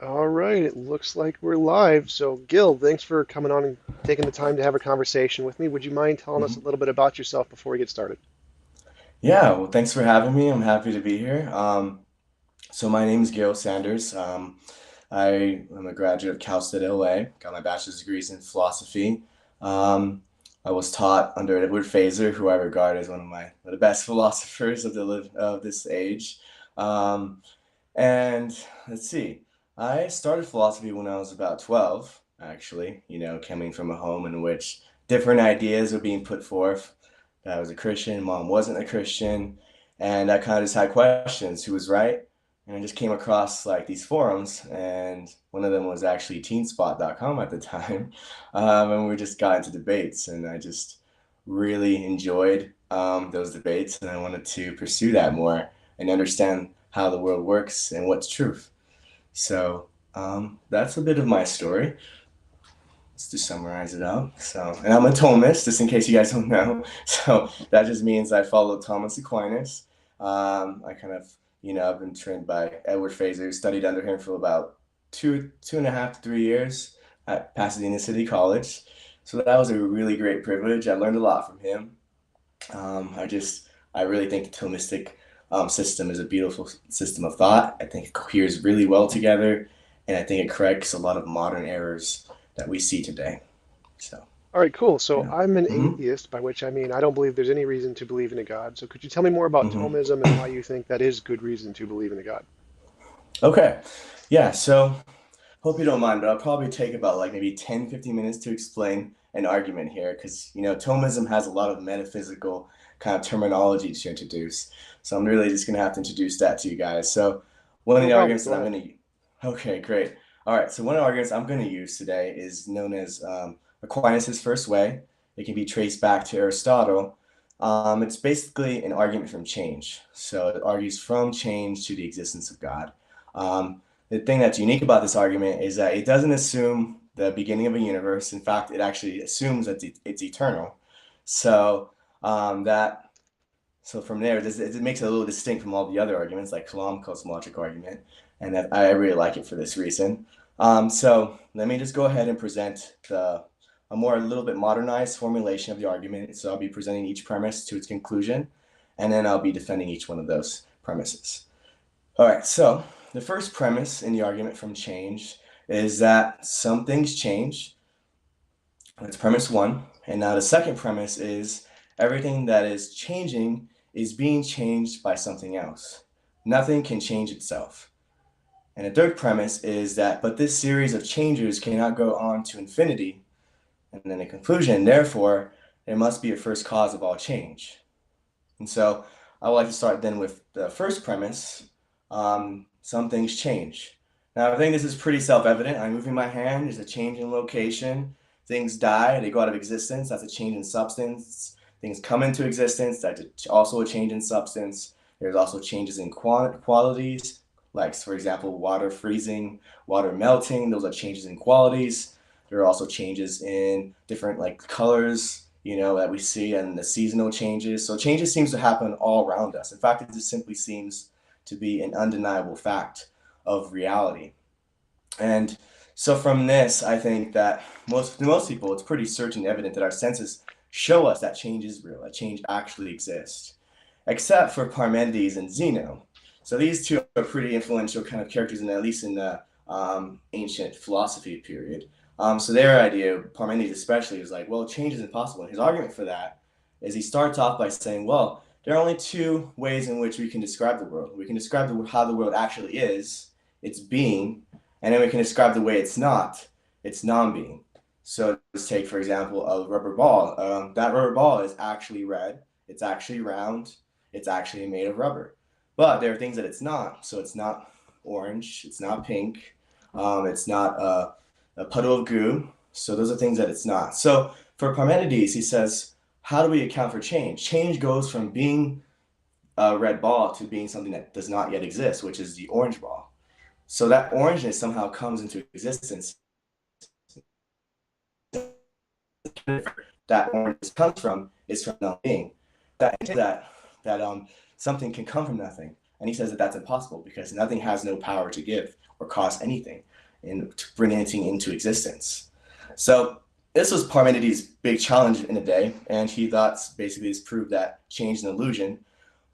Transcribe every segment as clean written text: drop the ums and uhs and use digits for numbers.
All right, it looks like we're live. So, Gil, thanks for coming on and taking the time to have a conversation with me. Would you mind telling us a Mhm. little bit about yourself before we get started? Yeah, well, thanks for having me. I'm happy to be here. So my name is Gil Sanders. I am a graduate of Cal State LA. Got my bachelor's degrees in philosophy. Um, I was taught under Edward Fazer, who I regard as one of the best philosophers of this age. Um, and let's see, I started philosophy when I was about 12, actually. Coming from a home in which different ideas were being put forth. I was a Christian, mom wasn't a Christian, and I kind of just had questions, who was right? And I just came across like these forums, and one of them was actually teenspot.com at the time. And we just got into debates, and I just really enjoyed those debates, and I wanted to pursue that more and understand how the world works and what's truth. So that's a bit of my story. Just to summarize it out. So, and I'm a Thomist, just in case you guys don't know. So that just means I follow Thomas Aquinas. I kind of, I've been trained by Edward Fazer, studied under him for about 2.5 to 3 years at Pasadena City College. So that was a really great privilege. I learned a lot from him. I really think the Thomistic system is a beautiful system of thought. I think it coheres really well together, and I think it corrects a lot of modern errors that we see today. So, All right, cool. So, yeah. I'm an Mm-hmm. atheist, by which I mean I don't believe there's any reason to believe in a God. So, could you tell me more about Mm-hmm. Thomism and why you think that is good reason to believe in a God? Okay. Yeah, so hope you don't mind, but I'll probably take about like maybe 10, 15 minutes to explain an argument here because, Thomism has a lot of metaphysical kind of terminology to introduce. So I'm really just going to have to introduce that to you guys. So one of No the problem. arguments Go that I'm ahead. going to, okay, great. All right, so one of the arguments I'm going to use today is known as Aquinas' first way. It can be traced back to Aristotle. It's basically an argument from change. So it argues from change to the existence of God. The thing that's unique about this argument is that it doesn't assume the beginning of a universe. In fact, it actually assumes that it's eternal. So that so from there, it makes it a little distinct from all the other arguments, like Kalam cosmological argument, and that I really like it for this reason. So let me just go ahead and present a more a little bit modernized formulation of the argument. So I'll be presenting each premise to its conclusion, and then I'll be defending each one of those premises. All right, so the first premise in the argument from change is that some things change. That's premise one. And now the second premise is everything that is changing is being changed by something else. Nothing can change itself. And the third premise is that, but this series of changes cannot go on to infinity. And then the conclusion, therefore, there must be a first cause of all change. And so I would like to start then with the first premise. Some things change. Now, I think this is pretty self-evident. I'm moving my hand, there's a change in location. Things die, they go out of existence. That's a change in substance. Things come into existence, that's also a change in substance. There's also changes in qualities, like, for example, water freezing, water melting. Those are changes in qualities. There are also changes in different like colors, that we see and the seasonal changes. So changes seems to happen all around us. In fact, it just simply seems to be an undeniable fact of reality. And so from this, I think that most people, it's pretty certain evident that our senses show us that change is real, that change actually exists, except for Parmenides and Zeno. So these two are pretty influential kind of characters, in at least in the ancient philosophy period. So their idea, Parmenides especially, is like, well, change is impossible. And his argument for that is he starts off by saying, well, there are only two ways in which we can describe the world. We can describe how the world actually is, its being, and then we can describe the way it's not, its non-being. So let's take, for example, a rubber ball. That rubber ball is actually red. It's actually round. It's actually made of rubber. But there are things that it's not. So it's not orange. It's not pink. It's not a puddle of goo. So those are things that it's not. So for Parmenides, he says, how do we account for change? Change goes from being a red ball to being something that does not yet exist, which is the orange ball. So that orangeness somehow comes into existence. That orangeness comes from is from not being. That something can come from nothing. And he says that that's impossible because nothing has no power to give or cause anything and to bring anything into existence. So this was Parmenides' big challenge in a day, and he thought basically this proved that change is an illusion.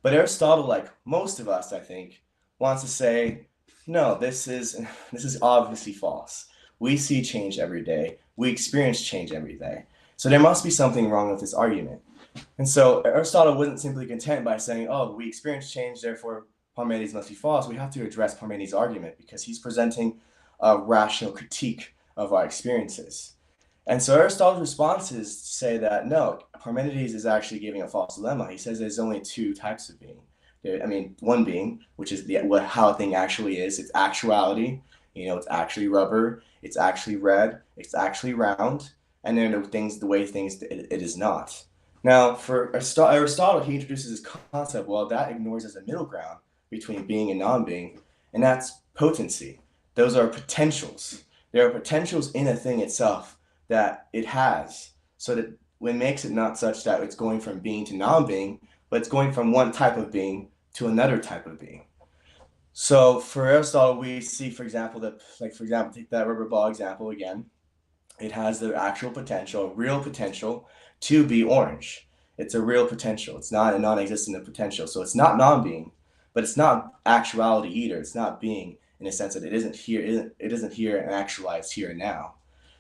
But Aristotle, like most of us, I think, wants to say, no, this is obviously false. We see change every day. We experience change every day. So there must be something wrong with this argument. And so Aristotle wasn't simply content by saying, oh, we experience change, therefore Parmenides must be false. We have to address Parmenides' argument because he's presenting a rational critique of our experiences. And so Aristotle's response is to say that no, Parmenides is actually giving a false dilemma. He says there's only two types of being. One being, which is how a thing actually is. It's actuality. It's actually rubber. It's actually red. It's actually round. And then the way things it is not. Now, for Aristotle, he introduces this concept. Well, that ignores as a middle ground between being and non-being, and that's potency. Those are potentials. There are potentials in a thing itself that it has, so that when makes it not such that it's going from being to non-being, but it's going from one type of being to another type of being. So for Aristotle, we see, for example, take that rubber ball example again. It has the actual potential, real potential, to be orange. It's a real potential. It's not a non-existent potential. So it's not non-being, but it's not actuality either. It's not being in a sense that it isn't here and actualized here and now.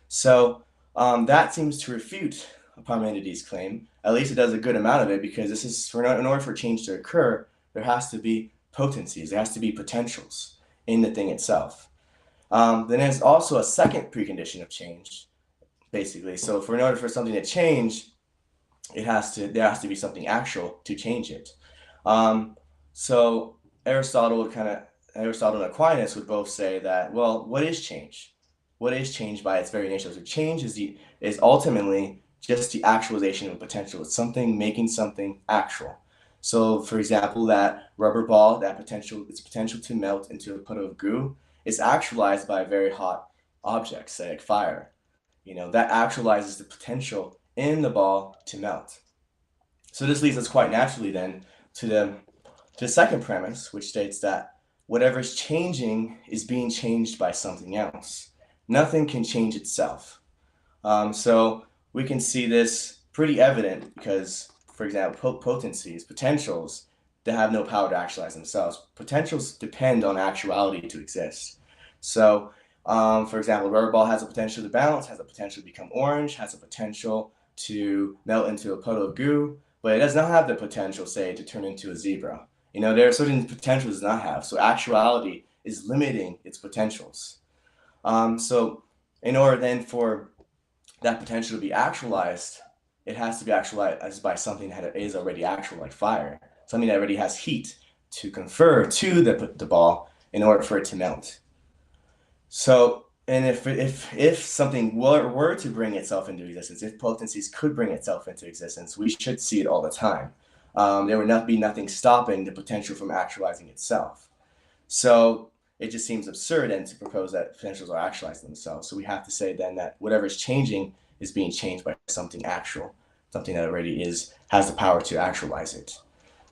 So that seems to refute Parmenides' claim. At least it does a good amount of it, because in order for change to occur, there has to be potencies. There has to be potentials in the thing itself. Then there's also a second precondition of change, basically. So in order for something to change, there has to be something actual to change it. So Aristotle and Aquinas would both say that, well, what is change? What is change by its very nature? So change is ultimately just the actualization of potential. It's something making something actual. So, for example, that rubber ball, its potential to melt into a puddle of goo, is actualized by a very hot object, say like fire. That actualizes the potential in the ball to melt. So this leads us quite naturally then to the second premise, which states that whatever is changing is being changed by something else. Nothing can change itself. So we can see this pretty evident because, for example, potencies, potentials, they have no power to actualize themselves. Potentials depend on actuality to exist. So, for example, a rubber ball has a potential to bounce, has a potential to become orange, has a potential to melt into a puddle of goo, but it does not have the potential, say, to turn into a zebra. There are certain potentials it does not have. So actuality is limiting its potentials. So in order then for that potential to be actualized, it has to be actualized by something that is already actual, like fire, something that already has heat to confer to the ball in order for it to melt. So, and if something were to bring itself into existence, if potencies could bring itself into existence, we should see it all the time. There would not be nothing stopping the potential from actualizing itself. So it just seems absurd then to propose that potentials are actualizing themselves. So we have to say then that whatever is changing is being changed by something actual, something that already has the power to actualize it.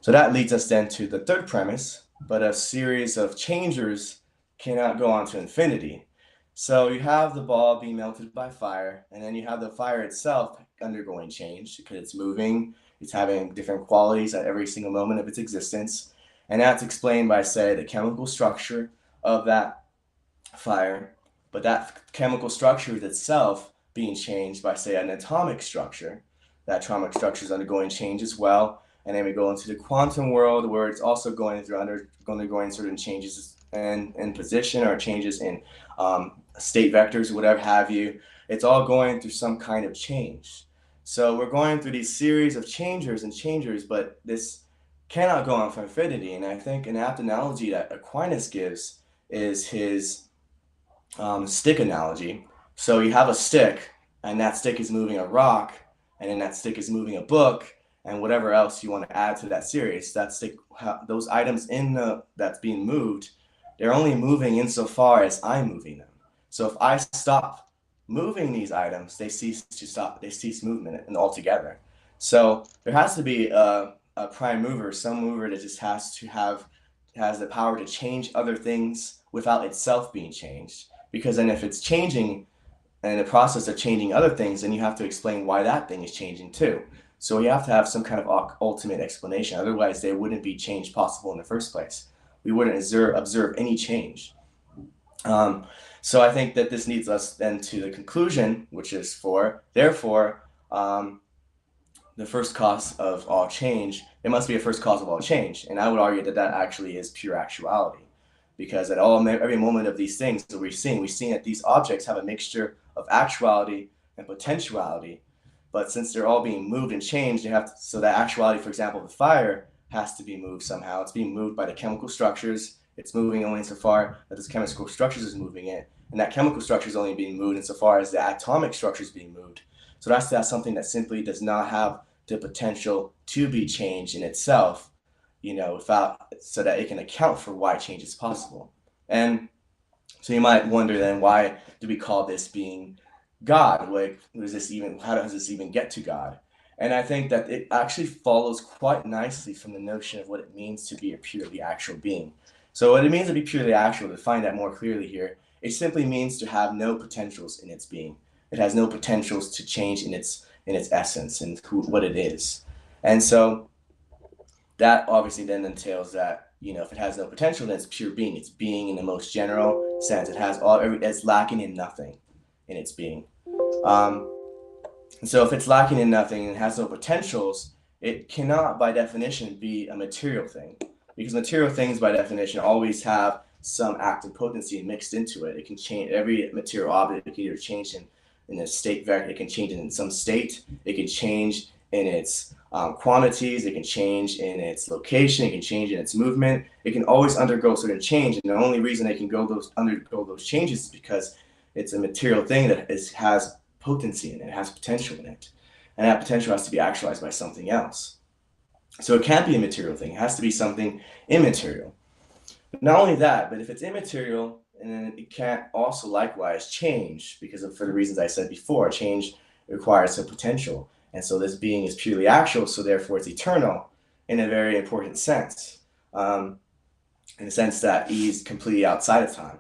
So that leads us then to the third premise, but a series of changers cannot go on to infinity. So you have the ball being melted by fire, and then you have the fire itself undergoing change because it's moving, it's having different qualities at every single moment of its existence. And that's explained by, say, the chemical structure of that fire, but that chemical structure itself being changed by, say, an atomic structure. That atomic structure is undergoing change as well. And then we go into the quantum world, where it's also undergoing certain changes in position or changes in state vectors, whatever have you. It's all going through some kind of change. So we're going through these series of changers, but this cannot go on for infinity. And I think an apt analogy that Aquinas gives is his stick analogy. So you have a stick, and that stick is moving a rock, and then that stick is moving a book, and whatever else you want to add to that series. That stick, those items that's being moved, they're only moving insofar as I'm moving them. So if I stop moving these items, they cease movement and altogether. So there has to be a prime mover, some mover that just has to have has the power to change other things without itself being changed. Because then if it's changing and in the process of changing other things, then you have to explain why that thing is changing too. So you have to have some kind of ultimate explanation. Otherwise, there wouldn't be change possible in the first place. We wouldn't observe any change. Um, so I think that this leads us then to the conclusion, which is therefore, the first cause of all change, it must be a first cause of all change. And I would argue that that actually is pure actuality. Because at every moment of these things that we're seeing that these objects have a mixture of actuality and potentiality. But since they're all being moved and changed, so that actuality, for example, the fire has to be moved somehow. It's being moved by the chemical structures. It's moving only insofar that this chemical structures is moving it. And that chemical structure is only being moved insofar as the atomic structure is being moved. So that's something that simply does not have the potential to be changed in itself, so that it can account for why change is possible. And so you might wonder then, why do we call this being God? Like, how does this even get to God? And I think that it actually follows quite nicely from the notion of what it means to be a purely actual being. So what it means to be purely actual, to find that more clearly here, it simply means to have no potentials in its being. It has no potentials to change in its essence and what it is. And so that obviously then entails that, if it has no potential, then it's pure being. It's being in the most general sense. It's lacking in nothing in its being. And so if it's lacking in nothing and has no potentials, it cannot by definition be a material thing, because material things by definition always have some active potency mixed into it. It can change. Every material object, it can either change in a state vector, it can change in some state, it can change in its quantities, it can change in its location, it can change in its movement. It can always undergo certain change, and the only reason it can undergo those changes is because it's a material thing that has potency in it, has potential in it, and that potential has to be actualized by something else. So it can't be a material thing, it has to be something immaterial. Not only that, but if it's immaterial, and then it can't also likewise change, because for the reasons I said before, change requires a potential. And so this being is purely actual, so therefore it's eternal in a very important sense. In the sense that he's completely outside of time.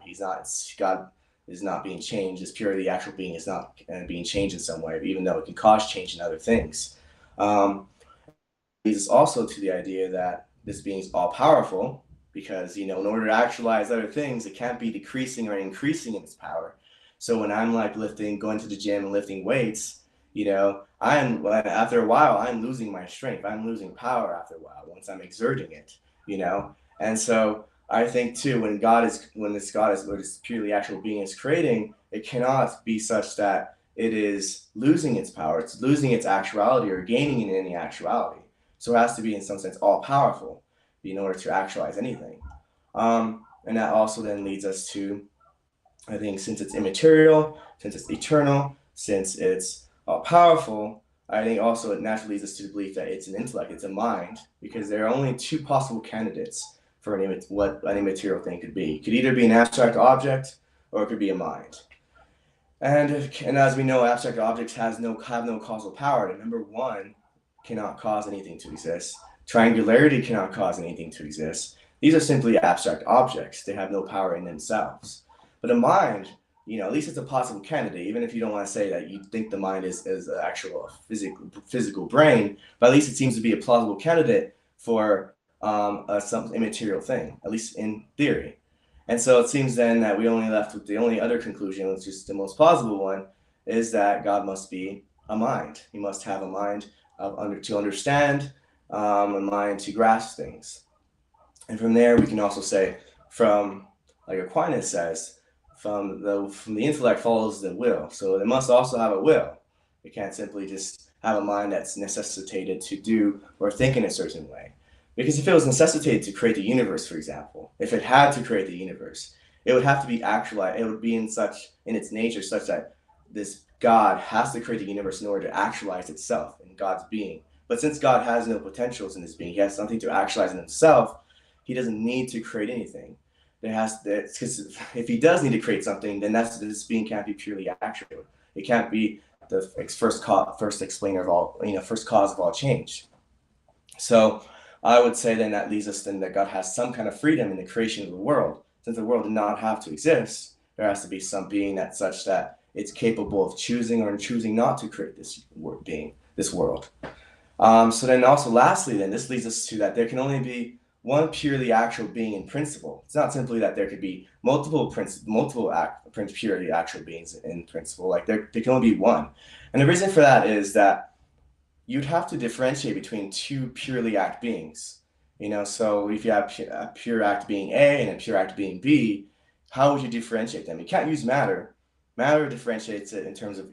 God is not being changed. This purely actual being is not being changed in some way, even though it can cause change in other things. Leads us also to the idea that this being is all powerful, because in order to actualize other things, it can't be decreasing or increasing in its power. So when I'm like going to the gym and lifting weights, after a while, I'm losing my strength. I'm losing power after a while once I'm exerting it, And so I think too, when this God is what this purely actual being is creating, it cannot be such that it is losing its power, it's losing its actuality or gaining in any actuality. So it has to be in some sense all powerful in order to actualize anything. And that also then leads us to, I think, since it's immaterial, since it's eternal, since it's all powerful, I think also it naturally leads us to the belief that it's an intellect, it's a mind, because there are only two possible candidates for what any material thing could be. It could either be an abstract object or it could be a mind. And as we know, abstract objects have no causal power. And number one cannot cause anything to exist. Triangularity cannot cause anything to exist. These are simply abstract objects. They have no power in themselves. But a mind, at least it's a possible candidate, even if you don't want to say that you think the mind is an actual physical brain, but at least it seems to be a plausible candidate for some immaterial thing, at least in theory. And so it seems then that we only left with the only other conclusion, which is the most plausible one, is that God must be a mind. He must have a mind to understand, a mind to grasp things. And from there, we can also say, from, like Aquinas says, from the intellect follows the will. So it must also have a will. It can't simply just have a mind that's necessitated to do or think in a certain way. Because if it was necessitated to create the universe, for example, if it had to create the universe, it would have to be actualized. It would be in its nature such that this God has to create the universe in order to actualize itself in God's being. But since God has no potentials in his being, he has something to actualize in himself, he doesn't need to create anything. Because if he does need to create something, then this being can't be purely actual. It can't be the first cause of all change. So I would say then that leads us then that God has some kind of freedom in the creation of the world. Since the world did not have to exist, there has to be some being that's such that it's capable of choosing or choosing not to create this being, this world. So then also lastly, then this leads us to that there can only be one purely actual being in principle. It's not simply that there could be purely actual beings in principle. Like there can only be one. And the reason for that is that you'd have to differentiate between two purely act beings. So if you have a pure act being A and a pure act being B, how would you differentiate them? You can't use matter. Matter differentiates it in terms of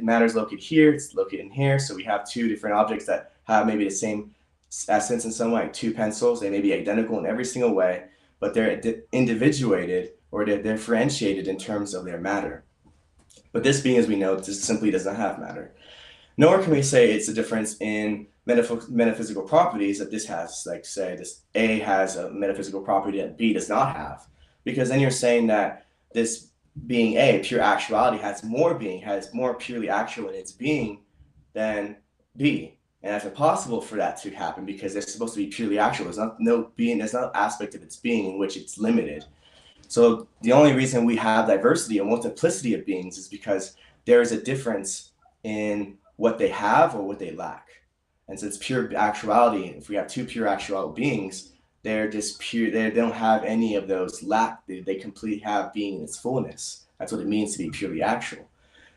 matter is located here, it's located in here. So we have two different objects that have maybe the same essence in some way, like two pencils. They may be identical in every single way, but they're individuated or they're differentiated in terms of their matter. But this being, as we know, just simply does not have matter. Nor can we say it's a difference in metaphysical properties that this has, like say this A has a metaphysical property that B does not have. Because then you're saying that this being A, pure actuality, has more purely actual in its being than B. And it's impossible for that to happen because it's supposed to be purely actual. There's no aspect of its being in which it's limited. So the only reason we have diversity and multiplicity of beings is because there is a difference in what they have or what they lack. And since pure actuality, if we have two pure actual beings, they're just pure, they don't have any of those lack. They completely have being in its fullness. That's what it means to be purely actual.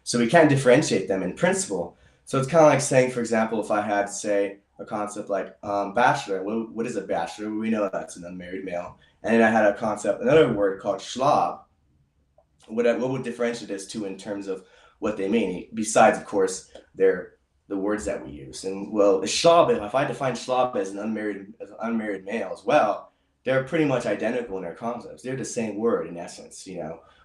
So we can't differentiate them in principle. So it's kind of like saying, for example, if I had, say, a concept like bachelor, what is a bachelor? We know that's an unmarried male. And then I had a concept, another word called schlob. What would differentiate this two in terms of what they mean? Besides, of course, they're the words that we use. And well, the schlob, if I define schlob as an unmarried male as well, they're pretty much identical in their concepts. They're the same word in essence,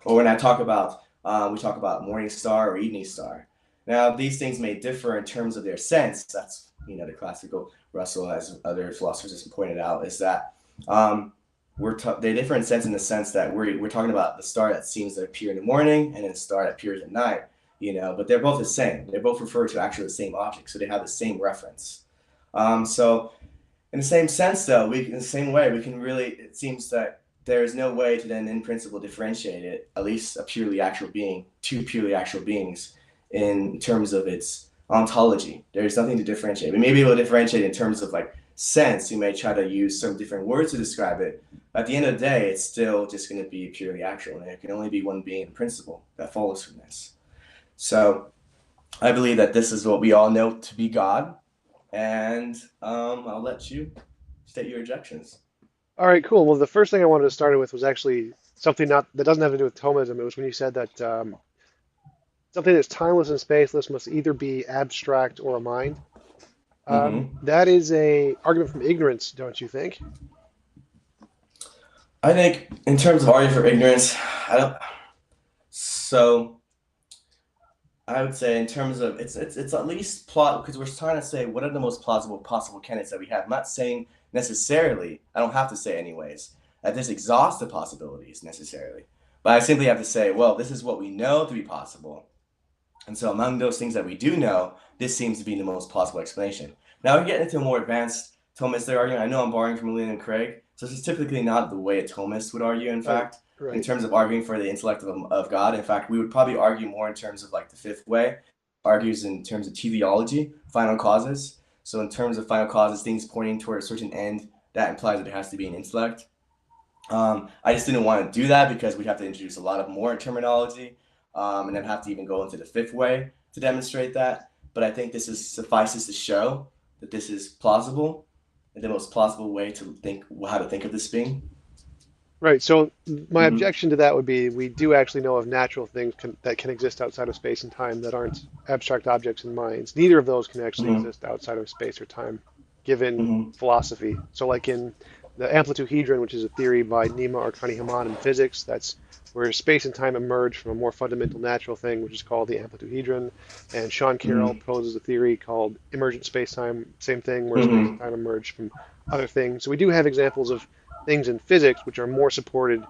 Or when I talk about, we talk about morning star or evening star. Now, these things may differ in terms of their sense. That's, the classical Russell, as other philosophers have pointed out, is that they differ in sense that we're talking about the star that seems to appear in the morning and then the star that appears at night, but they're both the same. They both refer to actually the same object, so they have the same reference. So in the same sense, though, in the same way, it seems that there is no way to then, in principle, differentiate it, at least two purely actual beings, in terms of its ontology. There's nothing to differentiate. We may be able to differentiate in terms of like sense. You may try to use some different words to describe it. At the end of the day, it's still just going to be purely actual, and there can only be one being in principle that follows from this. So I believe that this is what we all know to be God, and I'll let you state your objections. All right, cool. Well, the first thing I wanted to start with was actually something not that doesn't have to do with Thomism. It was when you said that something that's timeless and spaceless must either be abstract or a mind. That is a argument from ignorance, don't you think? I think in terms of arguing for ignorance, I don't. So I would say in terms of it's at least plot because we're trying to say what are the most plausible possible candidates that we have. I'm not saying necessarily. I don't have to say anyways that this exhausts the possibilities necessarily, but I simply have to say, well, this is what we know to be possible. And so among those things that we do know, this seems to be the most plausible explanation. Now we get into a more advanced Thomistic argument. I know I'm borrowing from Leland and Craig, so this is typically not the way a Thomist would argue, in fact, in terms of arguing for the intellect of God. In fact, we would probably argue more in terms of like the fifth way, argues in terms of teleology, final causes. So in terms of final causes, things pointing toward a certain end, that implies that there has to be an intellect. I just didn't want to do that because we'd have to introduce a lot of more terminology. And then have to even go into the fifth way to demonstrate that. But I think this suffices to show that this is plausible, and the most plausible way to think how to think of this being. Right. So my objection to that would be we do actually know of natural things that can exist outside of space and time that aren't abstract objects and minds. Neither of those can actually exist outside of space or time, given philosophy. So like in the amplituhedron, which is a theory by Nima Arkani-Hammad in physics, that's where space and time emerge from a more fundamental natural thing, which is called the amplituhedron. And Sean Carroll poses a theory called emergent space-time, same thing, where space and time emerge from other things. So we do have examples of things in physics which are more supported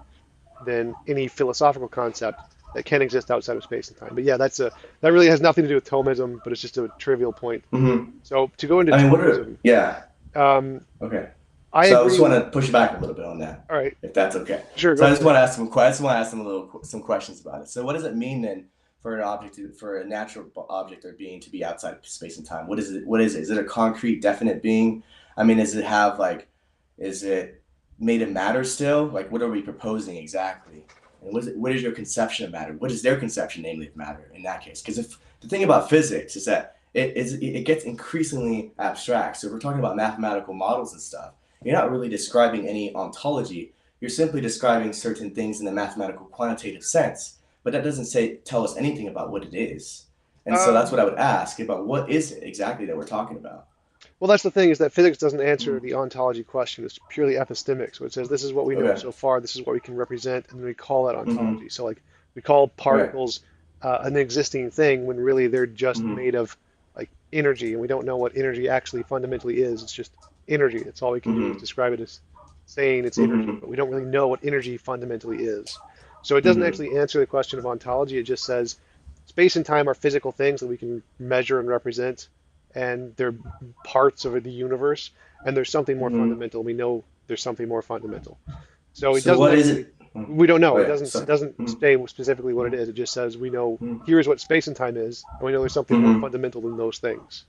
than any philosophical concept that can exist outside of space and time. But yeah, that really has nothing to do with Thomism, but it's just a trivial point. So to go into I mean, Thomism, yeah. Um, Okay. I So I just agree want with. to push back a little bit on that, All right, if that's okay. sure, So go I just for it. want to ask I just want to ask some some questions about it. So what does it mean then for an object for a natural object or being to be outside of space and time? What is it? What is it? Is it a concrete, definite being? I mean, does it have like, is it made of matter still? Like, what are we proposing exactly? And what is your conception of matter? What is their conception, namely, of matter in that case? Because if the thing about physics is that it gets increasingly abstract. So if we're talking about mathematical models and stuff, you're not really describing any ontology. You're simply describing certain things in the mathematical quantitative sense, but that doesn't tell us anything about what it is. And so that's what Um, I would ask about what is it exactly that we're talking about. well, that's the thing is that physics doesn't answer Mm. the ontology question. It's purely epistemic. So it says this is what we know Okay. so far. This is what we can represent, and then we call that Mm-hmm. ontology. So like we call Right. particles an existing thing when really they're just Mm-hmm. made of like energy, and we don't know what energy actually fundamentally is. It's just energy. That's all we can do is Mm-hmm. describe it as saying it's energy, Mm-hmm. but we don't really know what energy fundamentally is. So it doesn't Mm-hmm. actually answer the question of ontology. It just says space and time are physical things that we can measure and represent, and they're parts of the universe, and there's something more Mm-hmm. fundamental. We know there's something more fundamental. So it So doesn't what is actually, it? Mm. we don't know. Oh It yeah. doesn't it So. doesn't Mm-hmm. say specifically what it is. It just says we know Mm-hmm. here's what space and time is, and we know there's something more Mm-hmm. fundamental than those things.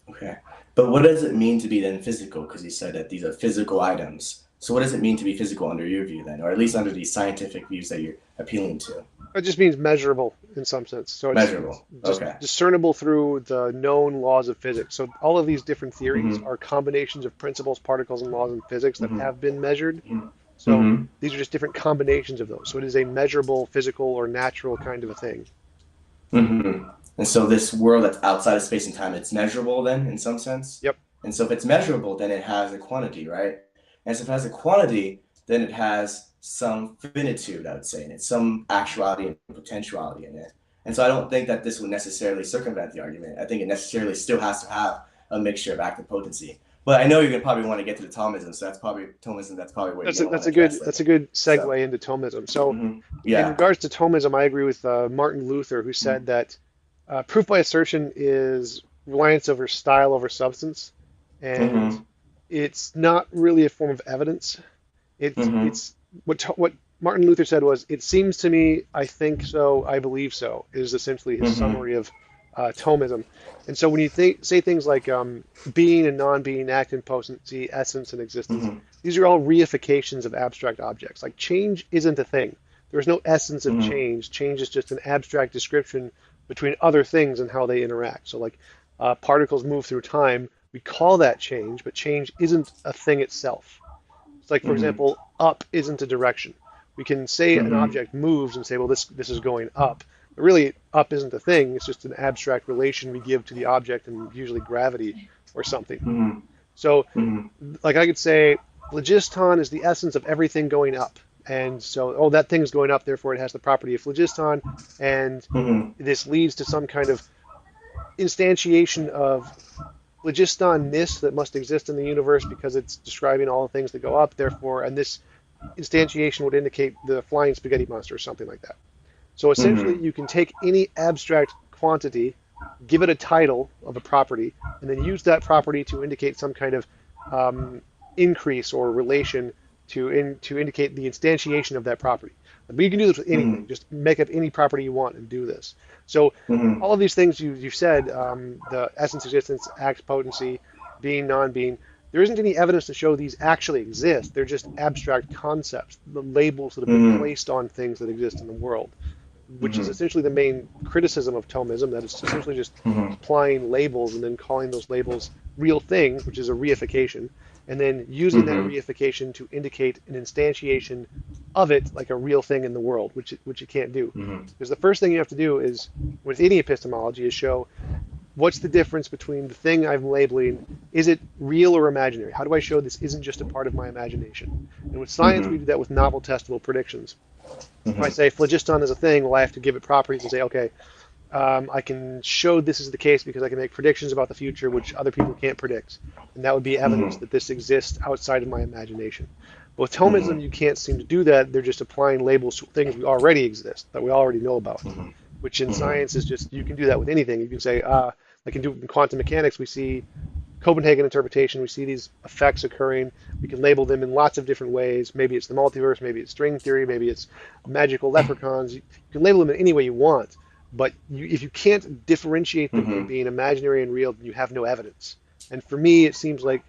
Okay. But what does it mean to be then physical? Because you said that these are physical items. So what does it mean to be physical under your view then, or at least under these scientific views that you're appealing to? It just means measurable in some sense. So it's Measurable. just Okay. discernible through the known laws of physics. So all of these different theories Mm-hmm. are combinations of principles, particles, and laws in physics that Mm-hmm. have been measured. So Mm-hmm. these are just different combinations of those. So it is a measurable, physical, or natural kind of a thing. Mm-hmm. And so this world that's outside of space and time, it's measurable then in some sense. Yep. And so if it's measurable, then it has a quantity, right? And so if it has a quantity, then it has some finitude, I would say, in it, some actuality and potentiality in it. And so I don't think that this would necessarily circumvent the argument. I think it necessarily still has to have a mixture of active potency. But I know you're gonna probably want to get to the Thomism, so that's probably where you're That's a, gonna want that's to a good address that's later. a good So, segue into Thomism. So in yeah. regards to Thomism, I agree with Martin Luther, who said that proof by assertion is reliance over style over substance, and Mm-hmm. it's not really a form of evidence. Mm-hmm. It's what Martin Luther said was, "It seems to me, I think so, I believe so," is essentially his Mm-hmm. summary of Thomism. And so when you say things like being and non-being, act and potency, essence and existence, Mm-hmm. these are all reifications of abstract objects. Like change isn't a thing. There is no essence of Mm-hmm. change. Change is just an abstract description between other things and how they interact. So like particles move through time, we call that change, but change isn't a thing itself. It's like, for Mm-hmm. example, up isn't a direction. We can say an Mm-hmm. object moves and say, well, this is going up. But really, up isn't a thing. It's just an abstract relation we give to the object, and usually gravity or something. Mm-hmm. So, Mm-hmm. like I could say, phlogiston is the essence of everything going up. And so, oh, that thing's going up, therefore it has the property of phlogiston. And Mm-hmm. this leads to some kind of instantiation of phlogiston-ness that must exist in the universe because it's describing all the things that go up, therefore, and this instantiation would indicate the flying spaghetti monster or something like that. So essentially, Mm-hmm. you can take any abstract quantity, give it a title of a property, and then use that property to indicate some kind of um, increase or relation to indicate the instantiation of that property. But you can do this with anything. Mm-hmm. Just make up any property you want and do this. So Mm-hmm. all of these things you said, the essence, existence, act, potency, being, non-being, there isn't any evidence to show these actually exist. They're just abstract concepts, the labels that have been Mm-hmm. placed on things that exist in the world, which is Mm-hmm. essentially the main criticism of Thomism, that it's essentially just Mm-hmm. applying labels and then calling those labels real things, which is a reification, and then using that Mm-hmm. reification to indicate an instantiation of it like a real thing in the world, which it can't do. Mm-hmm. Because the first thing you have to do is, with any epistemology, is show what's the difference between the thing I'm labeling, is it real or imaginary? How do I show this isn't just a part of my imagination? And with science, we Mm-hmm. do that with novel testable predictions. If I Mm-hmm. say phlogiston is a thing, well, I have to give it properties and say, okay, I can show this is the case because I can make predictions about the future which other people can't predict. And that would be evidence Mm-hmm. that this exists outside of my imagination. But with Thomism, Mm-hmm. you can't seem to do that. They're just applying labels to things we already exist, that we already know about, Mm-hmm. which in Mm-hmm. science is just, you can do that with anything. You can say, like in quantum mechanics, we see Copenhagen interpretation, we see these effects occurring. We can label them in lots of different ways. Maybe it's the multiverse, maybe it's string theory, maybe it's magical leprechauns. You can label them in any way you want, but if you can't differentiate them from Mm-hmm. being imaginary and real, then you have no evidence. And for me, it seems like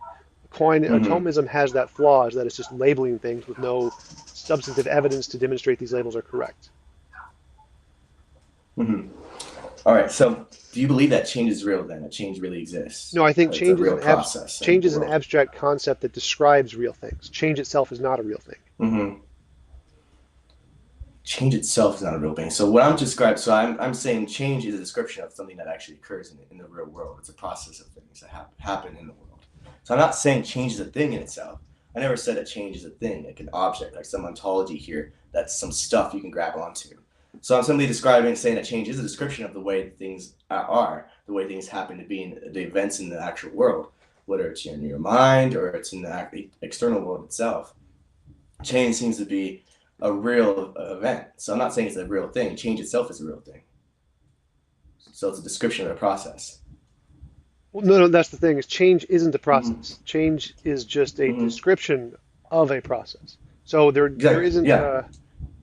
Mm-hmm. Thomism has that flaw, is that it's just labeling things with no substantive evidence to demonstrate these labels are correct. Mm-hmm. All right. So, do you believe that change is real then? That change really exists? No, I think It's a real process in change the is an world. abstract concept that describes real things. Change itself is not a real thing. Mm-hmm. Change itself is not a real thing. So what I'm describing, so I'm saying change is a description of something that actually occurs in the real world. It's a process of things that happen in the world. So I'm not saying change is a thing in itself. I never said that change is a thing, like an object, like some ontology here. That's some stuff you can grab onto. So I'm simply describing, saying that change is a description of the way things are, the way things happen to be in the events in the actual world, whether it's in your mind or it's in the external world itself. Change seems to be a real event. So I'm not saying it's a real thing. Change itself is a real thing. So it's a description of a process. Well, no, that's the thing, is change isn't a Mm-hmm. process. Change is just a Mm-hmm. description of a process. So there Exactly. isn't Yeah.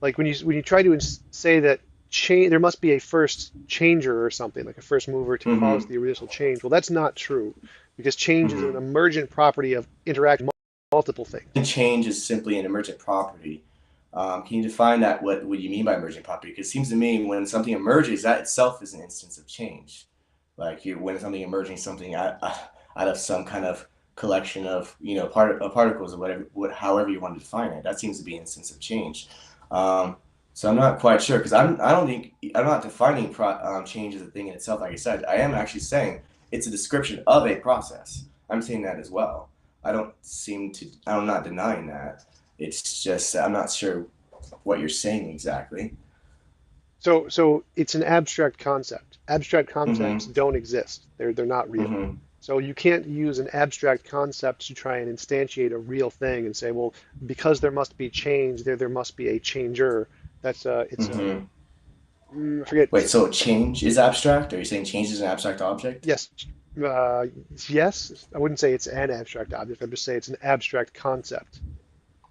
like when you try to say that change, there must be a first changer or something, like a first mover to cause Mm-hmm. the initial change. Well, that's not true, because change is an Mm-hmm. emergent property of interacting multiple things. And change is simply an emergent property. Can you define that? What you mean by emergent property? Because it seems to me when something emerges, that itself is an instance of change. Like when something emerging, something out of some kind of collection of particles or whatever, however you want to define it. That seems to be an instance of change. Um, so I'm not quite sure because I don't think I'm not defining change as a thing in itself. Like I said, I am actually saying it's a description of a process. I'm saying that as well. I'm not denying that. It's just I'm not sure what you're saying exactly. So it's an abstract concept. Abstract concepts Mm-hmm. don't exist. They're not real. Mm-hmm. So you can't use an abstract concept to try and instantiate a real thing and say, well, because there must be change, there must be a changer. That's it's Mm-hmm. I forget. Wait, so change is abstract? Are you saying change is an abstract object? Yes, uh, yes. I wouldn't say it's an abstract object. I'd just say it's an abstract concept.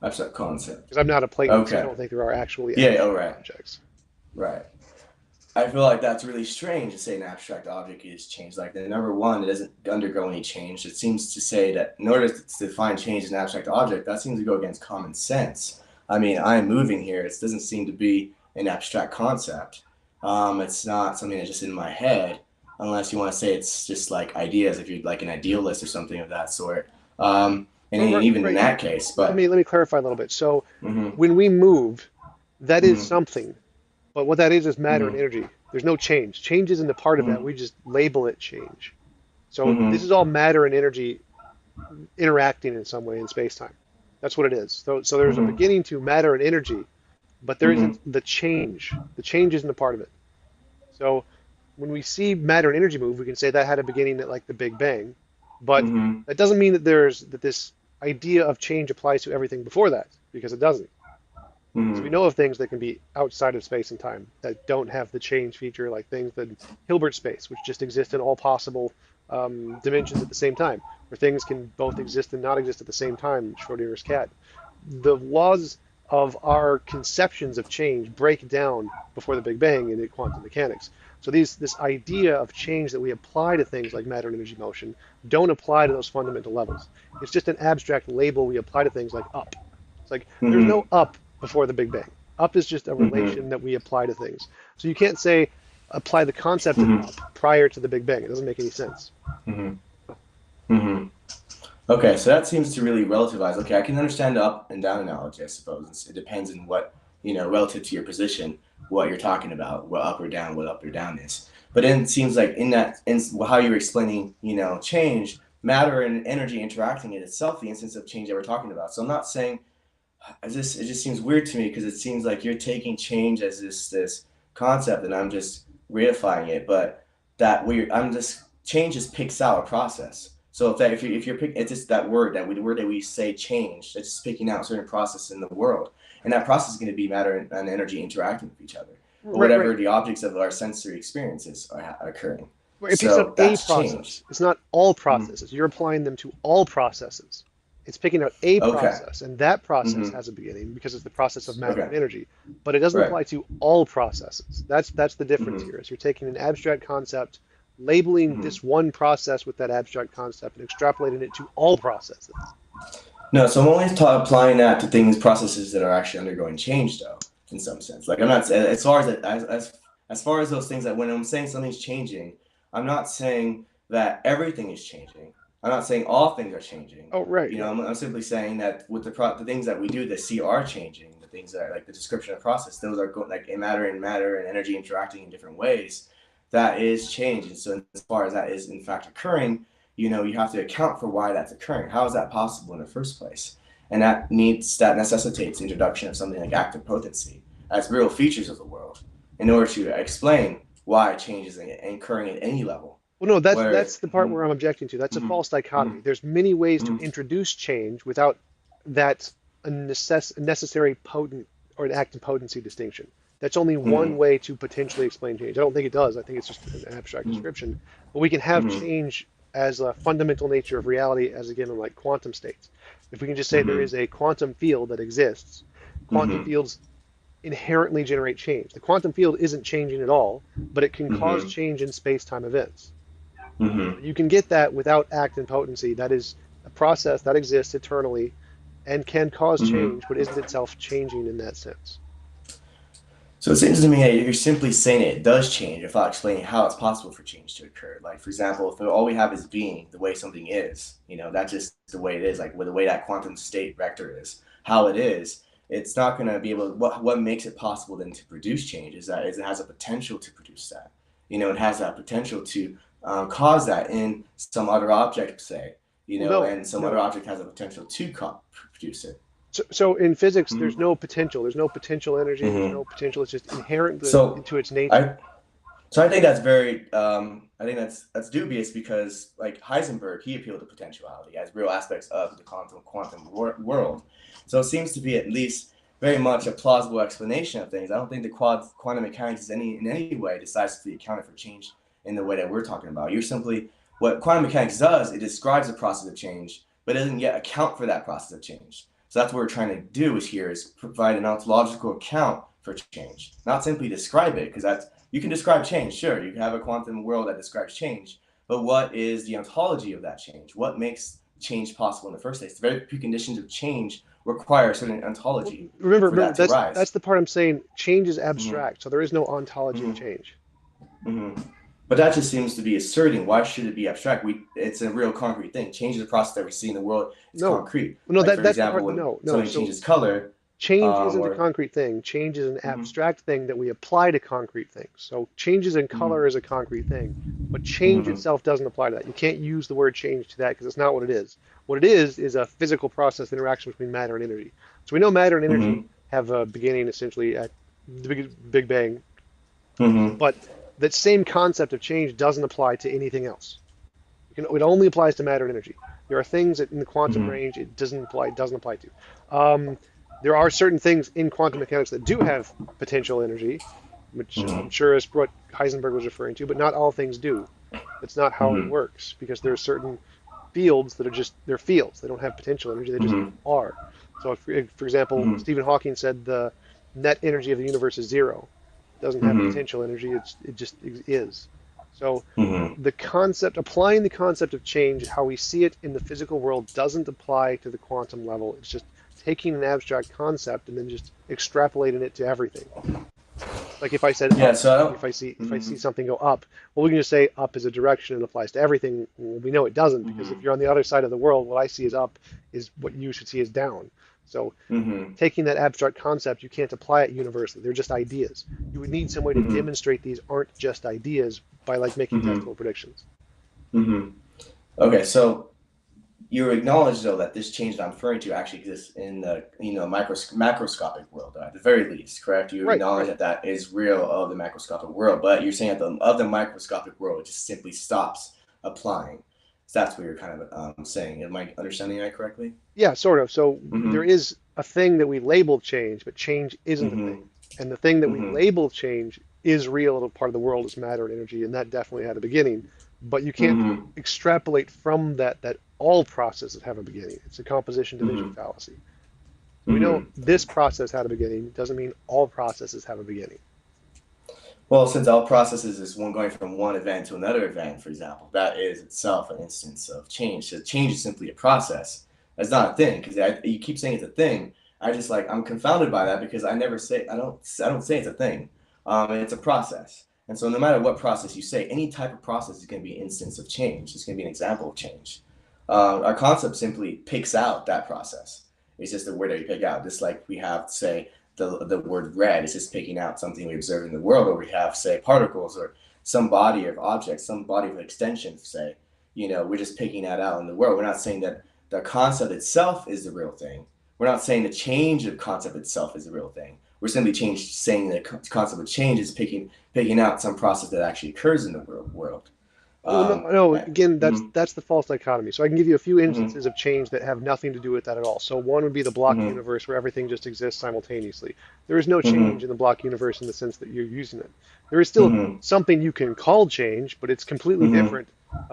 Abstract concept. Because I'm not a Platonist, so I Okay. don't think there are actually Yeah, oh abstract right. objects. Right. I feel like that's really strange to say an abstract object is change. Like the number one, it doesn't undergo any change. It seems to say that in order to define change as an abstract object, that seems to go against common sense. I mean, I'm moving here. It doesn't seem to be an abstract concept. It's not something that's just in my head, unless you want to say it's just like ideas, if you're like an idealist or something of that sort. And Well, even in right. that case, Let but me clarify a little bit. So mm-hmm, when we move, that is mm-hmm, something. But what that is matter and mm-hmm, energy. There's no change. Change isn't a part of that. mm-hmm, We just label it change. So this mm-hmm, is all matter and energy interacting in some way in space-time. That's what it is. So there's a mm-hmm, beginning to matter and energy, but there mm-hmm, isn't the change. The change isn't a part of it. So when we see matter and energy move, we can say that had a beginning at like the Big Bang, but mm-hmm, that doesn't mean that this idea of change applies to everything before that, because it doesn't. Because we mm-hmm. know of things that can be outside of space and time that don't have the change feature, like things that Hilbert space, which just exist in all possible dimensions at the same time, where things can both exist and not exist at the same time, Schrodinger's cat. The laws of our conceptions of change break down before the Big Bang in quantum mechanics. So this idea of change that we apply to things like matter and energy motion don't apply to those fundamental levels. It's just an abstract label we apply to things like up. It's like there's Mm-hmm. no up before the Big Bang. Up is just a Mm-hmm. relation that we apply to things. So you can't say apply the concept of Mm-hmm. up prior to the Big Bang. It doesn't make any sense. Mm-hmm. Mm-hmm. Okay, so that seems to really relativize. Okay, I can understand the up and down analogy, I suppose. It depends on what, relative to your position, what you're talking about, what up or down is. But then it seems like in how you're explaining, change, matter and energy interacting in itself, the instance of change that we're talking about. So I'm not saying it just seems weird to me because it seems like you're taking change as this concept and I'm just reifying it, but that we I'm just change just picks out a process. So if you're picking it's just that word the word that we say change, that's just picking out a certain process in the world, and that process is going to be matter and energy interacting with each other, or Right, right. whatever the objects of our sensory experiences are occurring. It picks out So a that's change. process. It's not all Mhm. processes. You're applying them to all processes. It's picking out a Okay. process, and that process Hmm. has a beginning because it's the process of matter Okay. and energy. But it doesn't Right. apply to all processes. That's the difference Hmm. here. Is you're taking an abstract concept, labeling Hmm. this one process with that abstract concept, and extrapolating it to all processes. No, so I'm only applying that to things, processes that are actually undergoing change, though, in some sense. Like I'm not as far as as far as those things that when I'm saying something's changing, I'm not saying that everything is changing. I'm not saying all things are changing. Oh, right, You know, right. I'm simply saying that with the things that we do that see are changing, the things that are like the description of process, those are like in matter and energy interacting in different ways. That is change, and so as far as that is in fact occurring, you have to account for why that's occurring. How is that possible in the first place? And that necessitates the introduction of something like active potency as real features of the world in order to explain why change is occurring at any level. Well, no, Whether that's the part where I'm objecting to. That's a mm-hmm, false dichotomy. mm-hmm, There's many ways to mm-hmm, introduce change without that necessary potent or an active potency distinction. That's only one mm-hmm, way to potentially explain change. I don't think it does. I think it's just an abstract description. But we can have mm-hmm, change as a fundamental nature of reality, as again in like quantum states. If we can just say there mm-hmm, is a quantum field that exists, quantum mm-hmm, fields inherently generate change. The quantum field isn't changing at all, but it can cause mm-hmm, change in space-time events. mm-hmm, You can get that without act and potency. That is a process that exists eternally and can cause mm-hmm. change, but isn't itself changing in that sense. So it seems to me that you're simply saying it does change without explaining how it's possible for change to occur. Like, for example, if all we have is being, the way something is, that's just the way it is, like with the way that quantum state vector is, how it is, it's not going to be able to, what makes it possible then to produce change is it has a potential to produce that. It has that potential to cause that in some other object, say, Well, no, and some other no. object has a potential to produce it. So in physics, there's Mm-hmm. no potential. There's no potential energy. There's Mm-hmm. no potential. It's just inherent So into its nature. I So I think that's very, I think that's dubious because like Heisenberg, he appealed to potentiality as real aspects of the world. So it seems to be at least very much a plausible explanation of things. I don't think the quantum mechanics is in any way decisively accounted for change in the way that we're talking about. You're simply what quantum mechanics does. It describes the process of change, but it doesn't yet account for that process of change. So that's what we're trying to do is provide an ontological account for change, not simply describe it, because that's you can describe change, sure. You can have a quantum world that describes change, but what is the ontology of that change? What makes change possible in the first place? The very preconditions of change require a certain Well, ontology for remember that to that's rise. the part I'm saying. Change is Mm-hmm, abstract, so there is no ontology of mm-hmm, change. mm-hmm. But that just seems to be asserting why should it be abstract? It's a real concrete thing. Change is a process that we see in the world. It's No, concrete. no, Like for that's the example, part. when No, no. something So changes color, change isn't a or concrete thing. Change is an mm-hmm, abstract thing that we apply to concrete things. So changes in mm-hmm, color is a concrete thing, but change mm-hmm, itself doesn't apply to that. You can't use the word change to that because it's not what it is. What it is a physical process interaction between matter and energy. So we know matter and energy mm-hmm, have a beginning essentially at the Big Bang, mm-hmm, but that same concept of change doesn't apply to anything else. It only applies to matter and energy. There are things that in the quantum mm-hmm, range it doesn't apply to. Um, there are certain things in quantum mechanics that do have potential energy, which I'm mm-hmm, sure is what Heisenberg was referring to, but not all things do. That's not how it mm-hmm, works because there are certain fields that are just they're fields. They don't have potential energy. They just mm-hmm, are. So, if, for example, mm-hmm. Stephen Hawking said the net energy of the universe is zero. It doesn't have Mm-hmm. potential energy. It just is. So Mm-hmm. the concept, applying the concept of change, how we see it in the physical world, doesn't apply to the quantum level. It's just taking an abstract concept and then just extrapolating it to everything. Like if I said Yeah, up, so I don't. if I see Mm-hmm. something go up, well, we can just say up is a direction and applies to everything. Well, we know it doesn't because if Mm-hmm. you're on the other side of the world, what I see as up is what you should see as down. So Mm-hmm. taking that abstract concept, you can't apply it universally. They're just ideas. You would need some way to Mm-hmm. demonstrate these aren't just ideas by like making Mm-hmm. testable predictions. Mm-hmm. Okay, so you acknowledge though that this change that I'm referring to actually exists in the macroscopic world at the very least, correct? You Right, acknowledge right. that that is real of the macroscopic world, but you're saying that of the microscopic world, it just simply stops applying. So that's what you're kind of saying. Am I understanding that correctly? Yeah, sort of. So there Mm-hmm. is a thing that we label change, but change isn't a thing. Mm-hmm. And the thing that we Mm-hmm. label change is real, a part of the world is matter and energy, and that definitely had a beginning. But you can't Hmm. extrapolate from that that all processes have a beginning. It's a composition division Hmm. fallacy. So we know Hmm. this process had a beginning. It doesn't mean all processes have a beginning. Well, since all processes is one going from one event to another event, for example, that is itself an instance of change. So change is simply a process. That's not a thing because you keep saying it's a thing. I'm confounded by that because I don't say it's a thing. It's a process. And so no matter what process you say, any type of process is going to be an instance of change. It's going to be an example of change. Our concept simply picks out that process. It's just a word that you pick out. Just like we have, say, the word red is just picking out something we observe in the world, or we have, say, particles or some body of objects, some body of extension, say, we're just picking that out in the world. We're not saying that the concept itself is the real thing. We're not saying the change of concept itself is the real thing. We're simply saying the concept of change is picking out some process that actually occurs in the world. Well, no, Um, no. eh, Again, mhm, that's the false dichotomy. So I can give you a few mhm, instances of change that have nothing to do with that at all. So one would be the block mhm, universe, where everything just exists simultaneously. There is no change mhm, in the block universe in the sense that you're using it. There is still mhm, something you can call change, but it's mhm,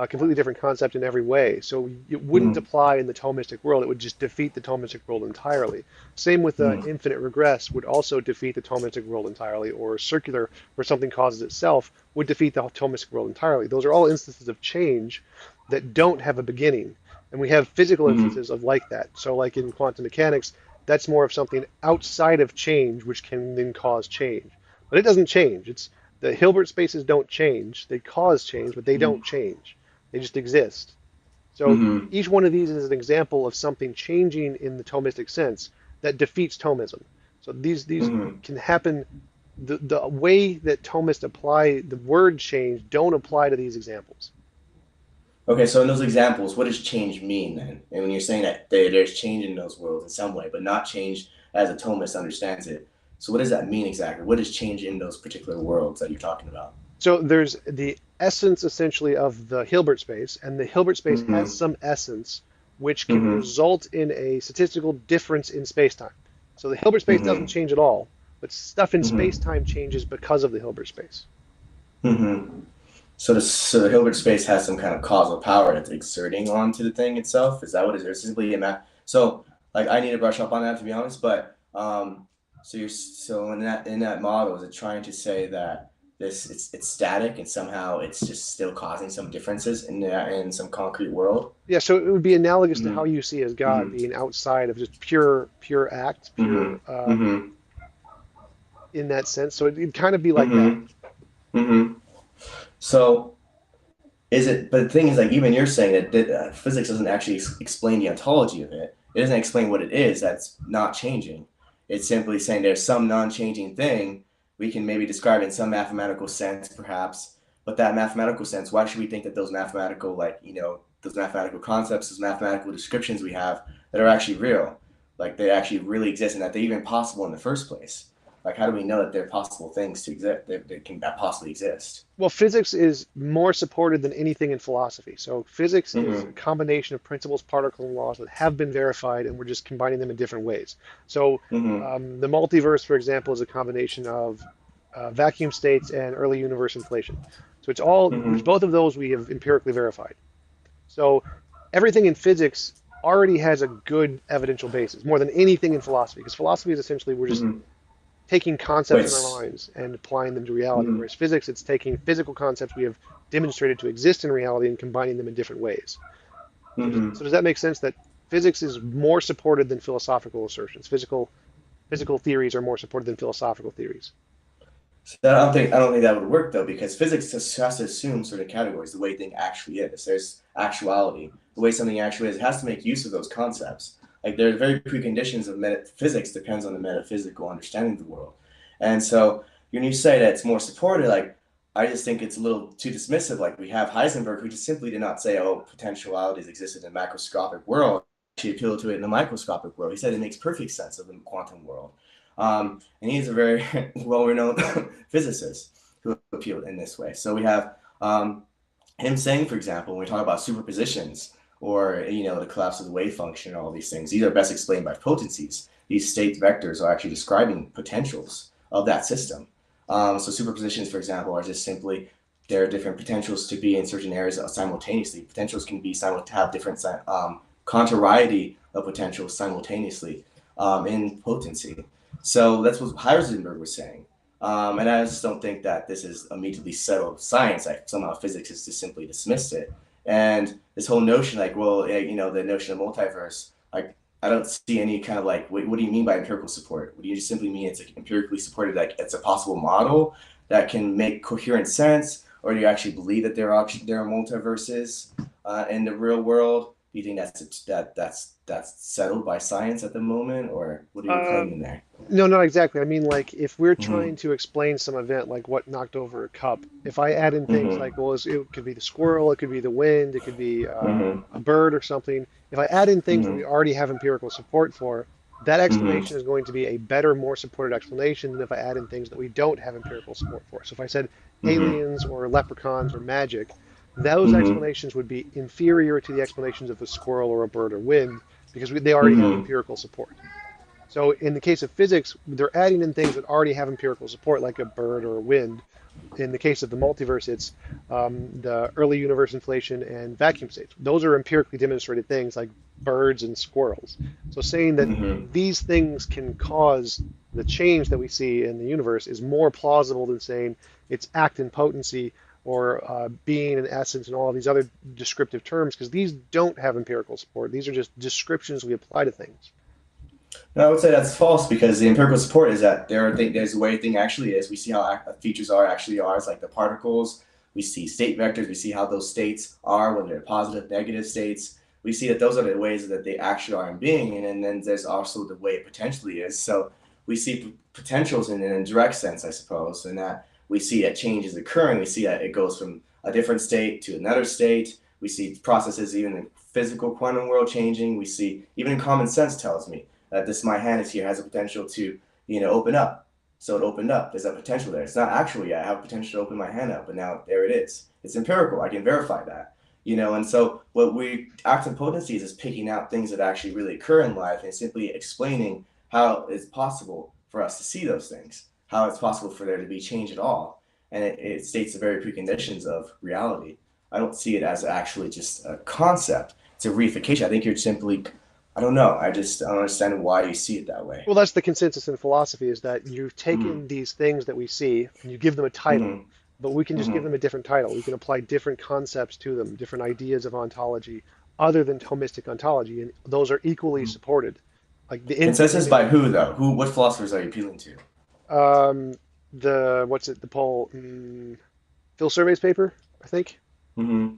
completely different concept in every way. So it wouldn't mhm, apply in the Thomistic world. It would just defeat the Thomistic world entirely. Same with mhm, infinite regress would also defeat the Thomistic world entirely, or circular, where something causes itself, would defeat the Thomistic world entirely. Those are all instances of change that don't have a beginning. And we have physical mhm, instances of like that. So like in quantum mechanics, that's more of something outside of change, which can then cause change. But it doesn't change. It's the Hilbert spaces don't change. They cause change, but they don't mhm, change. They just exist. So mhm. each one of these is an example of something changing in the Thomistic sense that defeats Thomism. So these Mhm. can happen. The way that Thomists apply the word change don't apply to these examples. Okay, so in those examples, what does change mean then? And when you're saying that there's change in those worlds in some way, but not change as a Thomist understands it. So what does that mean exactly? What is change in those particular worlds that you're talking about? So there's the essence essentially of the Hilbert space, and the Hilbert space has Mm-hmm. some essence which can Mm-hmm. result in a statistical difference in spacetime. So the Hilbert space doesn't Mm-hmm. change at all, but stuff in Mm-hmm. spacetime changes because of the Hilbert space. Mm-hmm. So the Hilbert space has some kind of causal power that's exerting onto the thing itself. Is that what it is? Or simply a math? So like I need to brush up on that to be honest. But so in that model, is it trying to say that it's static and somehow it's just still causing some differences in some concrete world? Yeah, so it would be analogous to how Mm-hmm. you see as God Mm-hmm. being outside of just pure act, pure Mm-hmm. Mm-hmm. in that sense. So it'd kind of be like that. Mm-hmm. Mm-hmm. So is it? But the thing is, like even you're saying that physics doesn't actually explain the ontology of it. It doesn't explain what it is that's not changing. It's simply saying there's some non-changing thing we can maybe describe in some mathematical sense, perhaps. But that mathematical sense, why should we think that those mathematical, those mathematical concepts, those mathematical descriptions we have that are actually real, like they actually really exist and that they're even possible in the first place? Like, how do we know that they're possible things to exist that can possibly exist? Well, physics is more supported than anything in philosophy. So physics is a Mm-hmm. combination of principles, particles, and laws that have been verified, and we're just combining them in different ways. So Mm-hmm. the multiverse, for example, is a combination of vacuum states and early universe inflation. So which Mm-hmm. both of those we have empirically verified. So everything in physics already has a good evidential basis, more than anything in philosophy, because philosophy is essentially we're just Mm-hmm. taking concepts in our Wait. minds and applying them to reality. Mm-hmm. Whereas physics, it's taking physical concepts we have demonstrated to exist in reality and combining them in different ways. Mm-hmm. So does that make sense that physics is more supported than philosophical assertions? Physical theories are more supported than philosophical theories. So I don't think that would work though, because physics just has to assume certain categories, the way thing actually is. There's actuality, the way something actually is. It has to make use of those concepts. Like there are very preconditions of physics depends on the metaphysical understanding of the world. And so when you say that it's more supported, like I just think it's a little too dismissive. Like we have Heisenberg, who just simply did not say, "Oh, potentialities exist in the macroscopic world." She appealed to it in the microscopic world. He said it makes perfect sense of the quantum world. And he's a very well-renowned physicist who appealed in this way. So we have him saying, for example, when we talk about superpositions or the collapse of the wave function and all these things, these are best explained by potencies. These state vectors are actually describing potentials of that system. So superpositions, for example, are just simply there are different potentials to be in certain areas simultaneously. Potentials can be have different contrariety of potentials simultaneously in potency. So that's what Heisenberg was saying. And I just don't think that this is immediately settled science. Like somehow physics has just simply dismissed it. And this whole notion, like, well, the notion of multiverse, like, I don't see any kind of like, what do you mean by empirical support? Do you just simply mean it's like empirically supported, like it's a possible model that can make coherent sense? Or do you actually believe that there are multiverses in the real world? Do you think that's settled by science at the moment, or what are you Uh, claiming there? no, not exactly. I mean, like, if we're Mm-hmm. trying to explain some event, like what knocked over a cup, if I add in things Mm-hmm. like, well, it could be the squirrel, it could be the wind, it could be Mm-hmm. a bird or something. If I add in things that Mm-hmm. we already have empirical support for, that Mm-hmm. explanation is going to be a better, more supported explanation than if I add in things that we don't have empirical support for. So if I said Mm-hmm. aliens or leprechauns or magic, those Mm-hmm. explanations would be inferior to the explanations of the squirrel or a bird or wind because they already have Mm-hmm. empirical support. So in the case of physics, they're adding in things that already have empirical support, like a bird or a wind. In the case of the multiverse, it's the early universe inflation and vacuum states. Those are empirically demonstrated things like birds and squirrels. So saying that Mm-hmm. these things can cause the change that we see in the universe is more plausible than saying it's act and potency or being and essence and all of these other descriptive terms, because these don't have empirical support. These are just descriptions we apply to things. No, I would say that's false because the empirical support is that there's the way a thing actually is. We see how features are actually are. It's like the particles. We see state vectors. We see how those states are, whether they're positive, negative states. We see that those are the ways that they actually are in being. And then there's also the way it potentially is. So we see potentials in an indirect sense, I suppose, in that we see that change is occurring. We see that it goes from a different state to another state. We see processes even in physical quantum world changing. We see even common sense tells me that this my hand is here has a potential to open up. So it opened up. There's a potential there. It's not actual yet. I have potential to open my hand up, but now there it is. It's empirical. I can verify that. And so what we active potencies is picking out things that actually really occur in life and simply explaining how it's possible for us to see those things, how it's possible for there to be change at all. And it states the very preconditions of reality. I don't see it as actually just a concept. It's a reification. I think you're simply I don't know. I don't understand why you see it that way. Well, that's the consensus in philosophy is that you've Mm-hmm. taken these things that we see and you give them a title, Mm-hmm. but we can just give Mm-hmm. them a different title. We can apply different concepts to them, different ideas of ontology other than Thomistic ontology, and those are equally supported. Like the Consensus infinite, by who though? What philosophers are you appealing to? um, what's it, the Paul, Phil Survey's paper, I think. Mm-hmm.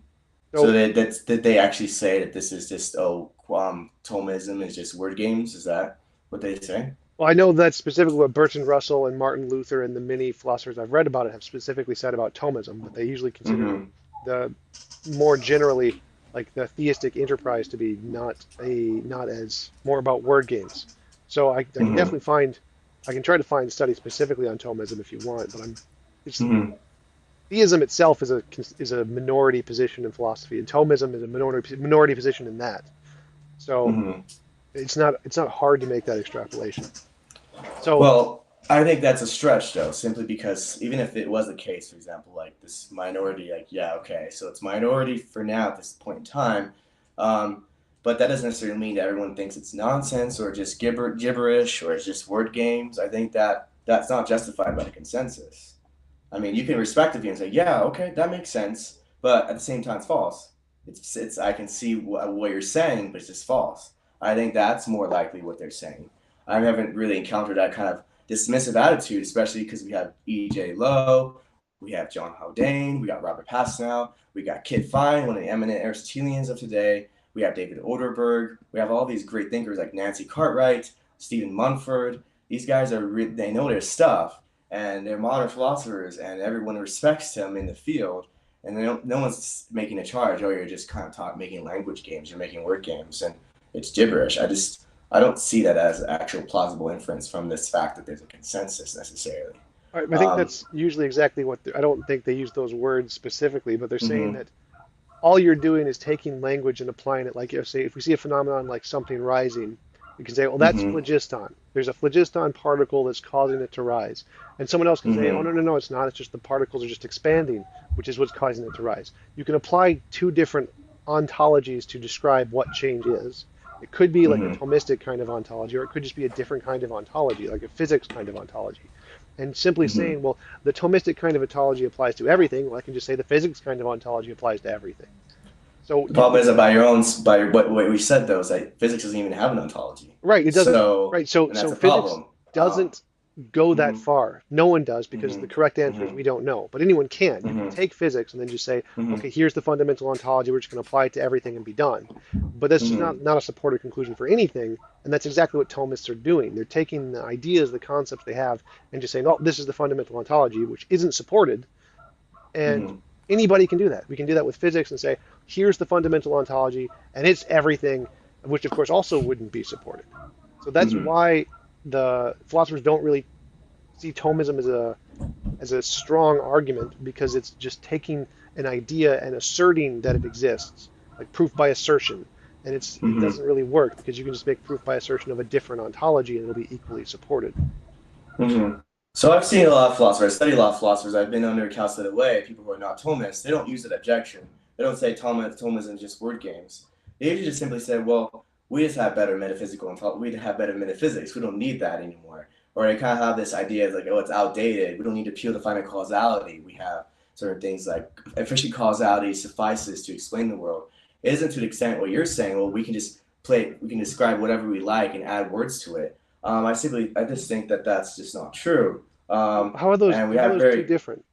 So So, did they actually say that this is just Thomism is just word games? Is that what they say? well, I know that's specifically what Bertrand Russell and Martin Luther and the many philosophers I've read about it have specifically said about Thomism, but they usually consider Mm-hmm. the more generally like the theistic enterprise to be not as more about word games. So I can Mm-hmm. definitely find I can try to find studies specifically on Thomism if you want, but it's Mm-hmm. theism itself is a minority position in philosophy, and Thomism is a minority position in that. So Mm-hmm. it's not hard to make that extrapolation. So Well, I think that's a stretch though, simply because even if it was the case, for example, like this minority, like yeah, okay, so it's minority for now at this point in time, um, but that doesn't necessarily mean that everyone thinks it's nonsense or just gibberish or it's just word games. I think that that's not justified by the consensus. I mean, you can respect the view and say, yeah, okay, that makes sense, but at the same time, it's false. It's I can see what you're saying, but it's just false. I think that's more likely what they're saying. I haven't really encountered that kind of dismissive attitude, especially because we have E.J. Lowe, we have John Haldane, we got Robert Pasnow, we got Kit Fine, one of the eminent Aristotelians of today. We have David Oderberg. We have all these great thinkers like Nancy Cartwright, Stephen Munford. These guys they know their stuff, and they're modern philosophers, and everyone respects them in the field. And no one's making a charge. Oh, you're just kind of making language games. You're making word games, and it's gibberish. I don't see that as actual plausible inference from this fact that there's a consensus necessarily. I think Um, that's usually exactly I don't think they use those words specifically, but they're saying mm-hmm. that all you're doing is taking language and applying it. Like, say, if we see a phenomenon like something rising, You can say, well, that's Mm-hmm. phlogiston. There's a phlogiston particle that's causing it to rise. And someone else can say, oh, Mm-hmm. no, no, no, it's not. It's just the particles are just expanding, which is what's causing it to rise. You can apply two different ontologies to describe what change is. It could be like a Mm-hmm. Thomistic kind of ontology, or it could just be a different kind of ontology, like a physics kind of ontology. And simply Mm-hmm. saying, well, the Thomistic kind of ontology applies to everything, well, I can just say the physics kind of ontology applies to everything. So The you problem can, is that by your own, by what we said though, is that physics doesn't even have an ontology. right, it doesn't, So, right, so and that's so a physics problem. doesn't go that Mm-hmm. far. No one does because the Mm-hmm. correct answer is Mm-hmm. we don't know. But anyone can. You can Mm-hmm. take physics and then just say, Mm-hmm. okay, here's the fundamental ontology. We're just going to apply it to everything and be done. But that's just Mm-hmm. not a supported conclusion for anything. And that's exactly what Thomists are doing. They're taking the ideas, the concepts they have, and just saying, oh, this is the fundamental ontology, which isn't supported. And Mm-hmm. anybody can do that. We can do that with physics and say, here's the fundamental ontology, and it's everything, which of course also wouldn't be supported. So that's Mm-hmm. why the philosophers don't really see Thomism as a strong argument because it's just taking an idea and asserting that it exists, like proof by assertion. And it Mm-hmm. doesn't really work because you can just make proof by assertion of a different ontology and it'll be equally supported. Mm-hmm. So I've seen a lot of philosophers, I study a lot of philosophers. I've been under calculated way, people who are not Thomists, they don't use that objection. They don't say Thomism is just word games. They usually just simply say, well, we just have better metaphysical and we have better metaphysics. We don't need that anymore. Or they kind of have this idea of like, oh, it's outdated. We don't need to appeal to final causality. We have certain things like efficient causality suffices to explain the world. It isn't to the extent what you're saying, well, we can just we can describe whatever we like and add words to it. I just think that that's just not true. And we How are have those two very, different?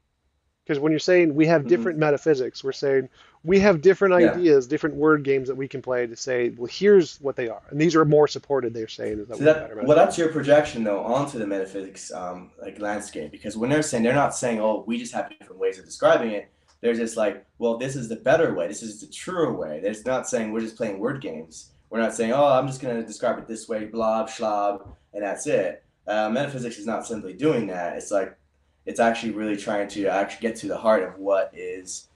Because when you're saying we have mhm, different metaphysics, we're saying we have different yeah. ideas, different word games that we can play to say, well, here's what they are. And these are more supported, they're saying, is that So we have better well, that's metaphysics. your projection though onto the metaphysics like landscape because when they're not saying, oh, we just have different ways of describing it. They're just like, well, this is the better way. This is the truer way. They're not saying we're just playing word games. We're not saying, oh, I'm just going to describe it this way, blob, schlob, and that's it. Metaphysics is not simply doing that. It's like it's actually really trying to actually get to the heart of what is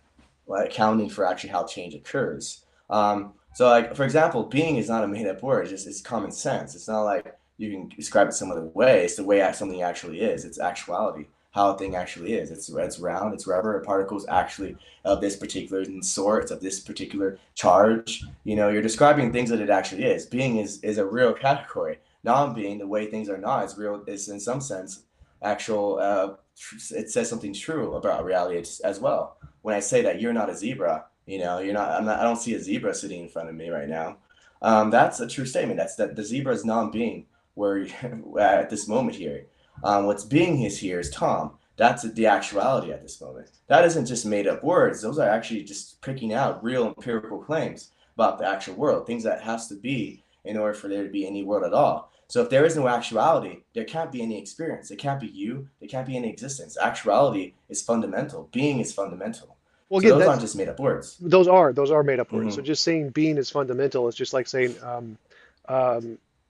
like, accounting for actually how change occurs. So, like for example, being is not a made-up word. It's common sense. It's not like you can describe it some other way. It's the way something actually is. It's actuality, how a thing actually is. It's round. It's rubber. A particle is actually of this particular sort. It's of this particular charge. You know, you're describing things that it actually is. Being is a real category. Non-being, the way things are not, is real. Is in some sense actual. It says something true about reality as well when I say that you're not a zebra, you know, you're not, I'm not, I don't see a zebra sitting in front of me right now. That's a true statement. That's that the zebra is non-being where at this moment here. What's being is here is Tom. That's the actuality at this moment. That isn't just made up words. Those are actually just picking out real empirical claims about the actual world, things that has to be in order for there to be any world at all. So if there is no actuality, there can't be any experience. There can't be you. There can't be any existence. Actuality is fundamental. Being is fundamental. Well, So again, those aren't that's just made up words. those are made up words. So Mm-hmm. just saying being is fundamental is just like saying um,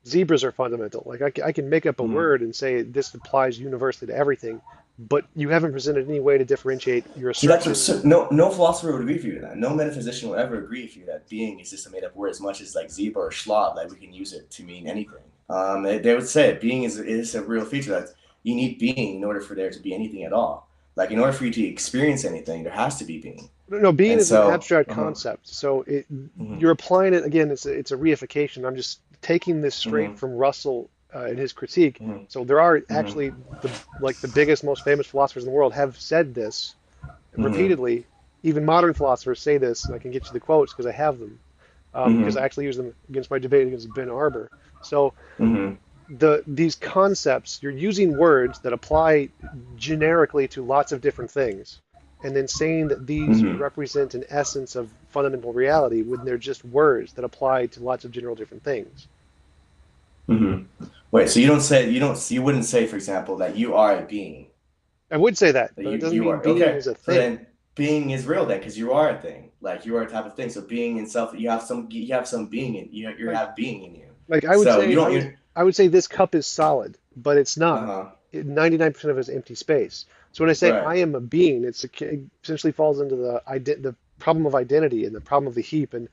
zebras are fundamental. Like I can make up a Mm-hmm. word and say this applies universally to everything, but you haven't presented any way to differentiate your So that's what, assertion. so no philosopher would agree with you with that. No metaphysician will ever agree with you that being is just a made up word as much as like zebra or schlob that we can use it to mean anything. They would say being is a real feature that you need being in order for there to be anything at all. Like in order for you to experience anything, there has to be being. No, being And is an so, abstract concept. So mm-hmm. you're applying it again. It's a reification. I'm just taking this straight Mm-hmm. from Russell in his critique. Mm-hmm. So there are Mm-hmm. actually the biggest, most famous philosophers in the world have said this Mm-hmm. repeatedly. Even modern philosophers say this, and I can get you the quotes because I have them. Because I Mm-hmm. actually use them against my debate against Ben Arbour. So Mm-hmm. these concepts, you're using words that apply generically to lots of different things, and then saying that these Mm-hmm. represent an essence of fundamental reality when they're just words that apply to lots of general different things. Mm-hmm. Wait, so you wouldn't say, for example, that you are a being. I would say that, That but it doesn't you mean are being okay. is a So thing. then being is real then, because you are a thing. Like you are a type of thing. So being in self, you have some being in you Like have being in you. like So you don't. You're, I would say this cup is solid, but it's uh not. huh. 99% of it is empty space. So when I say Right. I am a being, it essentially falls into the problem of identity and the problem of the heap and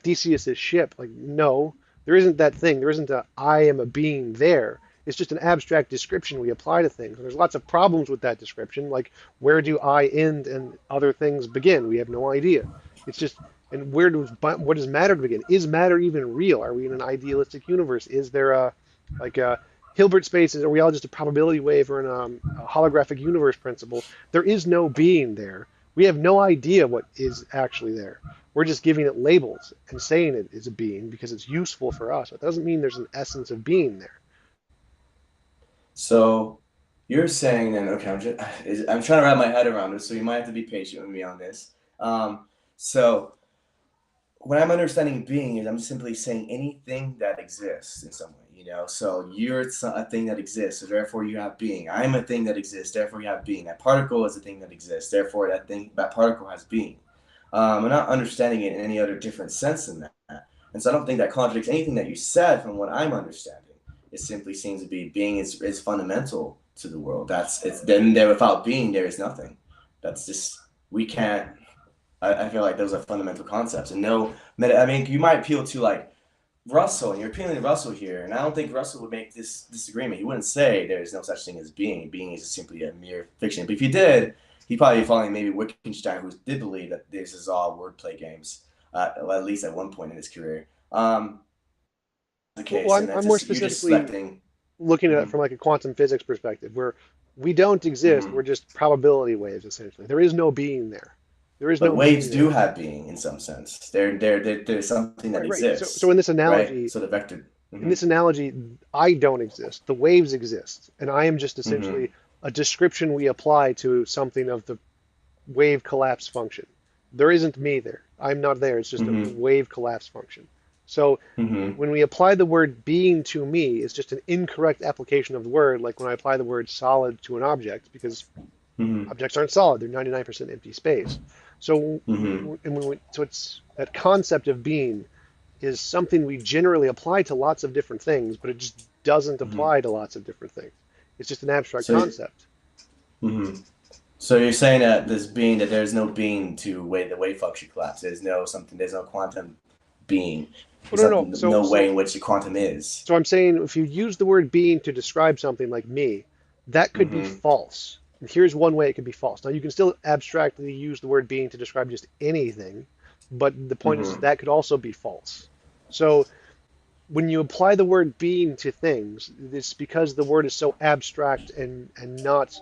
Theseus's ship. Like no, There isn't that thing. There isn't a I am a being there. It's just an abstract description we apply to things. And there's lots of problems with that description, like where do I end and other things begin? We have no idea. It's just, and what does matter begin? Is matter even real? Are we in an idealistic universe? Is there like a Hilbert spaces? Are we all just a probability wave or a holographic universe principle? There is no being there. We have no idea what is actually there. We're just giving it labels and saying it is a being because it's useful for us. It doesn't mean there's an essence of being there. So you're saying then, okay, I'm trying to wrap my head around this, so you might have to be patient with me on this. So when I'm understanding being is I'm simply saying anything that exists in some way, you know? So you're a thing that exists, so therefore you have being. I'm a thing that exists, therefore you have being. That particle is a thing that exists, therefore that particle has being. I'm not understanding it in any other different sense than that. And so I don't think that contradicts anything that you said from what I'm understanding. It simply seems to be being is fundamental to the world. It's then there without being there is nothing. That's just we can't. I feel like those are fundamental concepts, and I mean, you might appeal to like Russell, and you're appealing to Russell here, and I don't think Russell would make this disagreement. He wouldn't say there is no such thing as being. Being is just simply a mere fiction. But if he did, he'd probably be following maybe Wittgenstein, who did believe that this is all wordplay games, at least at one point in his career. The Well, case, and I'm that's more just you're just specifically selecting. looking at it Mhm, from like a quantum physics perspective, where we don't exist. mhm. We're just probability waves, essentially. There is no being there. There is But no waves being do there. have being in some sense. There's something that Right, right. So exists, in this right? analogy, So the vector. in Hmm. this analogy, I don't exist. The waves exist, and I am just Hmm. essentially a description we apply to something of the wave collapse function. There isn't me there. I'm not there. It's just a Hmm. wave collapse function. So Hmm. when we apply the word being to me, it's just an incorrect application of the word, like when I apply the word solid to an object, because Hmm. objects aren't solid, they're 99% empty space. So, Hmm. so it's that concept of being is something we generally apply to lots of different things, but it just doesn't Hmm. apply to lots of different things. It's just an abstract So, concept. hmm so you're saying that there's no being to the wave function collapse. There's no quantum being. Oh, There's no, no, no. no way in which the quantum is. So I'm saying if you use the word being to describe something like me, that could be Hmm. false. And here's one way it could be false. Now you can still abstractly use the word being to describe just anything, but the point is Hmm. that could also be false. So when you apply the word being to things, it's because the word is so abstract and not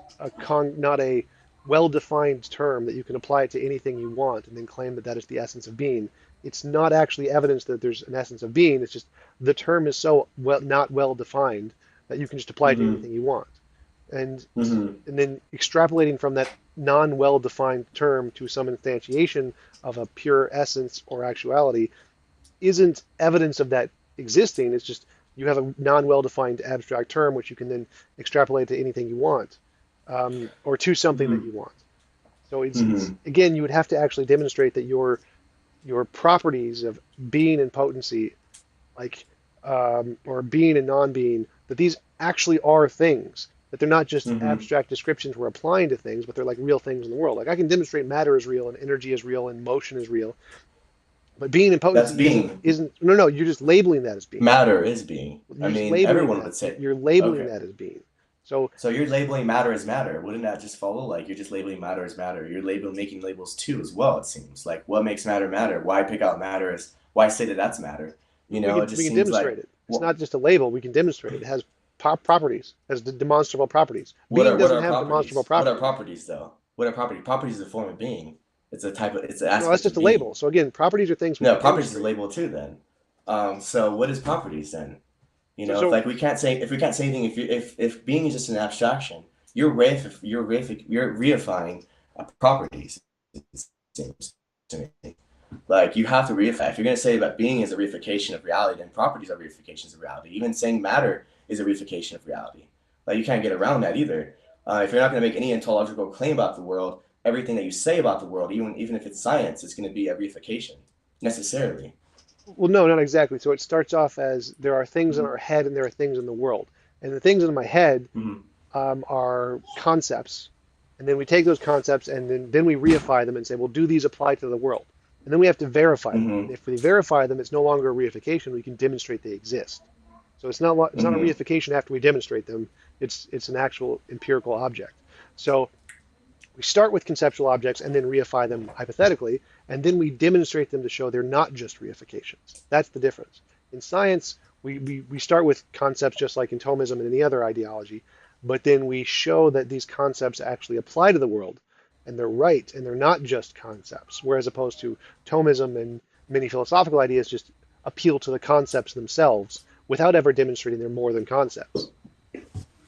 a well-defined term that you can apply it to anything you want and then claim that that is the essence of being. It's not actually evidence that there's an essence of being. It's just the term is so not well defined that you can just apply it to Hmm. anything you want. And Hmm. and then extrapolating from that non-well defined term to some instantiation of a pure essence or actuality isn't evidence of that existing. It's just you have a non-well-defined abstract term which you can then extrapolate to anything you want, or to something that Hmm. you want. So it's Hmm. again, you would have to actually demonstrate that your properties of being and potency, like or being and non-being, that these actually are things. That they're not just Hmm. abstract descriptions we're applying to things, but they're like real things in the world. Like I can demonstrate matter is real and energy is real and motion is real, but being and That's potency isn't being. isn't no, no, you're just labeling that as being. Matter is being. I You're just mean, labeling everyone that. would say, You're labeling okay. that as being. So So you're labeling matter as matter. Wouldn't that just follow? Like you're just labeling matter as matter. You're making labels too as well, it seems. Like what makes matter matter? Why pick out matter as why say that that's matter? we It we just can seems demonstrate like it. It's what not just a label. We can demonstrate it. It has properties, has demonstrable properties. Being what doesn't are have demonstrable properties? What are properties. properties though? What are properties? Properties is a form of being. It's an No, that's aspect just of a being. label. So again, properties are things we No, can properties is a demonstrate. label too then. So what is properties then? So If so like we can't say anything if being is just an abstraction, you're reifying properties. It seems to me. Like you have to reify. If you're gonna say that being is a reification of reality, then properties are reifications of reality. Even saying matter is a reification of reality. Like you can't get around that either. If you're not gonna make any ontological claim about the world, everything that you say about the world, even if it's science, is gonna be a reification necessarily. well, no, not exactly. So it starts off as there are things in Mm-hmm. our head and there are things in the world, and the things in my head Mm-hmm. are concepts, and then we take those concepts and then we reify them and say, well, do these apply to the world? And then we have to verify them. And Hmm. if we verify them, it's no longer a reification. We can demonstrate they exist. So it's not a Hmm. reification after we demonstrate them. It's an actual empirical object. So we start with conceptual objects and then reify them hypothetically, and then we demonstrate them to show they're not just reifications. That's the difference. In science, we start with concepts just like in Thomism and any other ideology, but then we show that these concepts actually apply to the world, and they're right, and they're not just concepts, whereas opposed to Thomism and many philosophical ideas just appeal to the concepts themselves without ever demonstrating they're more than concepts.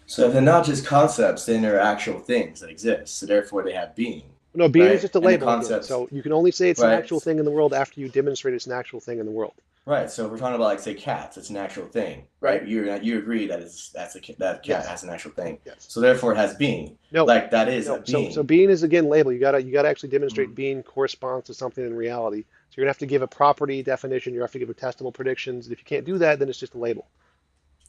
So if they're not just concepts, then they're actual things that exist. So therefore, they have being, No, being is right? just a And the label again. concepts, So you can only say it's an right? actual thing in the world after you demonstrate it's an actual thing in the world. Right. So if we're talking about like say cats, it's an actual thing, Right? right? You agree that that cat Yes. has an actual thing. Yes. So therefore, it has being. No. Like that is a No. So being. being is again label. You gotta actually demonstrate Mhm. being corresponds to something in reality. So you're gonna have to give a property definition. You have to give a testable predictions. And if you can't do that, then it's just a label.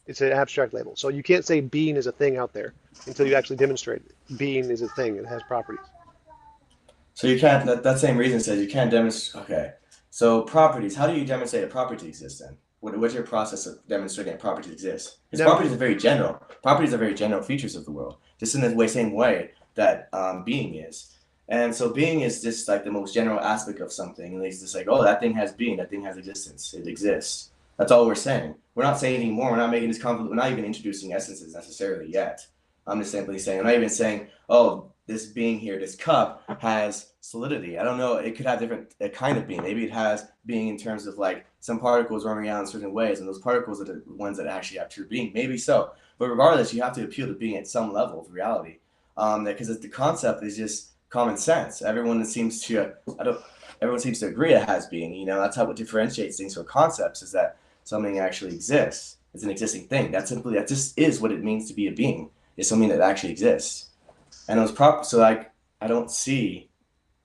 It's an abstract label. So you can't say being is a thing out there until you actually demonstrate it. Being is a thing. It has properties. So you can't. That same reason says you can't demonstrate. Okay. So properties. How do you demonstrate a property exists then? What's your process of demonstrating that properties exist? Because Now, properties are very general. Properties are very general features of the world, just in the same way that being is. And so being is just like the most general aspect of something. And it's just like, oh, that thing has being. That thing has existence. It exists. That's all we're saying. We're not saying anymore. We're not making this conflict. We're not even introducing essences necessarily yet. I'm just simply saying. I'm not even saying, oh, this being here, this cup has solidity. I don't know. It could have different a kind of being. Maybe it has being in terms of like some particles roaming around in certain ways, and those particles are the ones that actually have true being. Maybe so. But regardless, you have to appeal to being at some level of reality. Because the concept is just common sense. I don't. Everyone seems to agree it has being. That's how what differentiates things from concepts is that something actually exists. It's an existing thing. That just is what it means to be a being. It's something that actually exists. And those so like I don't see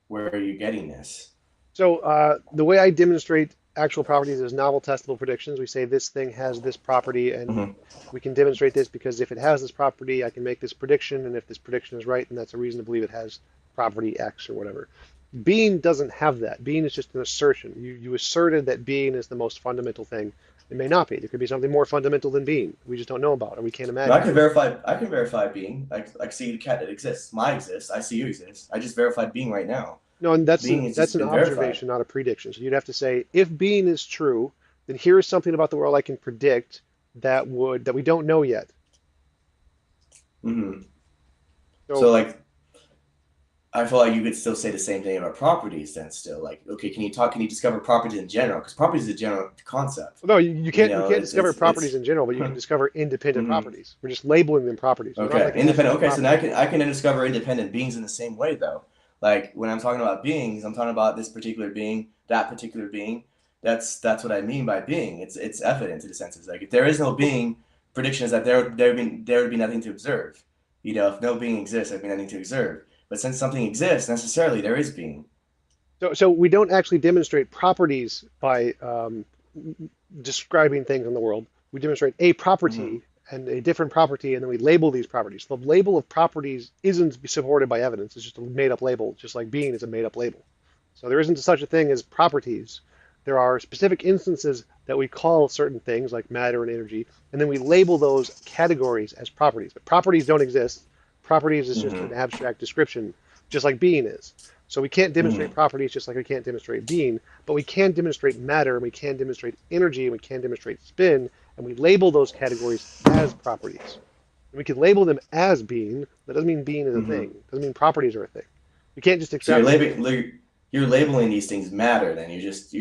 where you're getting this. so the way I demonstrate actual properties is novel testable predictions. We say this thing has this property, and Hmm. we can demonstrate this because if it has this property, I can make this prediction, and if this prediction is right, then that's a reason to believe it has property X or whatever. Being doesn't have that. Being is just an assertion. You asserted that being is the most fundamental thing. It may not be. There could be something more fundamental than being. We just don't know about, or we can't No, I imagine. can verify. I can verify being. I see the cat that exists. My exists. I see you exist. I just verified being right now. No, and that's Being has that's just an been verified. observation, not a prediction. So you'd have to say, if being is true, then here is something about the world I can predict that we don't know yet. Hmm. So So like I feel like you could still say the same thing about properties. Then still like okay, can you discover properties in general? Because properties is a general concept. no, you can't discover properties It's. in general, but you can discover independent Hmm. properties. We're just labeling them properties. We're not Okay, like independent. assessing Okay, so now I property. can I can then discover independent beings in the same way though. Like when I'm talking about beings, I'm talking about this particular being, that particular being. That's what I mean by being. It's evident to the senses. Like if there is no being, prediction is that there would be nothing to observe. If no being exists, there'd be nothing to observe. But since something exists, necessarily there is being. So we don't actually demonstrate properties by describing things in the world. We demonstrate a Hmm. property and a different property, and then we label these properties. The label of properties isn't supported by evidence. It's just a made-up label, just like being is a made-up label. So there isn't such a thing as properties. There are specific instances that we call certain things like matter and energy, and then we label those categories as properties. But properties don't exist. Properties is just an Hmm. abstract description, just like being is. So we can't demonstrate Hmm. properties just like we can't demonstrate being, but we can demonstrate matter, and we can demonstrate energy, and we can demonstrate spin, and we label those categories as properties. And we can label them as being. That doesn't mean being is a thing. Hmm. It doesn't mean properties are a thing. We can't just So you're extrapolate that. labeling you're labeling these things matter. Then you're just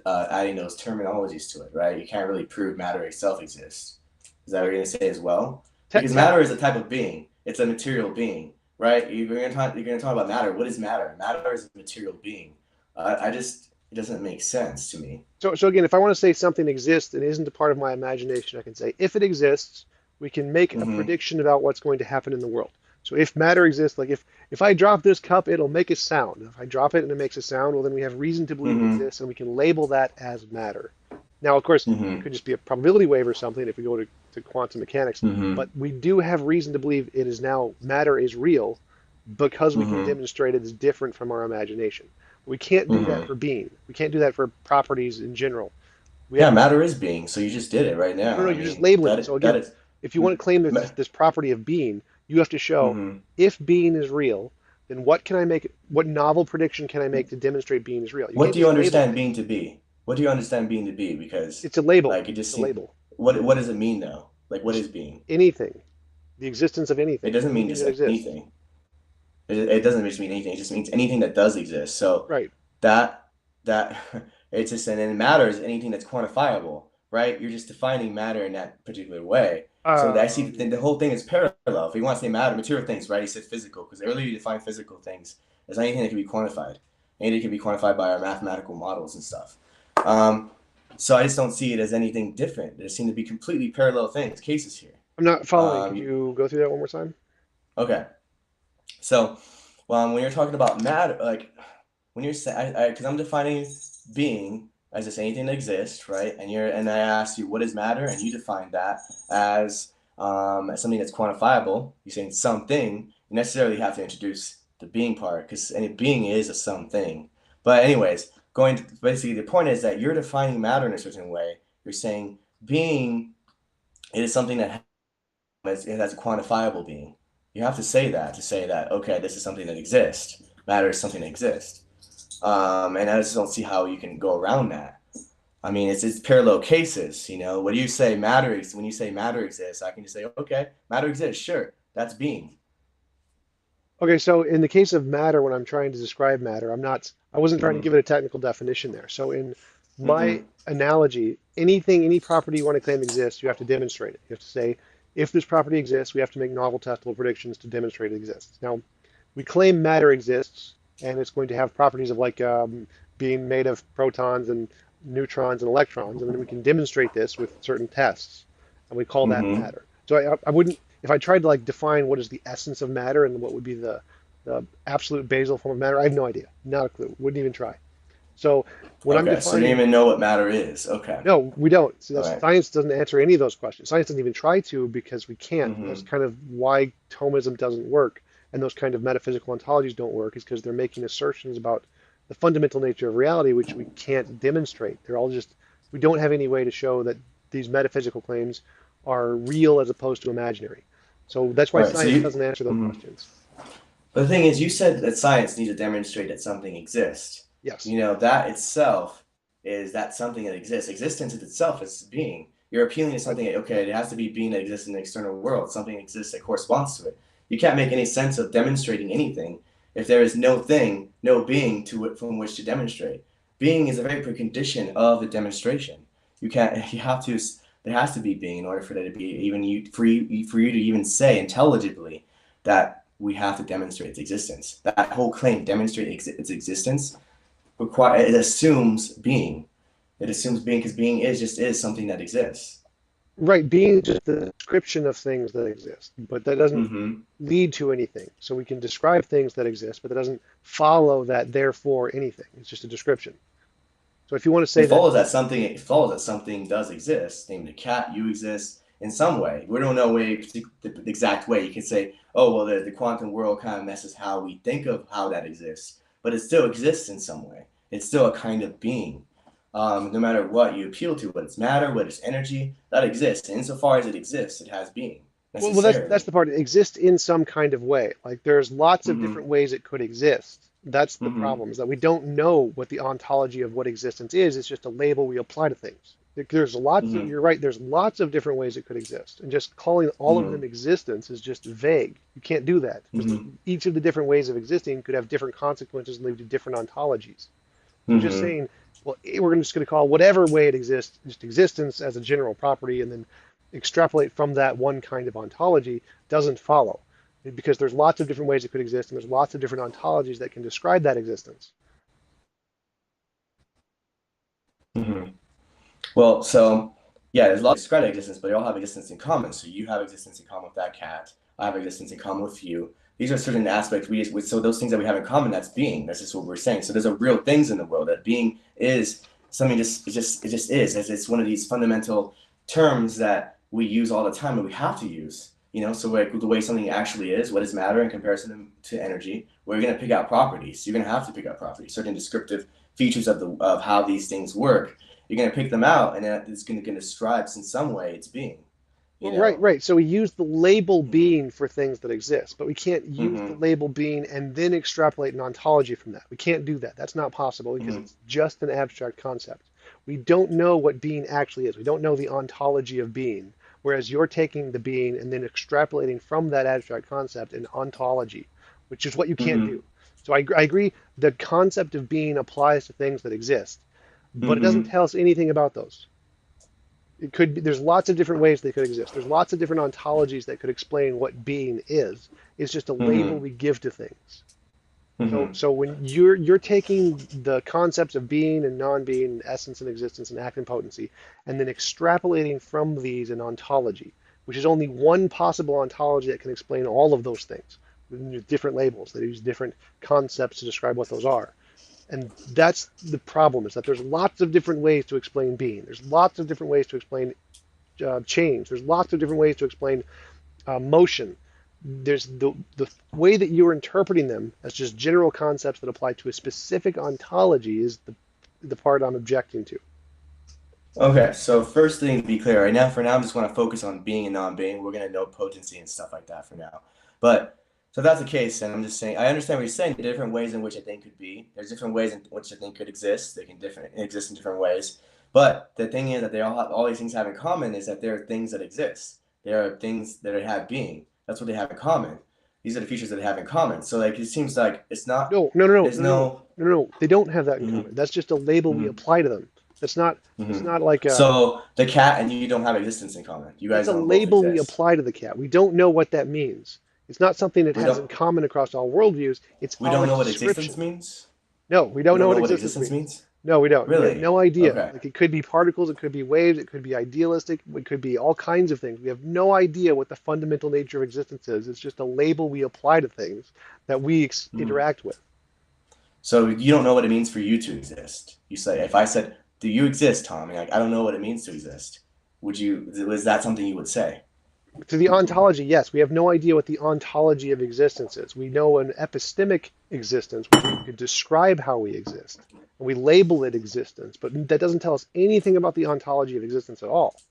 adding those terminologies to it, right? You can't really prove matter itself exists. Is that what you're gonna say as well? Te- Because te- matter is a type of being. It's a material being, right? You're gonna talk about matter. What is matter? Matter is a material being. I just it doesn't make sense to me. so again, if I want to say something exists and isn't a part of my imagination, I can say if it exists, we can make a Hmm. prediction about what's going to happen in the world. So if matter exists, like if I drop this cup, it'll make a sound. If I drop it and it makes a sound, well then we have reason to believe it Hmm. exists, and we can label that as matter. Now, of course, it Hmm. could just be a probability wave or something if we go to quantum mechanics, Hmm. but we do have reason to believe matter is real because we can Hmm. demonstrate it is different from our imagination. We can't do that Hmm. for being. We can't do that for properties in general. We Yeah, have matter is being. So you just did it right no, now. no, I you're just mean, labeling it. So that again, is. if you want to claim Ma- this property of being, you have to show mhm. if being is real, then what can I make? What novel prediction can I make to demonstrate being is real? You What can't do you just label understand being things. to be? What do you understand being to be? Because It's a label. like it just It's a seems. label. What does it mean though? Like what It's is being? anything, the existence of It anything, doesn't mean anything just that exists. anything. It doesn't just mean anything. It just means anything that does exist. So Right. that that it's just and then matter is anything that's quantifiable, right? You're just defining matter in that particular way. So I see the Um, whole thing is parallel. If you want to say matter, material things, right? He said physical because earlier you defined physical things as anything that can be quantified. Anything can be quantified by our mathematical models and stuff. Um, so I just don't see it as anything different. There seem to be completely parallel things, cases here. I'm not following. Could You, you go through that one more time? okay. So, when you're talking about matter, like when you're saying, because I'm defining being as just anything that exists, right? And I ask you what is matter, and you define that as something that's quantifiable. You're saying something. You necessarily have to introduce the being part because any being is a something. But anyways, going to, basically the point is that you're defining matter in a certain way. You're saying being is something that it has a quantifiable being. You have to say that okay, this is something that exists. Matter is something that exists. And I just don't see how you can go around that. I mean, it's parallel cases. What do you say matter is when you say matter exists? I can just say, okay, matter exists. Sure, that's being. Okay, so in the case of matter, when I'm trying to describe matter, I wasn't trying to Mm-hmm. give it a technical definition there. So in my Mm-hmm. analogy, anything, any property you want to claim exists, you have to demonstrate it. You have to say, if this property exists, we have to make novel testable predictions to demonstrate it exists. Now, we claim matter exists, and it's going to have properties of like being made of protons and neutrons and electrons, and then we can demonstrate this with certain tests, and we call that Mm-hmm. matter. So I wouldn't, if I tried to like define what is the essence of matter and what would be the absolute basal form of matter, I have no idea, not a clue, wouldn't even try. So when I'm Okay, so you don't defining, even know what matter is. Okay. no, we don't. So All that's right. science doesn't answer any of those questions. Science doesn't even try to because we can't. That's Mm-hmm. kind of why Thomism doesn't work and those kind of metaphysical ontologies don't work is because they're making assertions about the fundamental nature of reality, which we can't demonstrate. They're all just, we don't have any way to show that these metaphysical claims are real as opposed to imaginary. So that's why All right. So science you. doesn't answer those Mhm. questions. But the thing is, you said that science needs to demonstrate that something exists. Yes. That itself is that something that exists. Existence in itself is being. You're appealing to Right. something, okay, it has to be being that exists in the external world. Something exists that corresponds to it. You can't make any sense of demonstrating anything if there is no thing, no being to it from which to demonstrate. Being is a very precondition of the demonstration. You can't, you have to, there has to be being in order for there to be even for you to even say intelligibly that we have to demonstrate its existence. That whole claim, demonstrate its existence, it assumes being. It assumes being because being is something that exists. Right. Being is just the description of things that exist, but that doesn't Mm-hmm. lead to anything. So we can describe things that exist, but that doesn't follow that therefore anything. It's just a description. So if you want to say that, It follows that something does exist. Named a cat, you exist in some way. We don't know the exact way. You can say, oh well, the quantum world kind of messes how we think of how that exists, but it still exists in some way. It's still a kind of being. No matter what you appeal to, whether it's matter, whether it's energy, that exists. And insofar as it exists, it has being well, that's necessarily. the part. It exists in some kind of way. Like there's lots of Mm-hmm. different ways it could exist. That's the Mm-hmm. problem, is that we don't know what the ontology of what existence is. It's just a label we apply to things. There's lots of, Mm-hmm. you're right, there's lots of different ways it could exist. And just calling all of Mm-hmm. them existence is just vague. You can't do that because Mm-hmm. each of the different ways of existing could have different consequences and lead to different ontologies. So just Mm-hmm. saying, well, we're just going to call whatever way it exists, just existence as a general property, and then extrapolate from that one kind of ontology doesn't follow. Because there's lots of different ways it could exist, and there's lots of different ontologies that can describe that existence. Mm-hmm. Well, so yeah, there's a lot of described existence, but they all have existence in common. So you have existence in common with that cat. I have existence in common with you. These are certain aspects so those things that we have in common, that's being. That's just what we're saying. So there's a real things in the world that being is something it just is. It's one of these fundamental terms that we use all the time and we have to use. So like the way something actually is, what is matter in comparison to energy, we're going to pick out properties. You're going to have to pick out properties, certain descriptive features of how these things work. You're going to pick them out, and it's going to describe in some way its being, you Well, right, know? right. So we use the label Mm-hmm. being for things that exist, but we can't use the Mm-hmm. label being and then extrapolate an ontology from that. We can't do that. That's not possible because Mm-hmm. it's just an abstract concept. We don't know what being actually is. We don't know the ontology of being, whereas you're taking the being and then extrapolating from that abstract concept an ontology, which is what you can't Mm-hmm. do. So I agree the concept of being applies to things that exist, but it doesn't Mm-hmm. tell us anything about those. It could be, there's lots of different ways they could exist. There's lots of different ontologies that could explain what being is. It's just a label Mm-hmm. we give to things. So, Mm-hmm. so when you're taking the concepts of being and non-being, essence and existence and act and potency, and then extrapolating from these an ontology, which is only one possible ontology that can explain all of those things with different labels. They use different concepts to describe what those are. And that's the problem, is that there's lots of different ways to explain being. There's lots of different ways to explain change. There's lots of different ways to explain motion. There's the way that you're interpreting them as just general concepts that apply to a specific ontology is the part I'm objecting to. Okay, so first thing to be clear, right now, for now, I just want to focus on being and non-being. We're gonna know potency and stuff like that for now. But so if that's the case, then I'm just saying I understand what you're saying. The different ways in which a thing could be. There's different ways in which a thing could exist. They can different exist in different ways. But the thing is that they all these things have in common is that there are things that exist. There are things that have being. That's what they have in common. These are the features that they have in common. So like it seems like it's not. No, no, no, no, There's no, no, no. no, no, no. They don't have that in Mhm, common. That's just a label we mhm. apply to them. That's not. It's Hmm. not like a. So the cat and you don't have existence in common. You That's guys a don't both label we exist. apply to the cat. We don't know what that means. It's not something it We has don't in common across all worldviews. It's we our don't know what existence description. means? No, we We don't know don't what know what existence existence means. means? No, we don't. We have Really? no idea. Okay. Like it could be particles, it could be waves, it could be idealistic, it could be all kinds of things. We have no idea what the fundamental nature of existence is. It's just a label we apply to things that we Mhm. interact with. So you don't know what it means for you to exist. You say, if I said, "Do you exist, Tom?" And like, I don't know what it means to exist. Would you? Was that something you would say? To the ontology, yes, we have no idea what the ontology of existence is. We know an epistemic existence, which we could describe how we exist. And we label it existence, but that doesn't tell us anything about the ontology of existence at all.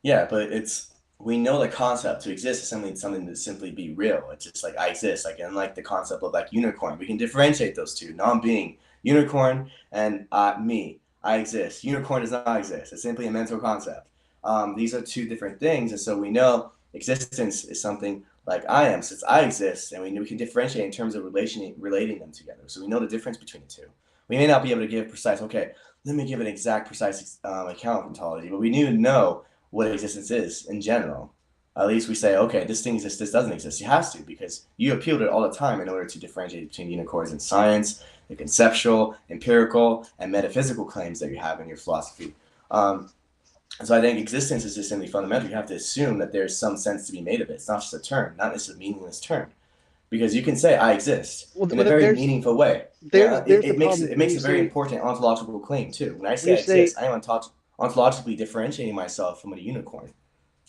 Yeah, but it's we know the concept to exist is something to simply be real. It's just like I exist, like unlike the concept of like unicorn, we can differentiate those two, non-being unicorn and me. I exist. Unicorn does not exist. It's simply a mental concept. These are two different things, and so we know existence is something like I am, since I exist, and we can differentiate in terms of relating them together. So we know the difference between the two. We may not be able to give precise. Okay, let me give an exact, precise account of ontology, but we need to know what existence is in general. At least we say, okay, this thing exists, this doesn't exist. It has to, because you appeal to it all the time in order to differentiate between unicorns and science, the conceptual, empirical, and metaphysical claims that you have in your philosophy. Um, so I think existence is just simply fundamental. You have to assume that there's some sense to be made of it. It's not just a term, not just a meaningless term. Because you can say I exist Well, in a very there's meaningful way. there's there's the It makes problem it when makes you a very say important ontological claim too. When I when say you I say exist, I am ontologically differentiating myself from a unicorn.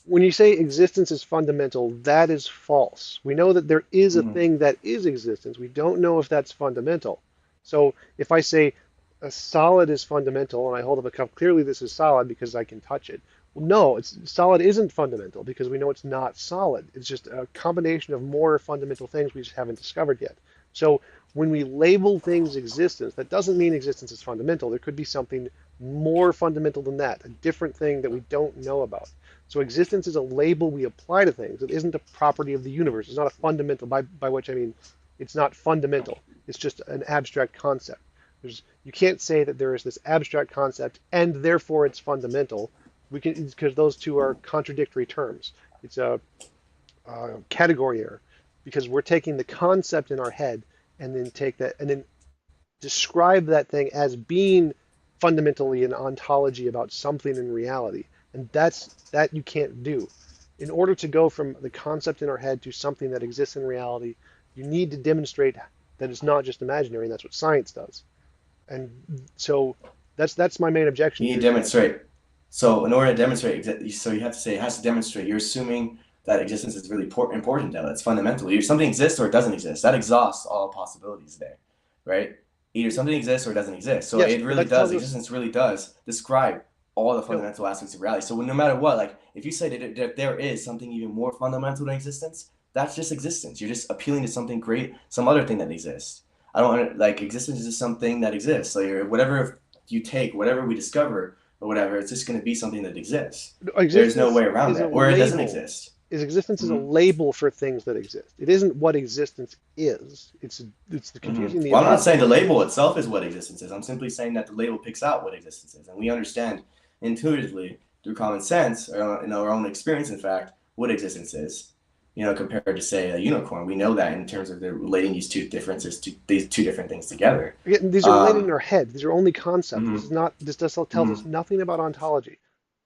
when you say existence is fundamental, that is false. We know that there is a Mm-hmm. thing that is existence. We don't know if that's fundamental. So if I say a solid is fundamental and I hold up a cup, clearly this is solid because I can touch it. Well, no, it's solid isn't fundamental because we know it's not solid. It's just a combination of more fundamental things we just haven't discovered yet. So when we label things existence, that doesn't mean existence is fundamental. There could be something more fundamental than that, a different thing that we don't know about. So existence is a label we apply to things. It isn't a property of the universe. It's not a fundamental, by which I mean it's not fundamental. It's just an abstract concept. You can't say that there is this abstract concept and therefore it's fundamental. We can because those two are contradictory terms. It's a category error because we're taking the concept in our head and then take that and then describe that thing as being fundamentally an ontology about something in reality. And that you can't do. In order to go from the concept in our head to something that exists in reality, you need to demonstrate that it's not just imaginary, and that's what science does. And so that's my main objection You to need your to statement. demonstrate. So in order to demonstrate, so you have to say it has to demonstrate. You're assuming that existence is really important though. It's fundamental. Either something exists or it doesn't exist. That exhausts all possibilities there, right? Either something exists or it doesn't exist. So Yes, it but really that does, tells us existence really does describe all the no. fundamental aspects of reality. So no matter what, like if you say that there is something even more fundamental than existence, that's just existence. You're just appealing to something great, some other thing that exists. I don't like existence is just something that exists. Like whatever you take, whatever we discover or whatever, it's just going to be something that exists. There's no Existence way around is a that, or it doesn't label. exist. Existence is a Hmm. label for things that exist. It isn't what existence is. It's the Hmm. confusing the Well, I'm not idea. saying the label itself is what existence is. I'm simply saying that the label picks out what existence is, and we understand intuitively through common sense, or in our own experience, in fact, what existence is. Compared to say a unicorn, we know that in terms of the relating these two differences to these two different things together. Again, these are related in Um, our head. These are only concepts. This mhm, is not. This does tells us mhm. nothing about ontology.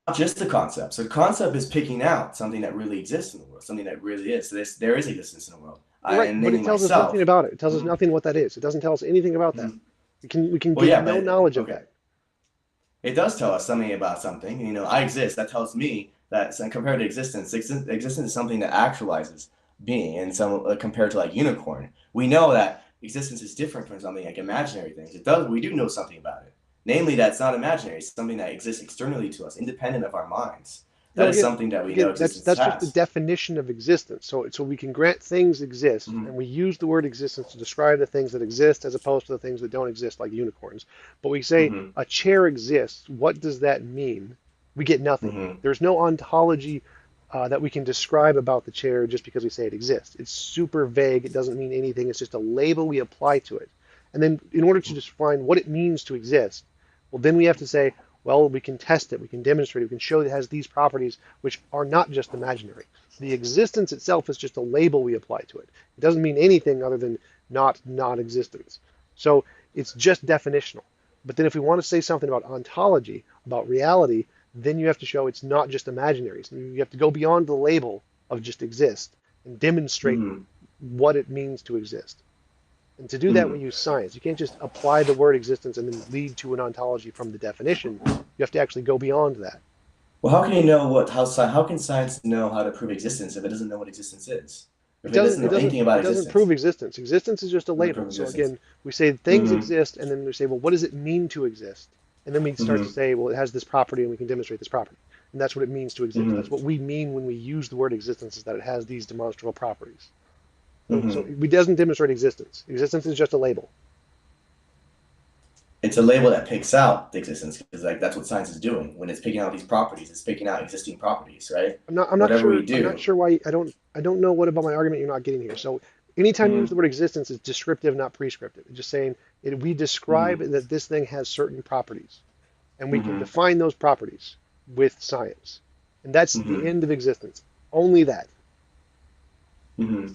Not just the concept. So the concept is picking out something that really exists in the world, something that really is. So there is existence in the world, You're right, and but namely it tells us nothing myself. about it. It tells us Mhm, nothing what that is. It doesn't tell us anything about that. mhm. We can Well, get yeah, no but knowledge of okay. that. It does tell us something about something. I exist. That tells me that compared to existence, existence is something that actualizes being. And so compared to like unicorn, we know that existence is different from something like imaginary things. It does. We do know something about it, namely that it's not imaginary. It's something that exists externally to us, independent of our minds. That No, is again, something that we know again, existence that's just the has. definition of existence. So we can grant things exist, Mm-hmm. and we use the word existence to describe the things that exist as opposed to the things that don't exist, like unicorns. But we say Mm-hmm. a chair exists. What does that mean? We get nothing. Mm-hmm. There's no ontology that we can describe about the chair just because we say it exists. It's super vague. It doesn't mean anything. It's just a label we apply to it. And then in order to define what it means to exist, well, then we have to say, well, we can test it, we can demonstrate it, we can show that it has these properties which are not just imaginary. The existence itself is just a label we apply to it. It doesn't mean anything other than not non-existence. So it's just definitional. But then if we want to say something about ontology, about reality, then you have to show it's not just imaginary. So you have to go beyond the label of just exist and demonstrate Mm-hmm. what it means to exist. And to do that, Mm-hmm. we use science. You can't just apply the word existence and then lead to an ontology from the definition. You have to actually go beyond that. Well, how can you know how can science know how to prove existence if it doesn't know what existence is? It If it doesn't. doesn't It know doesn't. anything about It doesn't prove existence, existence. Existence is just a it doesn't label. prove So existence. again, we say things Mm-hmm. exist, and then we say, well, what does it mean to exist? And then we start to Mm-hmm. say, well, it has this property, and we can demonstrate this property. And that's what it means to exist. That's Mm-hmm. what we mean when we use the word existence, is that it has these demonstrable properties. So Mm-hmm. it doesn't demonstrate existence. Existence is just a label. It's a label that picks out the existence because like that's what science is doing when it's picking out these properties. It's picking out existing properties, right? I'm not. I'm not Whatever we sure. I'm not do. sure why. I don't know what about my argument you're not getting here. So anytime you use Mm-hmm. the word existence, it's descriptive, not prescriptive. It's just saying we describe Mm-hmm. that this thing has certain properties, and we can Mm-hmm. define those properties with science, and that's the Mm-hmm. end of existence. Only that. Mm-hmm.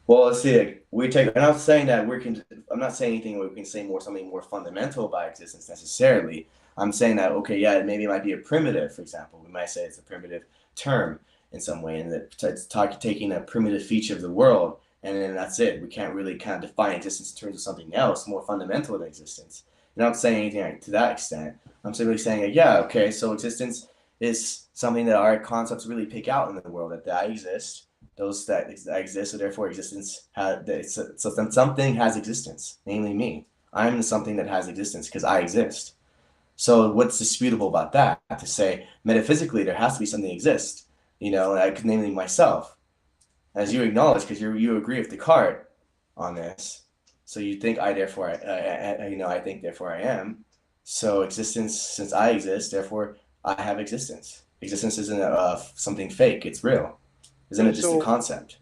Well, let's see. Like, we take. I'm not saying that we can. I'm not saying anything where we can say more something more fundamental about existence necessarily. I'm saying that okay, yeah, maybe it might be a primitive. For example, we might say it's a primitive term in some way, and that it's taking a primitive feature of the world, and then that's it. We can't really kind of define existence in terms of something else more fundamental than existence. And I'm not saying anything like, to that extent. I'm simply saying, like, yeah, okay, so existence is something that our concepts really pick out in the world that exist those that exist, so therefore existence has so something has existence, namely me. I'm the something that has existence because I exist. So what's disputable about that? To say metaphysically there has to be something exist, like namely myself, as you acknowledge, because you agree with Descartes on this. So you think I therefore I think therefore I am. So existence, since I exist, therefore I have existence. Existence isn't something fake; it's real. Isn't So it just a so concept?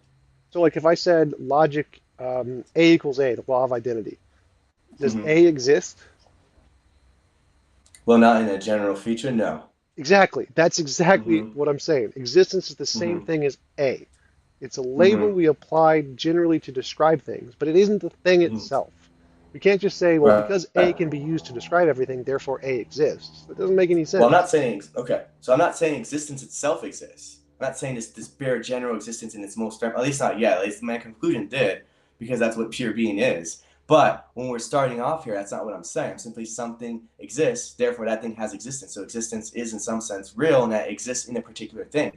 so like if I said logic, A equals A, the law of identity. Does Hmm. A exist? Well, not in a general feature, no. Exactly. That's exactly Hmm. what I'm saying. Existence is the same Hmm. thing as A. It's a label Hmm. we apply generally to describe things, but it isn't the thing Hmm. itself. We can't just say, well, because A Right. can be used to describe everything, therefore A exists. That doesn't make any Well, I'm sense. not saying okay. So I'm not saying existence itself exists. I'm not saying this bare general existence in its most at least not yet. At least my conclusion did, because that's what pure being is. But when we're starting off here, that's not what I'm saying. I'm simply something exists, therefore that thing has existence. So existence is in some sense real and that exists in a particular thing.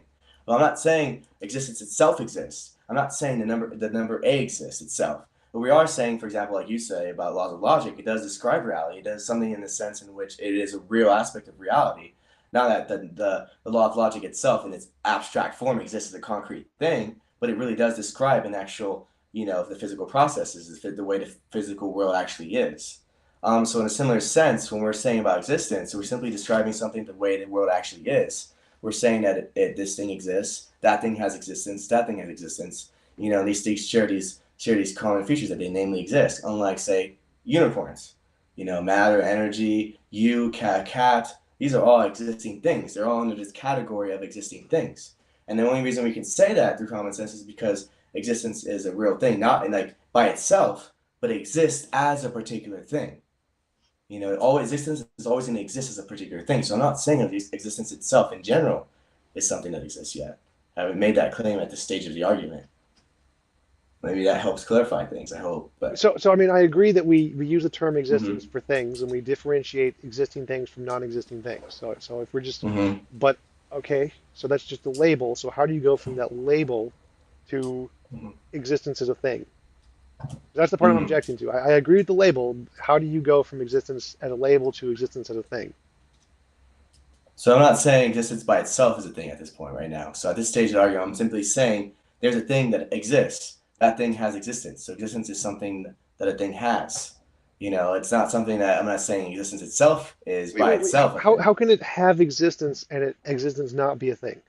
Well, I'm not saying existence itself exists. I'm not saying the number A exists itself. But we are saying, for example, like you say about laws of logic, it does describe reality. It does something in the sense in which it is a real aspect of reality. Not that the law of logic itself in its abstract form exists as a concrete thing, but it really does describe an actual, the physical processes, the way the physical world actually is. So in a similar sense, when we're saying about existence, we're simply describing something the way the world actually is. We're saying that this thing exists, that thing has existence, that thing has existence. These things share these common features that they namely exist, unlike, say, unicorns. Matter, energy, cat. These are all existing things. They're all under this category of existing things. And the only reason we can say that through common sense is because existence is a real thing, not like by itself, but it exists as a particular thing. All existence is always going to exist as a particular thing. So I'm not saying that existence itself in general is something that exists yet. I haven't made that claim at this stage of the argument. Maybe that helps clarify things, I hope. But So I mean, I agree that we use the term hmm existence for things, and we differentiate existing things from non-existing things. So if we're just, hmm but okay, so that's just a label. So how do you go from that label to hmm existence as a thing? That's the part I'm hmm objecting to. I agree with the label. How do you go from existence as a label to existence as a thing? So I'm not saying existence by itself is a thing at this point right now. So at this stage of the argument, I'm simply saying there's a thing that exists. That thing has existence. So existence is something that a thing has. It's not something that I'm not saying existence itself is by Wait. How, itself a how thing. how can it have existence and existence not be a thing?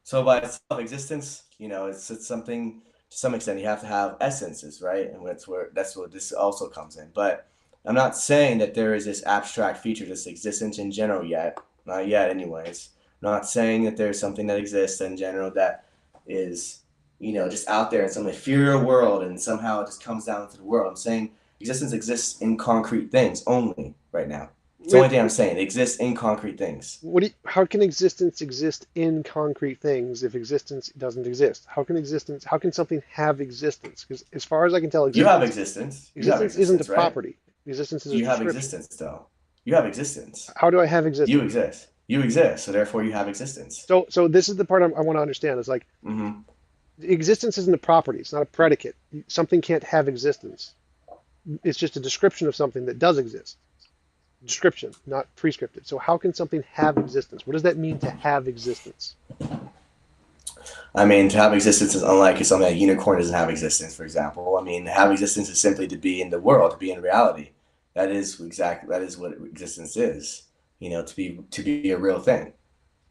So by itself, existence, it's something to some extent you have to have essences, right? And that's where this also comes in. But I'm not saying that there is this abstract feature, this existence in general yet. Not yet, anyways. I'm not saying that there's something that exists in general that is, just out there in some ethereal world and somehow it just comes down to the world. I'm saying existence exists in concrete things only right now. It's the only Wait, thing I'm saying. It exists in concrete things. how can existence exist in concrete things if existence doesn't exist? How can something have existence? Because as far as I can tell, You have existence. You have existence isn't a existence, right? property. Existence is a You have description. existence, though. You have existence. How do I have You existence? exist. You exist, so therefore you have existence. So this is the part I want to understand. It's like Mm-hmm. existence isn't a property. It's not a predicate. Something can't have existence. It's just a description of something that does exist. Description, not prescriptive. So how can something have existence? What does that mean to have existence? I mean, to have existence is unlike something like a unicorn doesn't have existence, for example. I mean, to have existence is simply to be in the world, to be in reality. That is what existence is. To be a real thing.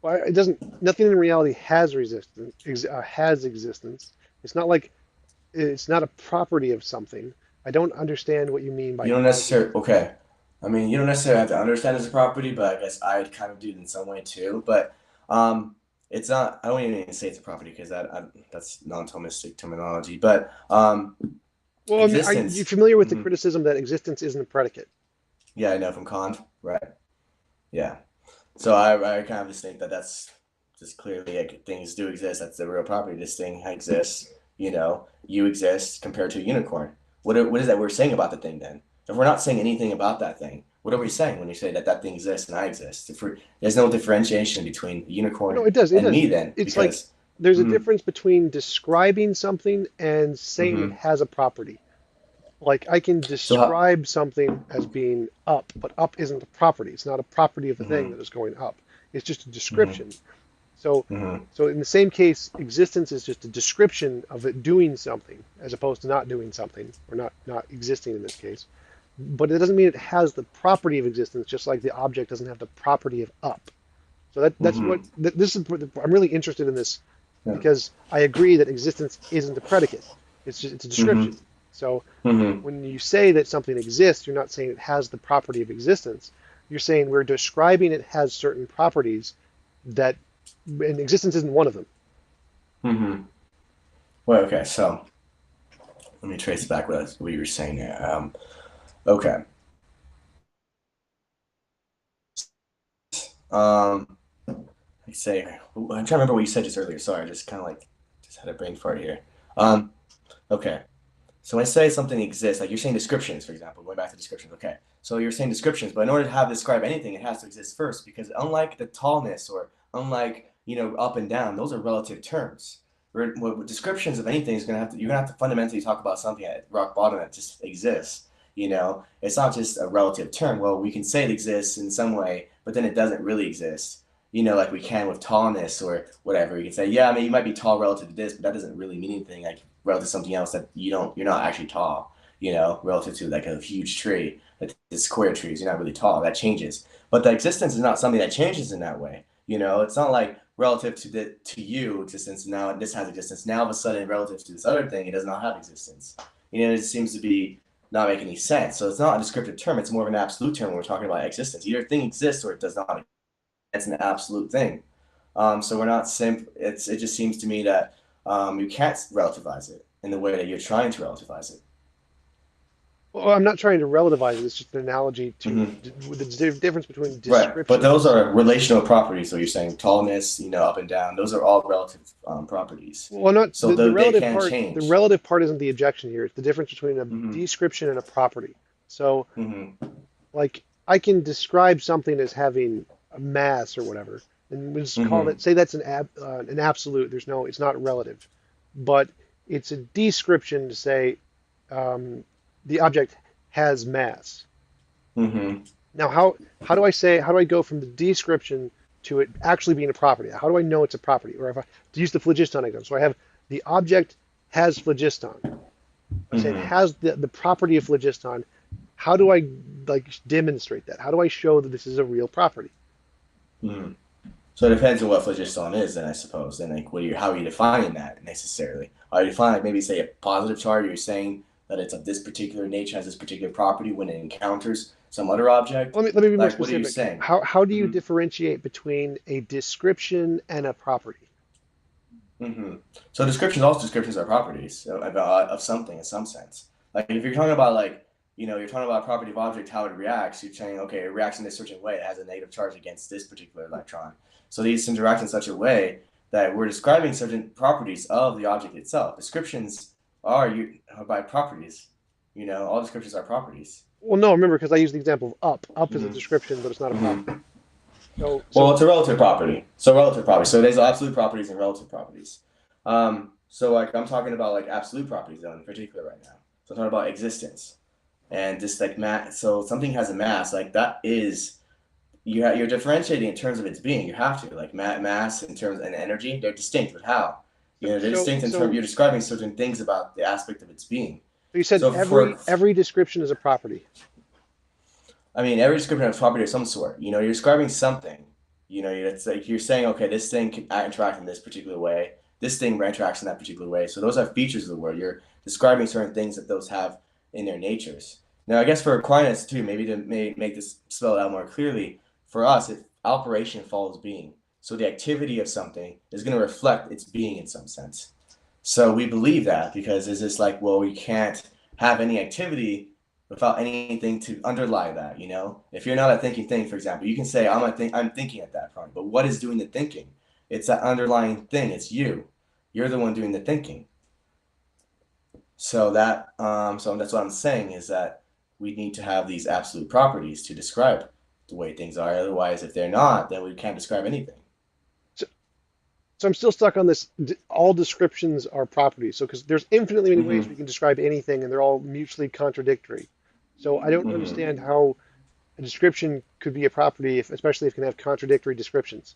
Well, it doesn't. Nothing in reality has resistance. Has existence. It's not like it's not a property of something. I don't understand what you mean by You don't has necessarily existence. okay. I mean, you don't necessarily have to understand it as a property, but I guess I kind of do it in some way too. But it's not. I don't even say it's a property because that's non-Thomistic terminology. But Well, I mean, are you existence. familiar with the Mhm. criticism that existence isn't a predicate? Yeah, I know from Kant. Right. Yeah. So I kind of just think that that's just clearly like, things do exist. That's the real property. This thing exists. You exist compared to a unicorn. What is that we're saying about the thing then? If we're not saying anything about that thing, what are we saying when you say that that thing exists and I exist? There's no differentiation between the No, unicorn it does. It and does. me then, It's like because there's a mm, difference between describing something and saying it hmm has a property. Like I can so how, describe something as being up, but up isn't a property. It's not a property of the thing hmm that is going up. It's just a hmm description. So, hmm so in the same case, existence is just a description of it doing something, as opposed to not doing something, or not existing in this case. But it doesn't mean it has the property of existence, just like the object doesn't have the property of up. So that's what hmm this is. I'm really interested in this yeah. because I agree that existence isn't a predicate. It's a hmm description. So hmm when you say that something exists, you're not saying it has the property of existence. You're saying we're describing it has certain properties that, and existence isn't one of them. hmm Well, okay, so let me trace back what you were saying there. Okay. Um, like say, I'm trying to remember what you said just earlier. Sorry, I just kind of like just had a brain fart here. Um, okay. So when I say something exists, like you're saying descriptions, for example, going back to descriptions. Okay. So you're saying descriptions, but in order to have describe anything, it has to exist first, because unlike the tallness or unlike, up and down, those are relative terms. Well, descriptions of anything is gonna have to you're gonna have to fundamentally talk about something at rock bottom that just exists. It's not just a relative term. Well, we can say it exists in some way, but then it doesn't really exist. Like we can with tallness or whatever. You can say, yeah, I mean, you might be tall relative to this, but that doesn't really mean anything. Like relative to something else that you're not actually tall. Relative to like a huge tree, like the square trees, you're not really tall. That changes. But the existence is not something that changes in that way. It's not like relative to you existence now this has existence. Now all of a sudden relative to this other thing, it does not have existence. It seems to be not make any sense. So it's not a descriptive term, it's more of an absolute term when we're talking about existence. Either a thing exists or it does not. It's an absolute thing. So we're not it just seems to me that you can't relativize it in the way that you're trying to relativize it. Well, I'm not trying to relativize it. It's just an analogy to Hmm. the difference between Right, but those descriptions. are relational properties. So you're saying tallness, up and down, those are all relative properties. Well, not So the they relative can part. The change. relative part isn't the objection here. It's the difference between a Hmm. description and a property. So, Hmm. like, I can describe something as having a mass or whatever, and we just call Hmm. it, say that's an absolute. It's not relative, but it's a description to say um, the object has mass. Hmm. Now, how do I go from the description to it actually being a property? How do I know it's a property? Or if I to use the phlogiston example, so I have the object has phlogiston. I say it Hmm. has the property of phlogiston. How do I like demonstrate that? How do I show that this is a real property? Hmm. So it depends on what phlogiston is, then I suppose. Then like, how are you defining that necessarily? Are you defining like maybe say a positive charge? You're saying that it's of this particular nature, has this particular property when it encounters some other object. Let me be more Like, what are you specific. saying? How do you Hmm. differentiate between a description and a property? Hmm. So descriptions are properties of something in some sense. Like if you're talking about like, you're talking about a property of object, how it reacts, you're saying, okay, it reacts in this certain way, it has a negative charge against this particular electron. So these interact in such a way that we're describing certain properties of the object itself. Descriptions are by properties. All descriptions are properties. Well, no, remember because I used the example of up. Up is a Hmm. description, but it's not a property. Hmm. So Well, so it's a relative property. So relative property. So there's absolute properties and relative properties. So like I'm talking about like absolute properties though in particular right now. So I'm talking about existence and just like mass. So something has a mass like that is you're differentiating in terms of its being. You have to like mass in terms and energy. They're distinct, but how? They're so distinct in terms so you're describing certain things about the aspect of its being. you said So for every description is a property. I mean, every description has a property of some sort. You're describing something. It's like you're saying, okay, this thing can interact in this particular way. This thing interacts in that particular way. So those are features of the word. You're describing certain things that those have in their natures. Now, I guess for Aquinas too, maybe to make this spell it out more clearly, for us, operation follows being. So the activity of something is going to reflect its being in some sense. So we believe that because it's just like, well, we can't have any activity without anything to underlie that. If you're not a thinking thing, for example, you can say I'm thinking at that point, but what is doing the thinking? It's that underlying thing. It's you. You're the one doing the thinking. So that's what I'm saying is that we need to have these absolute properties to describe the way things are. Otherwise, if they're not, then we can't describe anything. So, so I'm still stuck on this. All descriptions are properties. So because there's infinitely many ways Hmm. we can describe anything, and they're all mutually contradictory. So I don't Hmm. understand how a description could be a property, especially if it can have contradictory descriptions.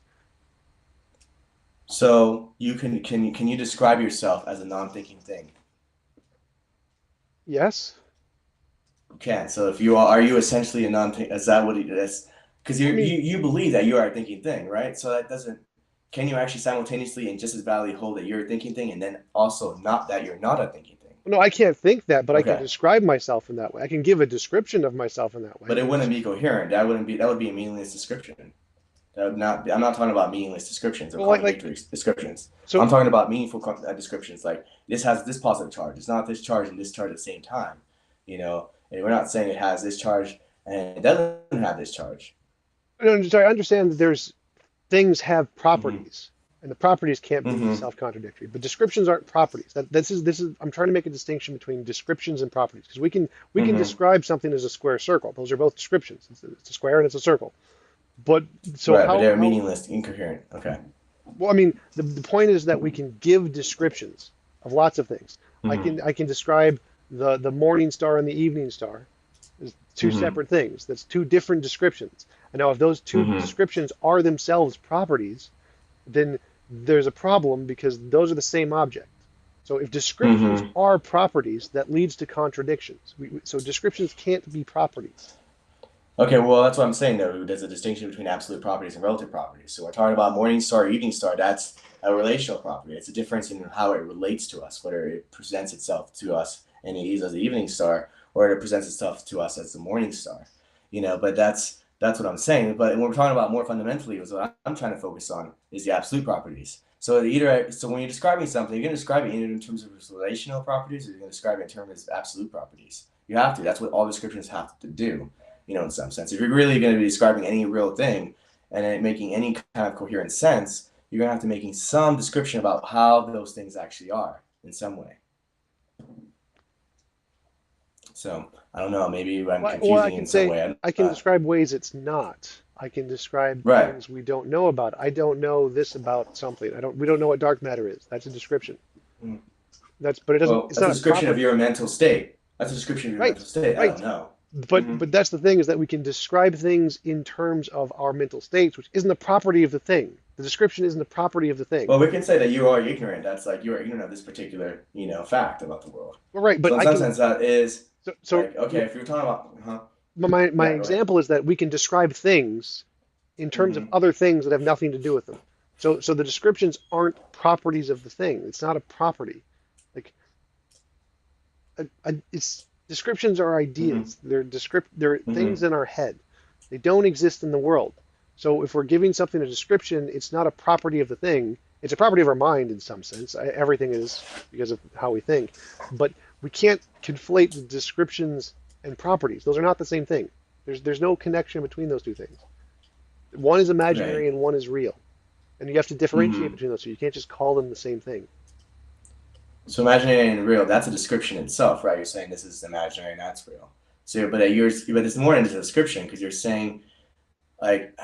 So can you describe yourself as a non-thinking thing? Yes. You can. So if are you essentially a non-think? Is that what it is? Because Well, I mean, you believe that you are a thinking thing, right? So that doesn't. Can you actually simultaneously and just as validly hold that you're a thinking thing, and then also not that you're not a thinking thing? no, I can't think that, but I can Okay, describe myself in that way. I can give a description of myself in that way. but it But wouldn't be coherent. That would be a meaningless description. That would not. I'm not talking about meaningless descriptions or well, like contradictory descriptions. I'm so. talking about meaningful descriptions. Like this has this positive charge. It's not this charge and this charge at the same time. And we're not saying it has this charge and it doesn't have this charge. No, sorry, I understand that there's things have Hmm. properties, and the properties can't be Hmm. self-contradictory. But descriptions aren't properties. This is. I'm trying to make a distinction between descriptions and properties because we can Hmm. describe something as a square circle. Those are both descriptions. It's a square and it's a circle. But so Right, but how they're how meaningless, incoherent. Okay. Well, I mean, the point is that we can give descriptions of lots of things. Hmm. I can describe the morning star and the evening star as two Hmm. separate things. That's two different descriptions. And now, if those two Hmm. descriptions are themselves properties, then there's a problem because those are the same object. So if descriptions Hmm. are properties, that leads to contradictions. So descriptions can't be properties. Okay, well, that's what I'm saying, though. There's a distinction between absolute properties and relative properties. So we're talking about morning star, evening star. That's a relational property. It's a difference in how it relates to us, whether it presents itself to us and it is as the evening star, or it presents itself to us as the morning star. But that's what I'm saying. But when we're talking about more fundamentally, is what I'm trying to focus on is the absolute properties. So when you're describing something, you're going to describe it either in terms of its relational properties, or you're going to describe it in terms of absolute properties. You have to. That's what all descriptions have to do, in some sense. If you're really going to be describing any real thing and it making any kind of coherent sense, you're going to have to making some description about how those things actually are in some way. So I don't know, maybe I'm Well, I confusing can in some say way. I can describe ways it's not. I can describe Right. things we don't know about. I don't know this about something. We don't know what dark matter is. That's a description. But it doesn't, Well, it's that's a not a description of property. your mental state. That's a description of your Right, mental state. I don't right. know. But Hmm. but that's the thing is that we can describe things in terms of our mental states, which isn't a property of the thing. The description isn't a property of the thing. Well, we can say that you are ignorant. That's like you are ignorant of this particular, fact about the world. Well, right, but So in I some can sense, that is so like okay. If you're talking about, my yeah, go ahead. example is that we can describe things in terms of Hmm. other things that have nothing to do with them. So the descriptions aren't properties of the thing. It's not a property. Like it's descriptions are Hmm. ideas. They're things Hmm. in our head. They don't exist in the world. So if we're giving something a description, it's not a property of the thing. It's a property of our mind in some sense. Everything is because of how we think. But we can't conflate the descriptions and properties. Those are not the same thing. There's no connection between those two things. One is imaginary Right. and one is real. And you have to differentiate Hmm. between those two. You can't just call them the same thing. So imaginary and real, that's a description itself, right? You're saying this is imaginary and that's real. So, but it's more than just a description because you're saying like,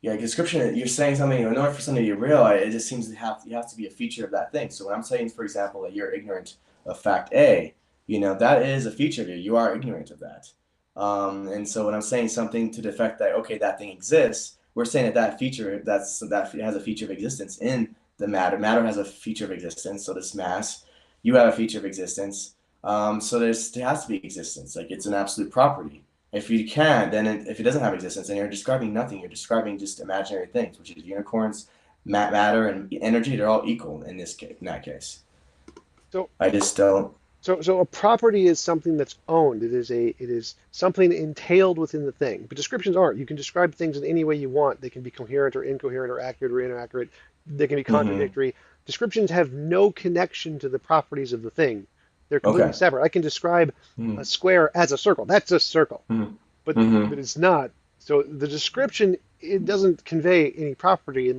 yeah, description. You're saying something in order for something to be real. It just seems to have to be a feature of that thing. So when I'm saying, for example, that you're ignorant of fact A, that is a feature of you. You are ignorant of that. And so when I'm saying something to the effect that okay, that thing exists, we're saying that that has a feature of existence in the matter. Matter has a feature of existence. So this mass, you have a feature of existence. So there has to be existence. Like it's an absolute property. If you can, then if it doesn't have existence, then you're describing nothing. You're describing just imaginary things, which is unicorns, matter, and energy. They're all equal in this case. In that case, So I just don't. so a property is something that's owned. It is something entailed within the thing. But descriptions aren't. You can describe things in any way you want. They can be coherent or incoherent or accurate or inaccurate. They can be Hmm. contradictory. Descriptions have no connection to the properties of the thing. They're completely Okay. separate. I can describe a Hmm. square as a circle. That's a circle. Hmm. but Hmm. but it's not. So the description it doesn't convey any property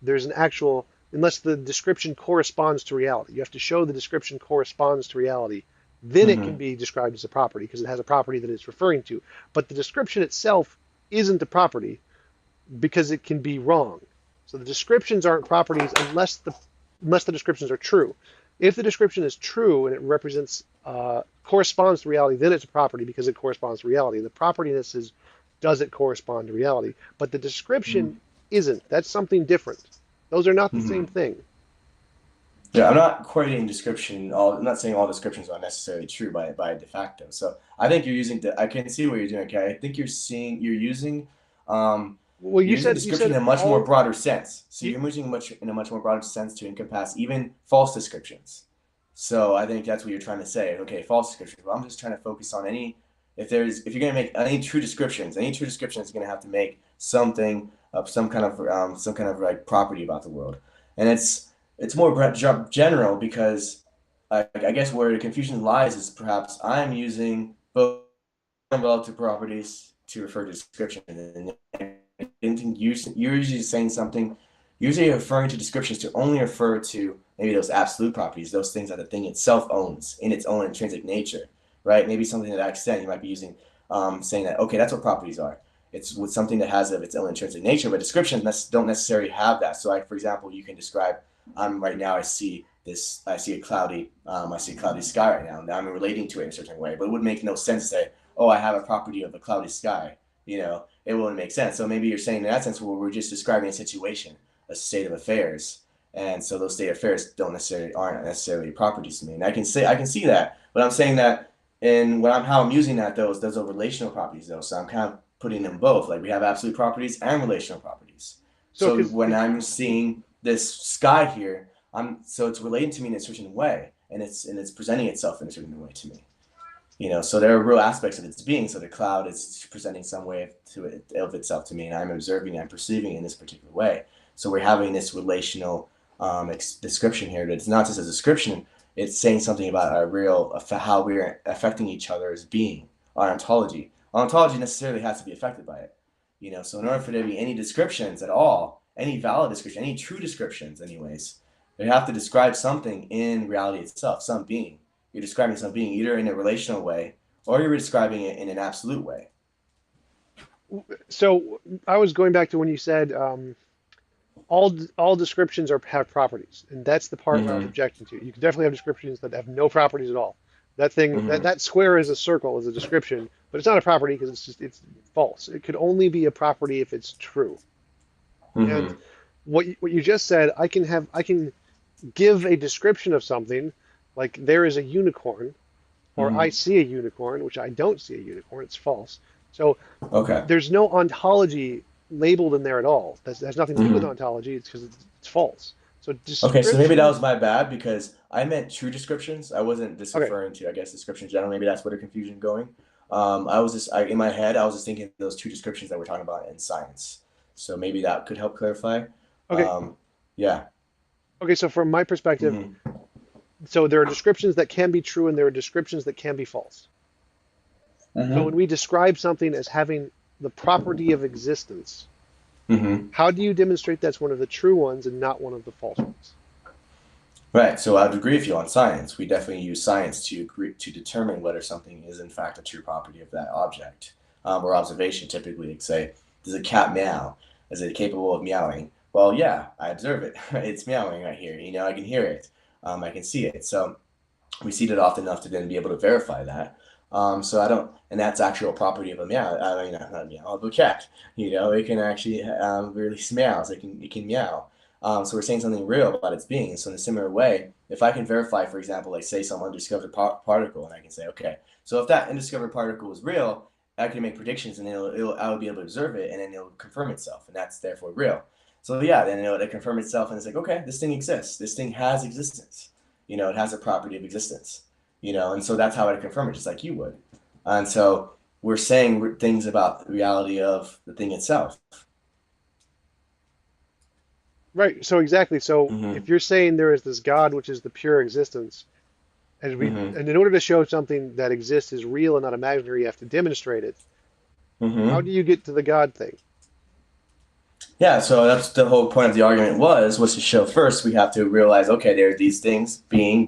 there's an actual unless the description corresponds to reality. You have to show the description corresponds to reality. Then it can Hmm. be described as a property because it has a property that it's referring to. But the description itself isn't a property because it can be wrong. So the descriptions aren't properties unless the descriptions are true. If the description is true and it represents corresponds to reality, then it's a property because it corresponds to reality. The propertiness is does it correspond to reality? But the description isn't. That's something different. Those are not the Hmm. same thing. Yeah, I'm not equating description. I'm not saying all descriptions are necessarily true by de facto. So I think you're using. I can see what you're doing. Okay, I think you're using. Um, Well, You're using you description said in a much more all broader sense. So you, you're using much in a much more broader sense to encompass even false descriptions. So I think that's what you're trying to say. Okay, false descriptions. Well, I'm just trying to focus on if you're going to make any true description is going to have to make something of some kind of like property about the world, and it's more general because I guess where the confusion lies is perhaps I'm using both relative properties to refer to description and anything you're usually saying something, usually referring to descriptions to only refer to maybe those absolute properties, those things that the thing itself owns in its own intrinsic nature, right? Maybe something to that extent you might be using, saying that, okay, that's what properties are. It's with something that has of its own intrinsic nature, but descriptions don't necessarily have that. So, like for example, you can describe. Right now I see this. I see a cloudy. I see a cloudy sky right now. Now I'm relating to it in a certain way, but it would make no sense to say, "Oh, I have a property of a cloudy sky." It wouldn't make sense. So maybe you're saying in that sense, well, we're just describing a situation, a state of affairs, and so those state of affairs aren't necessarily properties to me. And I can see that, but I'm saying that in how I'm using that those are relational properties though. So I'm kind of putting them both. Like we have absolute properties and relational properties. So So when I'm seeing this sky here, so it's relating to me in a certain way, and it's presenting itself in a certain way to me. So there are real aspects of its being. So the cloud is presenting some way of itself to me, and I'm observing, I'm perceiving in this particular way. So we're having this relational description here. It's not just a description; it's saying something about how we're affecting each other as being, our ontology. Our ontology necessarily has to be affected by it. So in order for there to be any descriptions at all, any valid description, any true descriptions, anyways, they have to describe something in reality itself, some being. You're describing some being either in a relational way or you're describing it in an absolute way. so I was going back to when you said all descriptions have properties, and that's the part where I was Mm-hmm. objecting to. You can definitely have descriptions that have no properties at all. That thing Mm-hmm. that square is a circle is a description, but it's not a property because it's false. It could only be a property if it's true. And Mm-hmm. what you just said, I can give a description of something like there is a unicorn, or I Mm-hmm. see a unicorn, which I don't see a unicorn. It's false. So Okay. there's no ontology labeled in there at all. That has nothing to do with Mm-hmm. ontology. It's because it's false. So Okay, so maybe that descriptions. was my bad because I meant true descriptions. I wasn't just Okay. referring to, I guess, descriptions general. Maybe that's where the confusion going. In my head, I was just thinking of those two descriptions that we're talking about in science. So maybe that could help clarify. Okay. Um, yeah. Okay. So from my perspective, Mm-hmm. so there are descriptions that can be true and there are descriptions that can be false. So when Mm-hmm. we describe something as having the property of existence, Mm-hmm. how do you demonstrate that's one of the true ones and not one of the false ones? Right. So I'd agree with you on science. We definitely use science to determine whether something is in fact a true property of that object. Or observation, typically, like say, does a cat meow? Is it capable of meowing? Well, yeah, I observe it. It's meowing right here. I can hear it. I can see it. So we see it often enough to then be able to verify that. So I don't, and that's actual property of a meow. I mean, not a meow, of a cat. It can actually release meows. It can meow. So we're saying something real about its being. So in a similar way, if I can verify, for example, like say some undiscovered particle, and I can say, okay, so if that undiscovered particle is real, I can make predictions, and I will be able to observe it, and then it'll confirm itself, and that's therefore real. So yeah, then it'll confirm itself, and it's like, okay, this thing exists. This thing has existence. It has a property of existence. And so that's how I confirm it, just like you would. And so we're saying things about the reality of the thing itself. Right. So exactly. So Mm-hmm. if you're saying there is this God, which is the pure existence, Mm-hmm. and in order to show something that exists is real and not imaginary, you have to demonstrate it. How Mm-hmm. do you get to the God thing? Yeah, so that's the whole point of the argument was to show first we have to realize, okay, there are these things. Being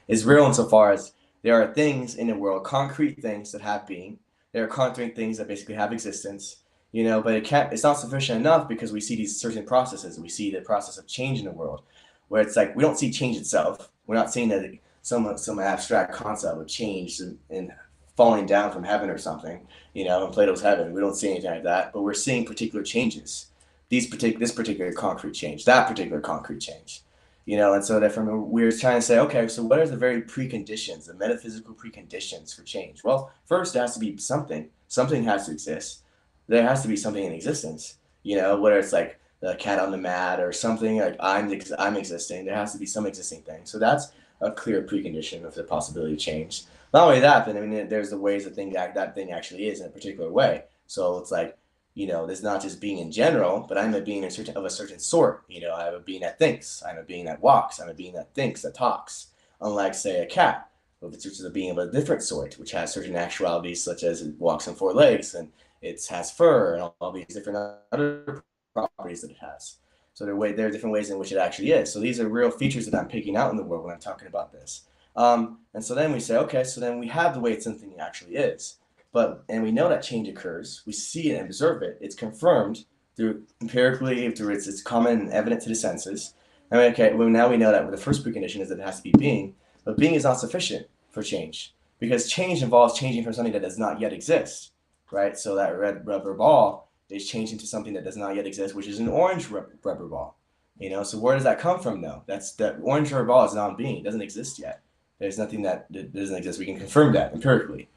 is real insofar as there are things in the world, concrete things that have being. There are concrete things that basically have existence, but it's not sufficient enough because we see these certain processes. We see the process of change in the world, where it's like we don't see change itself. We're not seeing that some abstract concept of change and falling down from heaven or something, in Plato's heaven. We don't see anything like that, but we're seeing particular changes this particular concrete change, that particular concrete change, and so that from we're trying to say, okay, so what are the very preconditions, the metaphysical preconditions for change? Well, first, it has to be something. Something has to exist. There has to be something in existence. Whether it's like the cat on the mat or something like I'm existing. There has to be some existing thing. So that's a clear precondition of the possibility of change. Not only that, but I mean, there's the ways that thing actually is in a particular way. So it's like there's not just being in general, but I'm a being of a certain sort. I have a being that thinks. I'm a being that walks. I'm a being that thinks, that talks. Unlike, say, a cat, which is a being of a different sort, which has certain actualities, such as it walks on four legs and it has fur and all these different other properties that it has. So there are different ways in which it actually is. So these are real features that I'm picking out in the world when I'm talking about this. And so then we say, okay, so then we have the way something actually is. and we know that change occurs. We see it and observe it. It's confirmed through empirically, through it's common and evident to the senses. I mean, okay, well, now we know that the first precondition is that it has to be being, but being is not sufficient for change, because change involves changing from something that does not yet exist, right? So that red rubber ball is changed into something that does not yet exist, which is an orange rubber ball. So where does that come from, though? That orange rubber ball is non-being. It doesn't exist yet. There's nothing that doesn't exist. We can confirm that empirically.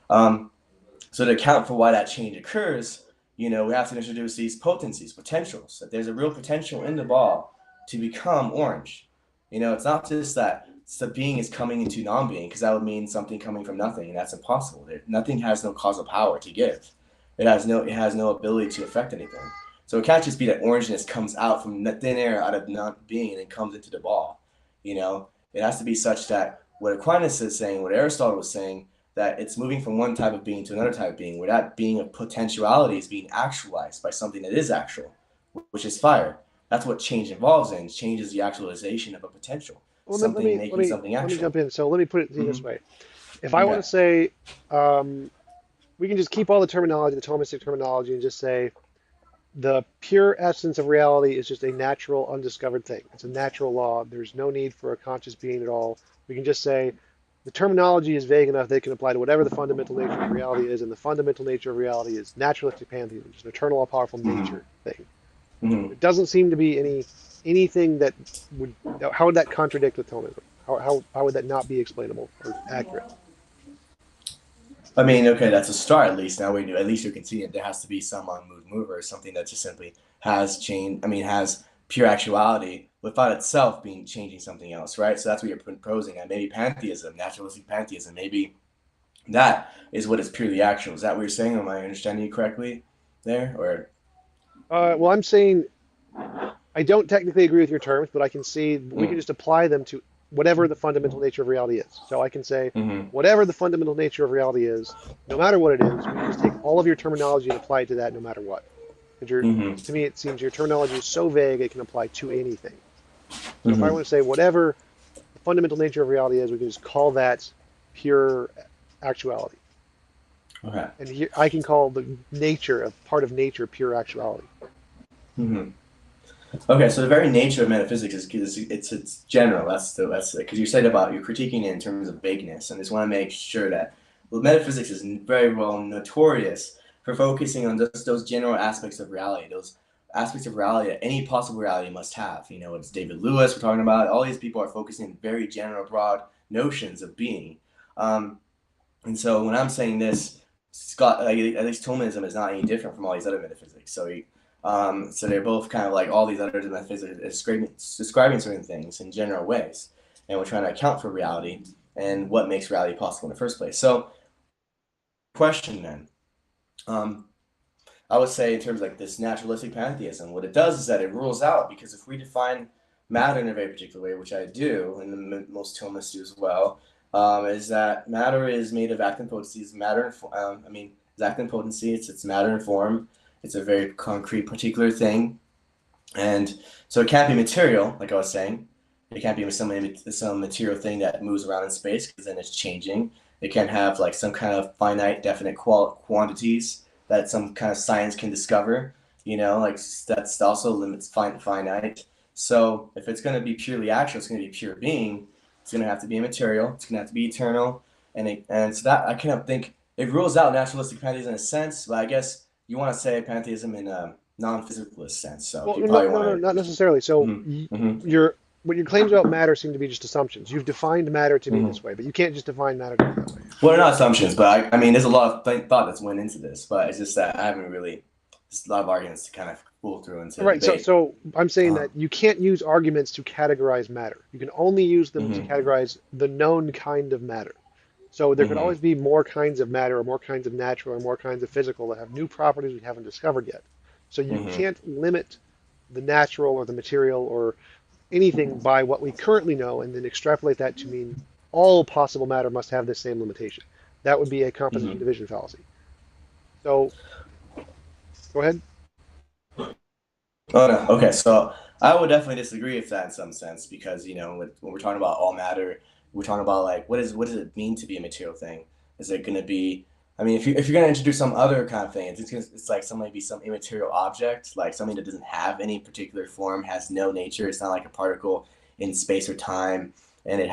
So to account for why that change occurs, we have to introduce these potencies, potentials, that there's a real potential in the ball to become orange. It's not just that the being is coming into non-being, because that would mean something coming from nothing, and that's impossible. Nothing has no causal power to give. It has no ability to affect anything. So it can't just be that orangeness comes out from thin air, out of non-being, and then comes into the ball. It has to be such that what Aquinas is saying, what Aristotle was saying, that it's moving from one type of being to another type of being, where that being of potentiality is being actualized by something that is actual, which is fire. That's what change involves in. Change is the actualization of a potential. Well, Something making something let me actual. jump in. So let me put it to you this way. If I want Okay. to say, we can just keep all the terminology, the Thomistic terminology, and just say the pure essence of reality is just a natural, undiscovered thing. It's a natural law. There's no need for a conscious being at all. We can just say the terminology is vague enough that it can apply to whatever the fundamental nature of reality is, and the fundamental nature of reality is naturalistic pantheism, just an eternal, all powerful Mm-hmm. nature thing. Mm-hmm. It doesn't seem to be anything that would. How would that contradict with Thomism? How would that not be explainable or accurate? I mean, okay, that's a start at least. Now we do. At least you can see it. There has to be some unmoved mover, something that just simply has change. I mean, has pure actuality without itself being changing something else, right? So that's what you're proposing. And maybe pantheism, naturalistic pantheism, maybe that is what is purely actual. Is that what you're saying? Am I understanding you correctly there? Or Well, I'm saying I don't technically agree with your terms, but I can see we can mm, just apply them to whatever the fundamental nature of reality is. So I can say mm-hmm, whatever the fundamental nature of reality is, no matter what it is, we can just take all of your terminology and apply it to that no matter what. mm-hmm, Because to me, it seems your terminology is so vague it can apply to anything. So if I mm-hmm. want to say whatever the fundamental nature of reality is, we can just call that pure actuality. Okay. And here I can call the nature of part of nature pure actuality. Mm-hmm. Okay, so the very nature of metaphysics is it's general. That's because you said about you're critiquing it in terms of vagueness, and just want to make sure that metaphysics is very well notorious for focusing on just those general aspects of reality, those aspects of reality that any possible reality must have. It's David Lewis we're talking about. All these people are focusing on very general, broad notions of being. Um, and so when I'm saying this, Scott, like, at least Thomism is not any different from all these other metaphysics. So they're both kind of like all these other metaphysics describing certain things in general ways, and we're trying to account for reality and what makes reality possible in the first place. So, question then, um, I would say in terms of like this naturalistic pantheism, what it does is that it rules out, because if we define matter in a very particular way, which I do, and most Thomists do as well, is that matter is made of actin potencies. It's actin potency. It's matter and form. It's a very concrete, particular thing, and so it can't be material, like I was saying. It can't be some material thing that moves around in space, because then it's changing. It can have like some kind of finite, definite quantities that some kind of science can discover. Like that's also limits finite. So if it's going to be purely actual, it's going to be pure being. It's going to have to be immaterial. It's going to have to be eternal, and so that I kind of think it rules out naturalistic pantheism in a sense. But I guess you want to say pantheism in a non-physicalist sense. So Well, you no, probably no, want no, to. not necessarily. So Mm-hmm. your what your claims about matter seem to be just assumptions. You've defined matter to be Mm-hmm. this way, but you can't just define matter to be that way. Well, they're not assumptions, but I mean, there's a lot of thought that's went into this, but it's just that I haven't really. There's a lot of arguments to kind of pull through into All the right, so debate. so I'm saying Uh-huh. that you can't use arguments to categorize matter. You can only use them to Mm-hmm. categorize the known kind of matter. So there could Mm-hmm. always be more kinds of matter or more kinds of natural or more kinds of physical that have new properties we haven't discovered yet. So you Mm-hmm. can't limit the natural or the material or anything by what we currently know and then extrapolate that to mean all possible matter must have this same limitation. That would be a composition Mm-hmm. division fallacy. So go ahead. Oh no. Okay, so I would definitely disagree with that in some sense, because when we're talking about all matter, we're talking about like what does it mean to be a material thing? Is it going to be I mean, if you're gonna introduce some other kind of thing, it's like some maybe some immaterial object, like something that doesn't have any particular form, has no nature. It's not like a particle in space or time, and it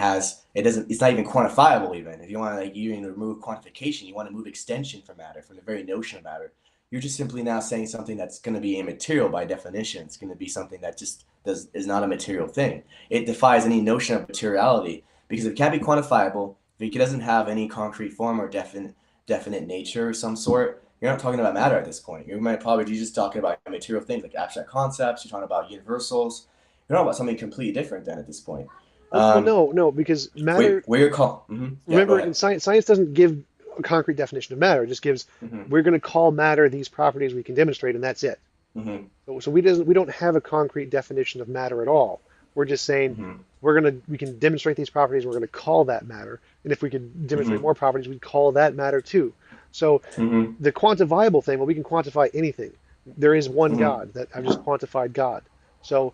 doesn't. It's not even quantifiable. Even if you want to like you even remove quantification, you want to move extension from matter, from the very notion of matter. You're just simply now saying something that's going to be immaterial by definition. It's going to be something that just is not a material thing. It defies any notion of materiality because if it can't be quantifiable, if it doesn't have any concrete form or definite nature of some sort, you're not talking about matter at this point. You might probably be just talking about material things like abstract concepts. You're talking about universals. You're talking about something completely different then at this point. Well, no, because matter. Where you're call. Mm-hmm. Yeah, go Remember, ahead. in science doesn't give a concrete definition of matter. It just gives Mm-hmm. we're going to call matter these properties we can demonstrate, and that's it. Mm-hmm. So we don't have a concrete definition of matter at all. We're just saying Mm-hmm. we can demonstrate these properties. We're going to call that matter, and if we could demonstrate Mm-hmm. more properties, we'd call that matter too. So Mm-hmm. the quantifiable thing, well, we can quantify anything. There is one Mm-hmm. God that I've just quantified God. So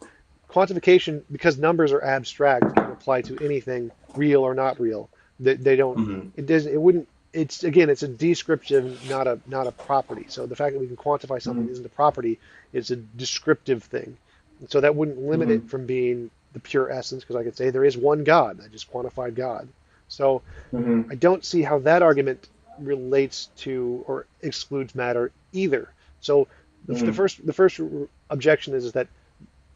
quantification, because numbers are abstract, can apply to anything, real or not real. They don't. Mm-hmm. It doesn't. It wouldn't. It's again, it's a descriptive, not a property. So the fact that we can quantify something Mm-hmm. isn't a property; it's a descriptive thing. And so that wouldn't limit Mm-hmm. it from being the pure essence, because I could say there is one God. I just quantified God. So Mm-hmm. I don't see how that argument relates to or excludes matter either. So Mm-hmm. the first objection is that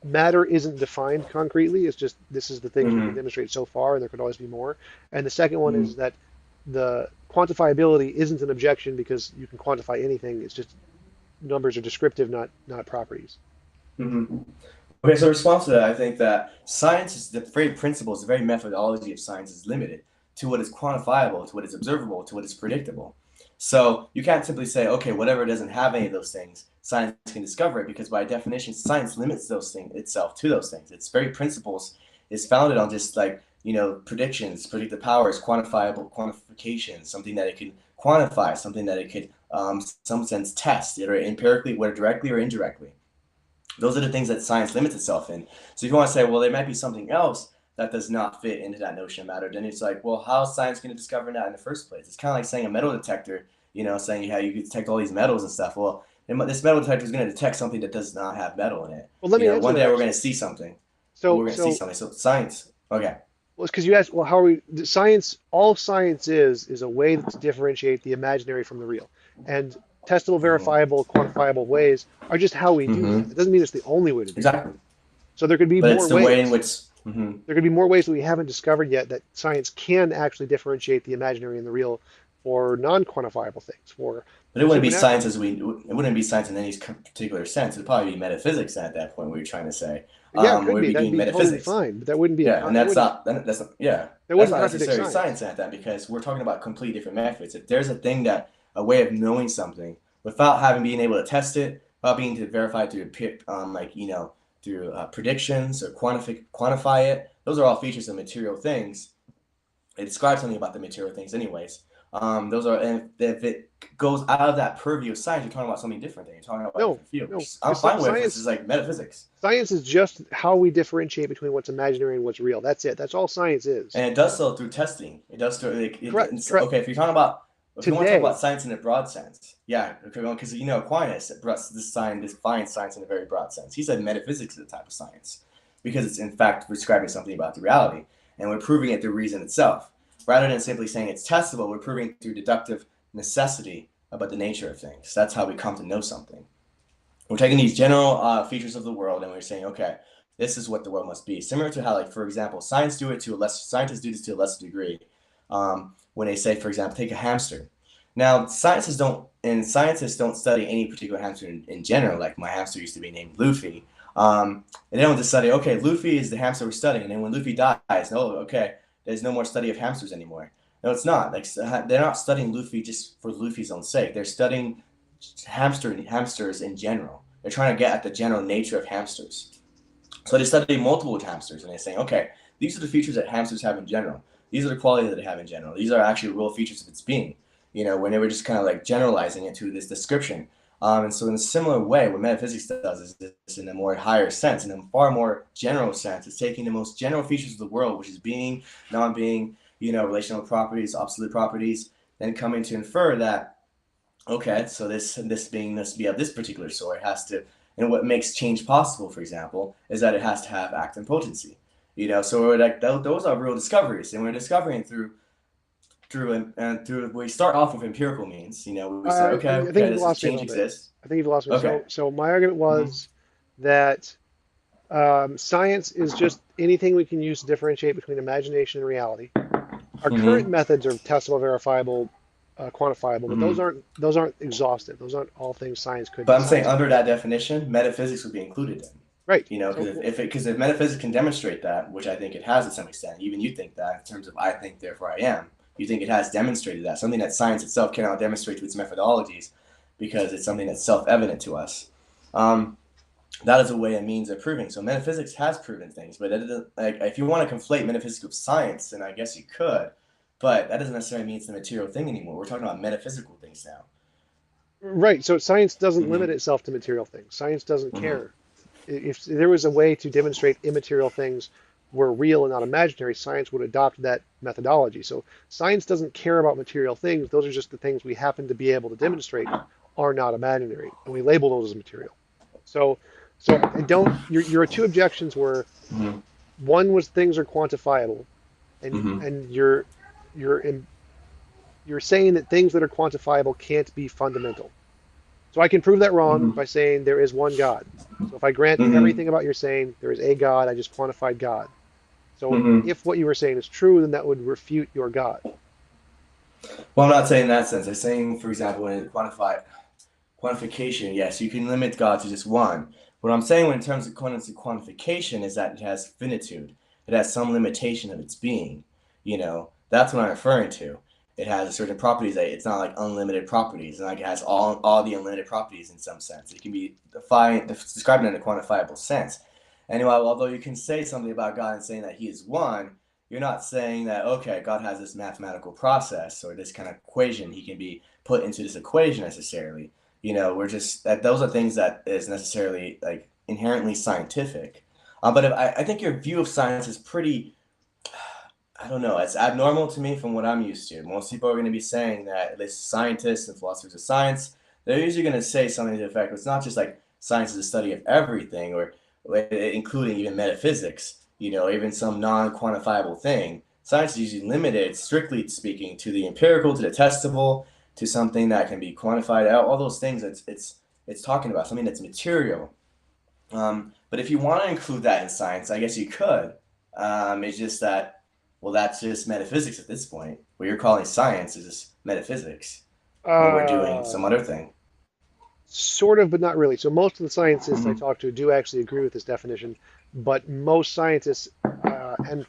matter isn't defined concretely. It's just this is the things we can Mm-hmm. demonstrate so far, and there could always be more. And the second one Mm-hmm. is that the quantifiability isn't an objection because you can quantify anything. It's just numbers are descriptive, not properties. Mm-hmm. Okay, so in response to that, I think that science is the very principles, the very methodology of science is limited to what is quantifiable, to what is observable, to what is predictable. So you can't simply say, okay, whatever doesn't have any of those things, science can discover it because by definition, science limits those things itself to those things. Its very principles is founded on just like, predictions, predictive powers, quantifiable quantification, something that it can quantify, something that it could, some sense, test, either empirically, whether directly or indirectly. Those are the things that science limits itself in. So if you want to say, well, there might be something else that does not fit into that notion of matter, then it's like, well, how is science going to discover that in the first place? It's kind of like saying a metal detector, saying how you can detect all these metals and stuff. Well, this metal detector is going to detect something that does not have metal in it. Well, let me answer One that day we're going actually. to see something. So We're going to see so something. So science. Okay. well, it's because you asked, well, how are we? Science, all science is a way to differentiate the imaginary from the real, and testable, Mm-hmm. verifiable, quantifiable ways are just how we do that. Mm-hmm. It doesn't mean it's the only way to do that. Exactly. So there could be But it's more the way in ways. which. Mm-hmm. There could be more ways that we haven't discovered yet that science can actually differentiate the imaginary and the real for non-quantifiable things, But it for wouldn't be supernatural science things. it wouldn't be science in any particular sense. It'd probably be metaphysics at that point. What you're trying to say, Yeah, it could we'd be. be That'd doing be totally metaphysics. fine, but that wouldn't be Yeah, and that's not, yeah, that that's wouldn't not contradict necessarily science. science at that because we're talking about completely different methods. If there's a thing that a way of knowing something without having being able to test it, without being able to verify through through predictions or quantify it, those are all features of material things. It describes something about the material things, anyways. Those are, and if it goes out of that purview of science, you're talking about something different. Then you're talking about a No, different field, no, which I'm because fine with. This is science like metaphysics. science is just how we differentiate between what's imaginary and what's real. That's it. That's all science is. And it does so through testing. It does through like Correct, it's correct. okay if you want to talk about Today, science in a broad sense, yeah, okay, well, because Aquinas defines science in a very broad sense. He said metaphysics is a type of science because it's in fact describing something about the reality, and we're proving it through reason itself, rather than simply saying it's testable. We're proving it through deductive necessity about the nature of things. That's how we come to know something. We're taking these general features of the world and we're saying, okay, this is what the world must be. Similar to how, like, for example, scientists do this to a lesser degree. When they say, for example, take a hamster. Now, scientists don't study any particular hamster in general. Like my hamster used to be named Luffy. And they don't just study, okay, Luffy is the hamster we're studying, and then when Luffy dies, no, okay, there's no more study of hamsters anymore. No, it's not. Like they're not studying Luffy just for Luffy's own sake. They're studying hamsters in general. They're trying to get at the general nature of hamsters. So they study multiple hamsters and they're saying, okay, these are the features that hamsters have in general. These are the qualities that they have in general. These are actually real features of its being. When they were just kind of like generalizing it to this description. And so in a similar way, what metaphysics does is this in a more higher sense, in a far more general sense. It's taking the most general features of the world, which is being, non-being, relational properties, absolute properties, then coming to infer that Okay, so this being this be of this particular sort has to, and what makes change possible, for example, is that it has to have act and potency. So we're like those are real discoveries, and we're discovering through we start off with empirical means. We say, okay, I think okay, you've this is lost me a change little bit. exists. I think you've lost me. Okay. So my argument Mm-hmm. was that science is just anything we can use to differentiate between imagination and reality. Our current Mm-hmm. methods are testable, verifiable, quantifiable, but Mm-hmm. those aren't exhaustive. Those aren't all things science could But be I'm saying under satisfied. that definition, metaphysics would be included in. Right. Because So if metaphysics can demonstrate that, which I think it has to some extent, even you think that in terms of I think therefore I am, you think it has demonstrated that something that science itself cannot demonstrate to its methodologies, because it's something that's self-evident to us. Um, that is a way, a means of proving. So metaphysics has proven things, but like if you want to conflate metaphysics with science, then I guess you could, but that doesn't necessarily mean it's the material thing anymore. We're talking about metaphysical things now. right. So science doesn't limit Mm-hmm. itself to material things. Science doesn't Mm-hmm. care. If there was a way to demonstrate immaterial things were real and not imaginary, science would adopt that methodology. So science doesn't care about material things. Those are just the things we happen to be able to demonstrate are not imaginary, and we label those as material. So, so I don't. Your two objections were Mm-hmm. one was things are quantifiable, Mm-hmm. and you're in, you're saying that things that are quantifiable can't be fundamental. So I can prove that wrong Mm-hmm. by saying there is one God. So if I grant Mm-hmm. everything about you're saying there is a God, I just quantified God. So Mm-hmm. if what you were saying is true, then that would refute your God. Well, I'm not saying in that sense. I'm saying, for example, when it quantification, yes, you can limit God to just one. What I'm saying when in terms of quantification is that it has finitude. It has some limitation of its being. That's what I'm referring to. It has certain properties that it's not like unlimited properties, and like it has all the unlimited properties in some sense. It can be described in a quantifiable sense. Anyway, although you can say something about God and saying that He is one, you're not saying that okay, God has this mathematical process or this kind of equation. He can be put into this equation necessarily. We're just that those are things that is necessarily like inherently scientific. But I think your view of science is pretty, I don't know, it's abnormal to me from what I'm used to. Most people are going to be saying that, at least scientists and philosophers of science, they're usually going to say something to the effect, it's not just like science is the study of everything, or including even metaphysics, even some non-quantifiable thing. Science is usually limited, strictly speaking, to the empirical, to the testable, to something that can be quantified out. All those things, it's talking about something that's material. But if you want to include that in science, I guess you could. It's just that, well, that's just metaphysics at this point. What you're calling science is just metaphysics when we're doing some Uh, other thing. Sort of, but not really. So most of the scientists I Mm-hmm. talk to do actually agree with this definition, but most scientists and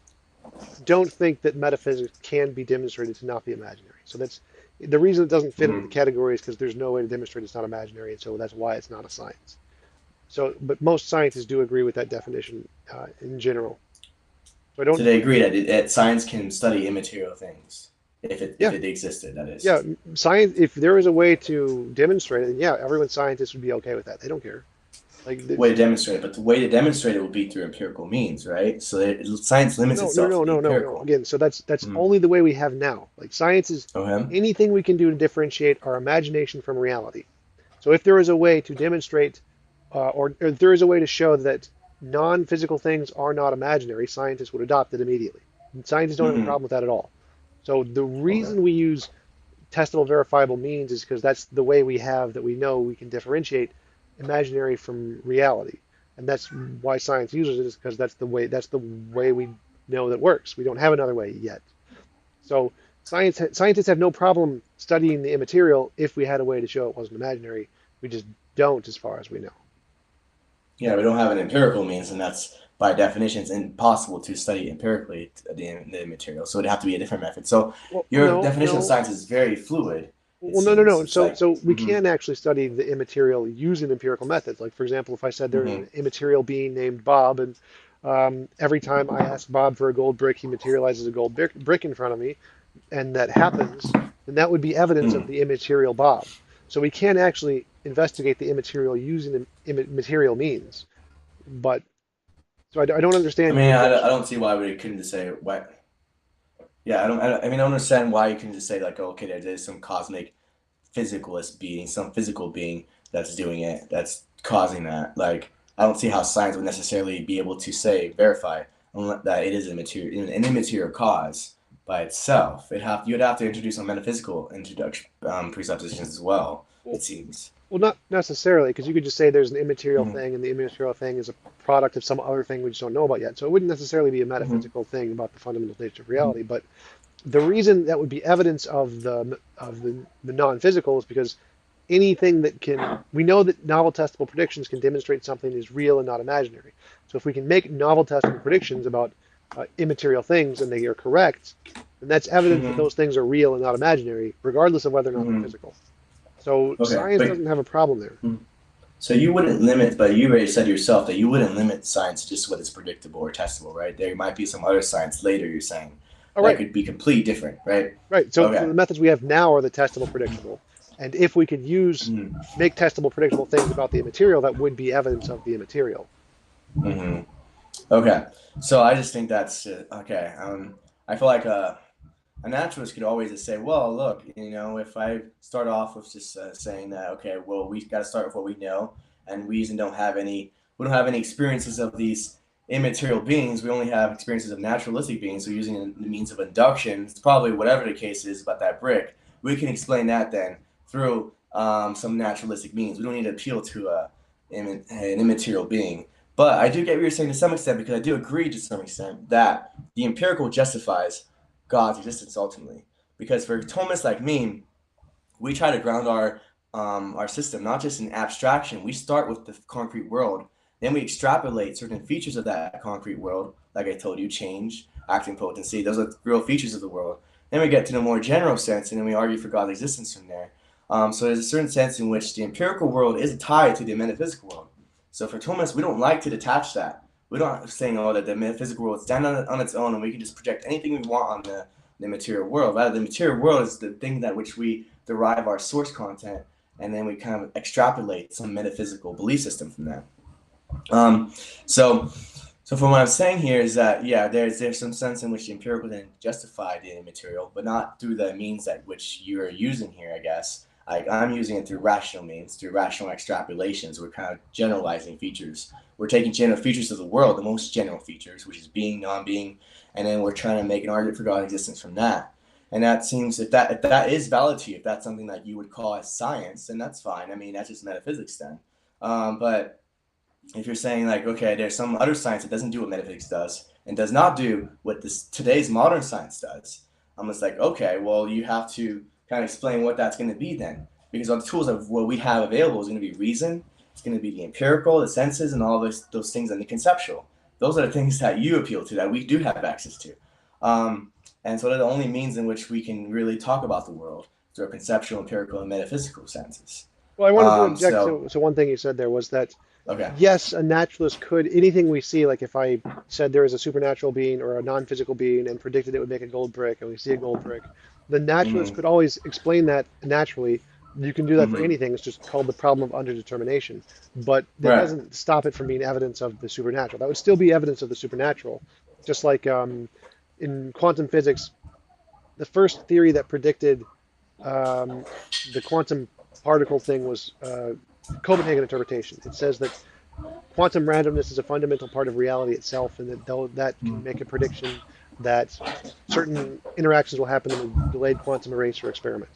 don't think that metaphysics can be demonstrated to not be imaginary. So that's the reason it doesn't fit into the Mm-hmm. category is because there's no way to demonstrate it's not imaginary, and so that's why it's not a science. So, but most scientists do agree with that definition in general. So I So don't, they agree that science can study immaterial things if it if yeah, it existed, that is. yeah, science. If there is a way to demonstrate it, then yeah, everyone scientists would be okay with that. They don't care. Like, Way to demonstrate it, but the way to demonstrate it would be through empirical means, right? So science limits itself to the no. empirical. Again, so that's Mm-hmm. only the way we have now. Like science is Okay. anything we can do to differentiate our imagination from reality. So if there is a way to demonstrate, or if there is a way to show that non-physical things are not imaginary, scientists would adopt it immediately. And scientists don't have a Mm-hmm. problem with that at all. So the Okay. reason we use testable, verifiable means is because that's the way we have that we know we can differentiate imaginary from reality, and that's why science uses it is because that's the way we know that works. We don't have another way yet. So scientists have no problem studying the immaterial if we had a way to show it wasn't imaginary. We just don't, as far as we know. Yeah, we don't have an empirical means, and that's by definition it's impossible to study empirically the material. So it'd have to be a different method. So Well, your no, definition of no. science is very fluid. It Well, seems no. it's So, like, so we mm-hmm, can actually study the immaterial using empirical methods. Like, for example, if I said there's mm-hmm, an immaterial being named Bob, and every time I ask Bob for a gold brick, he materializes a gold brick in front of me, and that happens, then that would be evidence of mm. the immaterial Bob. So we can actually investigate the immaterial using immaterial means. But so I don't I understand your mean, I objection. don't see why we couldn't just say what. Yeah, I mean, I don't understand why you couldn't just say like, oh, okay, there's some cosmic physicalist being, some physical being that's doing it, that's causing that. Like, I don't see how science would necessarily be able to say, verify that it is an immaterial cause by itself. You'd have to introduce some metaphysical introduction presuppositions as well, Well, it seems. well, not necessarily, because you could just say there's an immaterial Hmm. thing, and the immaterial thing is a product of some other thing we just don't know about yet. So it wouldn't necessarily be a Hmm. metaphysical thing about the fundamental nature of reality. But the reason that would be evidence of the non-physical is because anything that can we know that novel testable predictions can demonstrate something is real and not imaginary. So if we can make novel testable predictions about immaterial things and they are correct, then that's evidence that Hmm. those things are real and not imaginary, regardless of whether or not they're Hmm. physical. So Okay, science but doesn't have a problem there. so you wouldn't limit, but you already said yourself that you wouldn't limit science to just what is predictable or testable, right? There might be some other science later, you're saying, All that right, could be completely different, right? right. So Okay. the methods we have now are the testable, predictable, and if we could use Mm-hmm. make testable, predictable things about the immaterial, that would be evidence of the immaterial. Mm-hmm. Okay. So I just think that's okay. I feel like a naturalist could always just say, well, look, if I start off with just saying that, okay, well, we got to start with what we know, and we don't have any experiences of these immaterial beings. We only have experiences of naturalistic beings. So using the means of induction, it's probably whatever the case is about that brick. We can explain that then through some naturalistic means. We don't need to appeal to an immaterial being. But I do get what you're saying to some extent because I do agree to some extent that the empirical justifies God's existence ultimately. Because for Thomas like me, we try to ground our system not just in abstraction. We start with the concrete world, then we extrapolate certain features of that concrete world, like I told you, change, acting potency. Those are real features of the world. Then we get to the more general sense, and then we argue for God's existence from there. So there's a certain sense in which the empirical world is tied to the metaphysical world. So for Thomas, we don't like to detach that. We don't saying, oh, that the metaphysical world stands on its own and we can just project anything we want on the material world. Rather, the material world is the thing that which we derive our source content, and then we kind of extrapolate some metaphysical belief system from that. Um, so, so from what I'm saying here is that yeah, there's some sense in which the empirical then justify the immaterial, but not through the means that which you're using here, I guess. I'm using it through rational means, through rational extrapolations. We're kind of generalizing features. We're taking general features of the world, the most general features, which is being, non-being, and then we're trying to make an argument for God's existence from that. And that seems if that is valid to you, if that's something that you would call as science, then that's fine. I mean, that's just metaphysics then. But if you're saying like, okay, there's some other science that doesn't do what metaphysics does and does not do what this today's modern science does, I'm just like, okay, well, you have to kind of explain what that's going to be then, because all the tools of what we have available is going to be reason, it's going to be the empirical, the senses, and all those things, and the conceptual. Those are the things that you appeal to that we do have access to, and so they're the only means in which we can really talk about the world through our conceptual, empirical, and metaphysical senses. Well, I wanted to object So to one thing you said there was that okay. yes, a naturalist could anything we see, like if I said there is a supernatural being or a non-physical being and predicted it would make a gold brick, and we see a gold brick, the naturalist Mm-hmm. could always explain that naturally. You can do that for Mm-hmm. anything. It's just called the problem of underdetermination. But that Right. doesn't stop it from being evidence of the supernatural. That would still be evidence of the supernatural. Just like in quantum physics, the first theory that predicted um, the quantum particle thing was Copenhagen interpretation. It says that quantum randomness is a fundamental part of reality itself, and that though that can make a prediction that certain interactions will happen in a delayed quantum erasure experiment.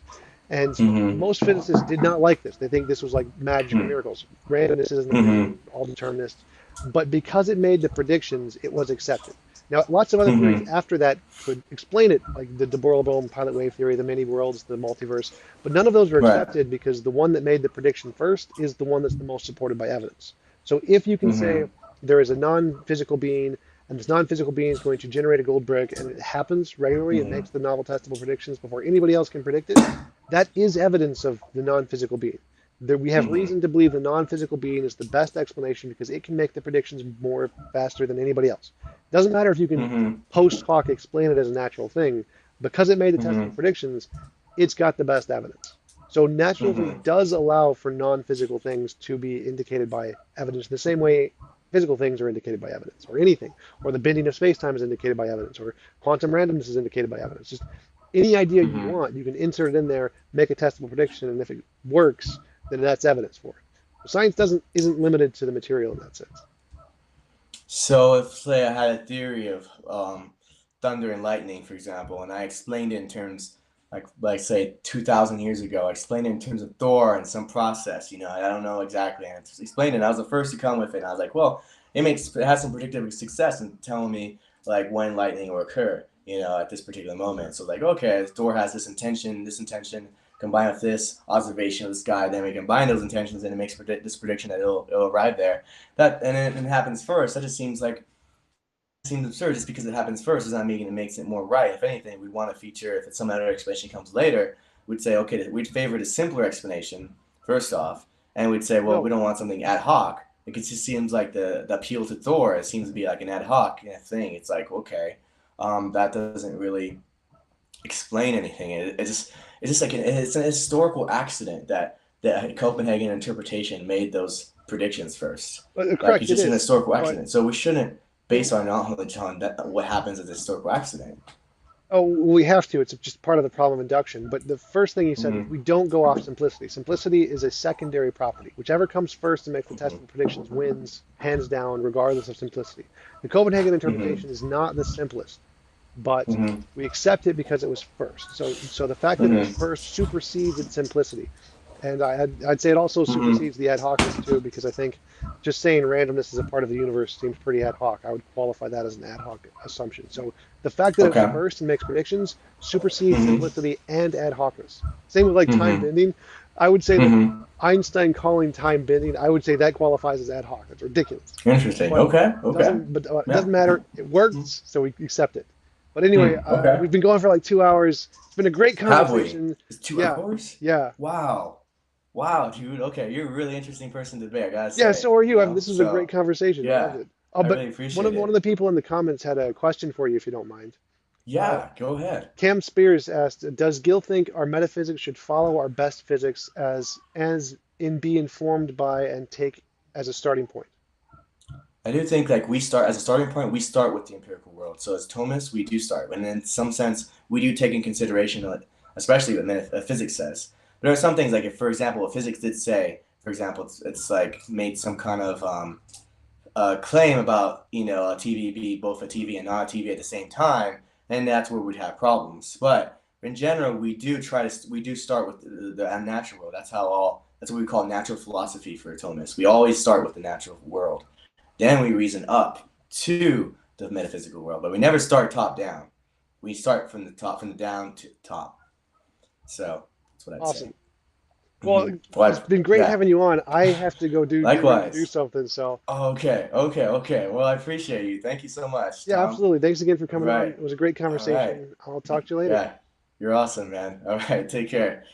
And Mm-hmm. most physicists did not like this. They think this was like magic or miracles. Randomness isn't a Mm-hmm. thing, all determinists. But because it made the predictions, it was accepted. Now, lots of other theories Mm-hmm. after that could explain it, like the de Broglie pilot wave theory, the many worlds, the multiverse. But none of those were Right. accepted because the one that made the prediction first is the one that's the most supported by evidence. So if you can say Mm-hmm. there is a non-physical being, and this non-physical being is going to generate a gold brick, and it happens regularly, it Mm-hmm. makes the novel testable predictions before anybody else can predict it, that is evidence of the non-physical being. There, we have Mm-hmm. reason to believe the non-physical being is the best explanation because it can make the predictions more faster than anybody else. It doesn't matter if you can Mm-hmm. post hoc explain it as a natural thing, because it made the testable Mm-hmm. predictions, it's got the best evidence. So naturalism Mm-hmm. does allow for non-physical things to be indicated by evidence in the same way physical things are indicated by evidence, or anything, or the bending of space-time is indicated by evidence, or quantum randomness is indicated by evidence. Just Any idea you Hmm. want, you can insert it in there, make a testable prediction, and if it works, then that's evidence for it. Science doesn't isn't limited to the material in that sense. So if say I had a theory of thunder and lightning, for example, and I explained it in terms like say 2,000 years ago, I explained it in terms of Thor and some process, I don't know exactly, and I just explained it. And I was the first to come with it. And I was like, well, it has some predictive success in telling me like when lightning will occur, at this particular moment. So like, okay, Thor has this intention, combined with this observation of the sky, then we combine those intentions and it makes this prediction that it'll arrive there. That and it happens first. That just seems absurd. Just because it happens first does not mean it makes it more right. If anything, we'd want a feature. If some other explanation comes later, we'd say, okay, we'd favor the simpler explanation first off, and we'd say, well, we No, don't want something ad hoc. It just seems like the appeal to Thor. It seems to be like an ad hoc thing. It's like, okay, that doesn't really explain anything. It's just like it's an historical accident that the Copenhagen interpretation made those predictions first. Like correct, it's it just an is, historical but accident. So we shouldn't base our knowledge on what happens as a historical accident. oh, we have to. It's just part of the problem of induction. But the first thing you said is Mm-hmm. we don't go off simplicity. Simplicity is a secondary property. Whichever comes first and makes the testable predictions wins, hands down, regardless of simplicity. The Copenhagen Mm-hmm. interpretation is not the simplest, but Mm-hmm. we accept it because it was first. So the fact that it was Mm-hmm. first supersedes its simplicity. And I'd say it also Mm-hmm. supersedes the ad hocness too, because I think just saying randomness is a part of the universe seems pretty ad hoc. I would qualify that as an ad hoc assumption. So the fact that it was Okay. first and makes predictions supersedes Mm-hmm. simplicity and ad hocness. Same with like time Mm-hmm. bending. I would say that Mm-hmm. Einstein calling time bending, I would say that qualifies as ad hoc. That's ridiculous. Interesting. But Okay. Okay. it Yeah. doesn't matter. It works, so we accept it. But anyway, Okay. we've been going for like 2 hours. It's been a great Have we? conversation. It's two Yeah, hours? yeah. Wow. Wow, dude. Okay, you're a really interesting person to be, I gotta Yeah, say. so are you. I mean, this was a great So conversation. I loved yeah, it. Oh, I but really one appreciate of one of it. the people in the comments had a question for you, if you don't mind. Uh, Yeah, go ahead. Cam Spears asked, "Does Gil think our metaphysics should follow our best physics as in be informed by and take as a starting point?" I do think like we start as a starting point, we start with the empirical world. So as Thomists, we do start, and in some sense, we do take in consideration, especially what physics says. But there are some things like if, for example, if physics did say, for example, it's like made some kind of claim about a TV be both a TV and not a TV at the same time, and that's where we'd have problems. But in general, we do start with the natural world. That's what we call natural philosophy for Thomists. We always start with the natural world. Then we reason up to the metaphysical world, but we never start top down. We start from the down to top. So that's what I'd say. Awesome. Well, Mm-hmm. it's been great Yeah. having you on. I have to go get ready to do Likewise. something. So Okay. Okay. Okay. Well, I appreciate you. Thank you so much, yeah, Tom. absolutely. Thanks again for All coming on. right. It was a great All right. conversation. I'll talk to you later. Yeah. You're awesome, man. All right. Take care.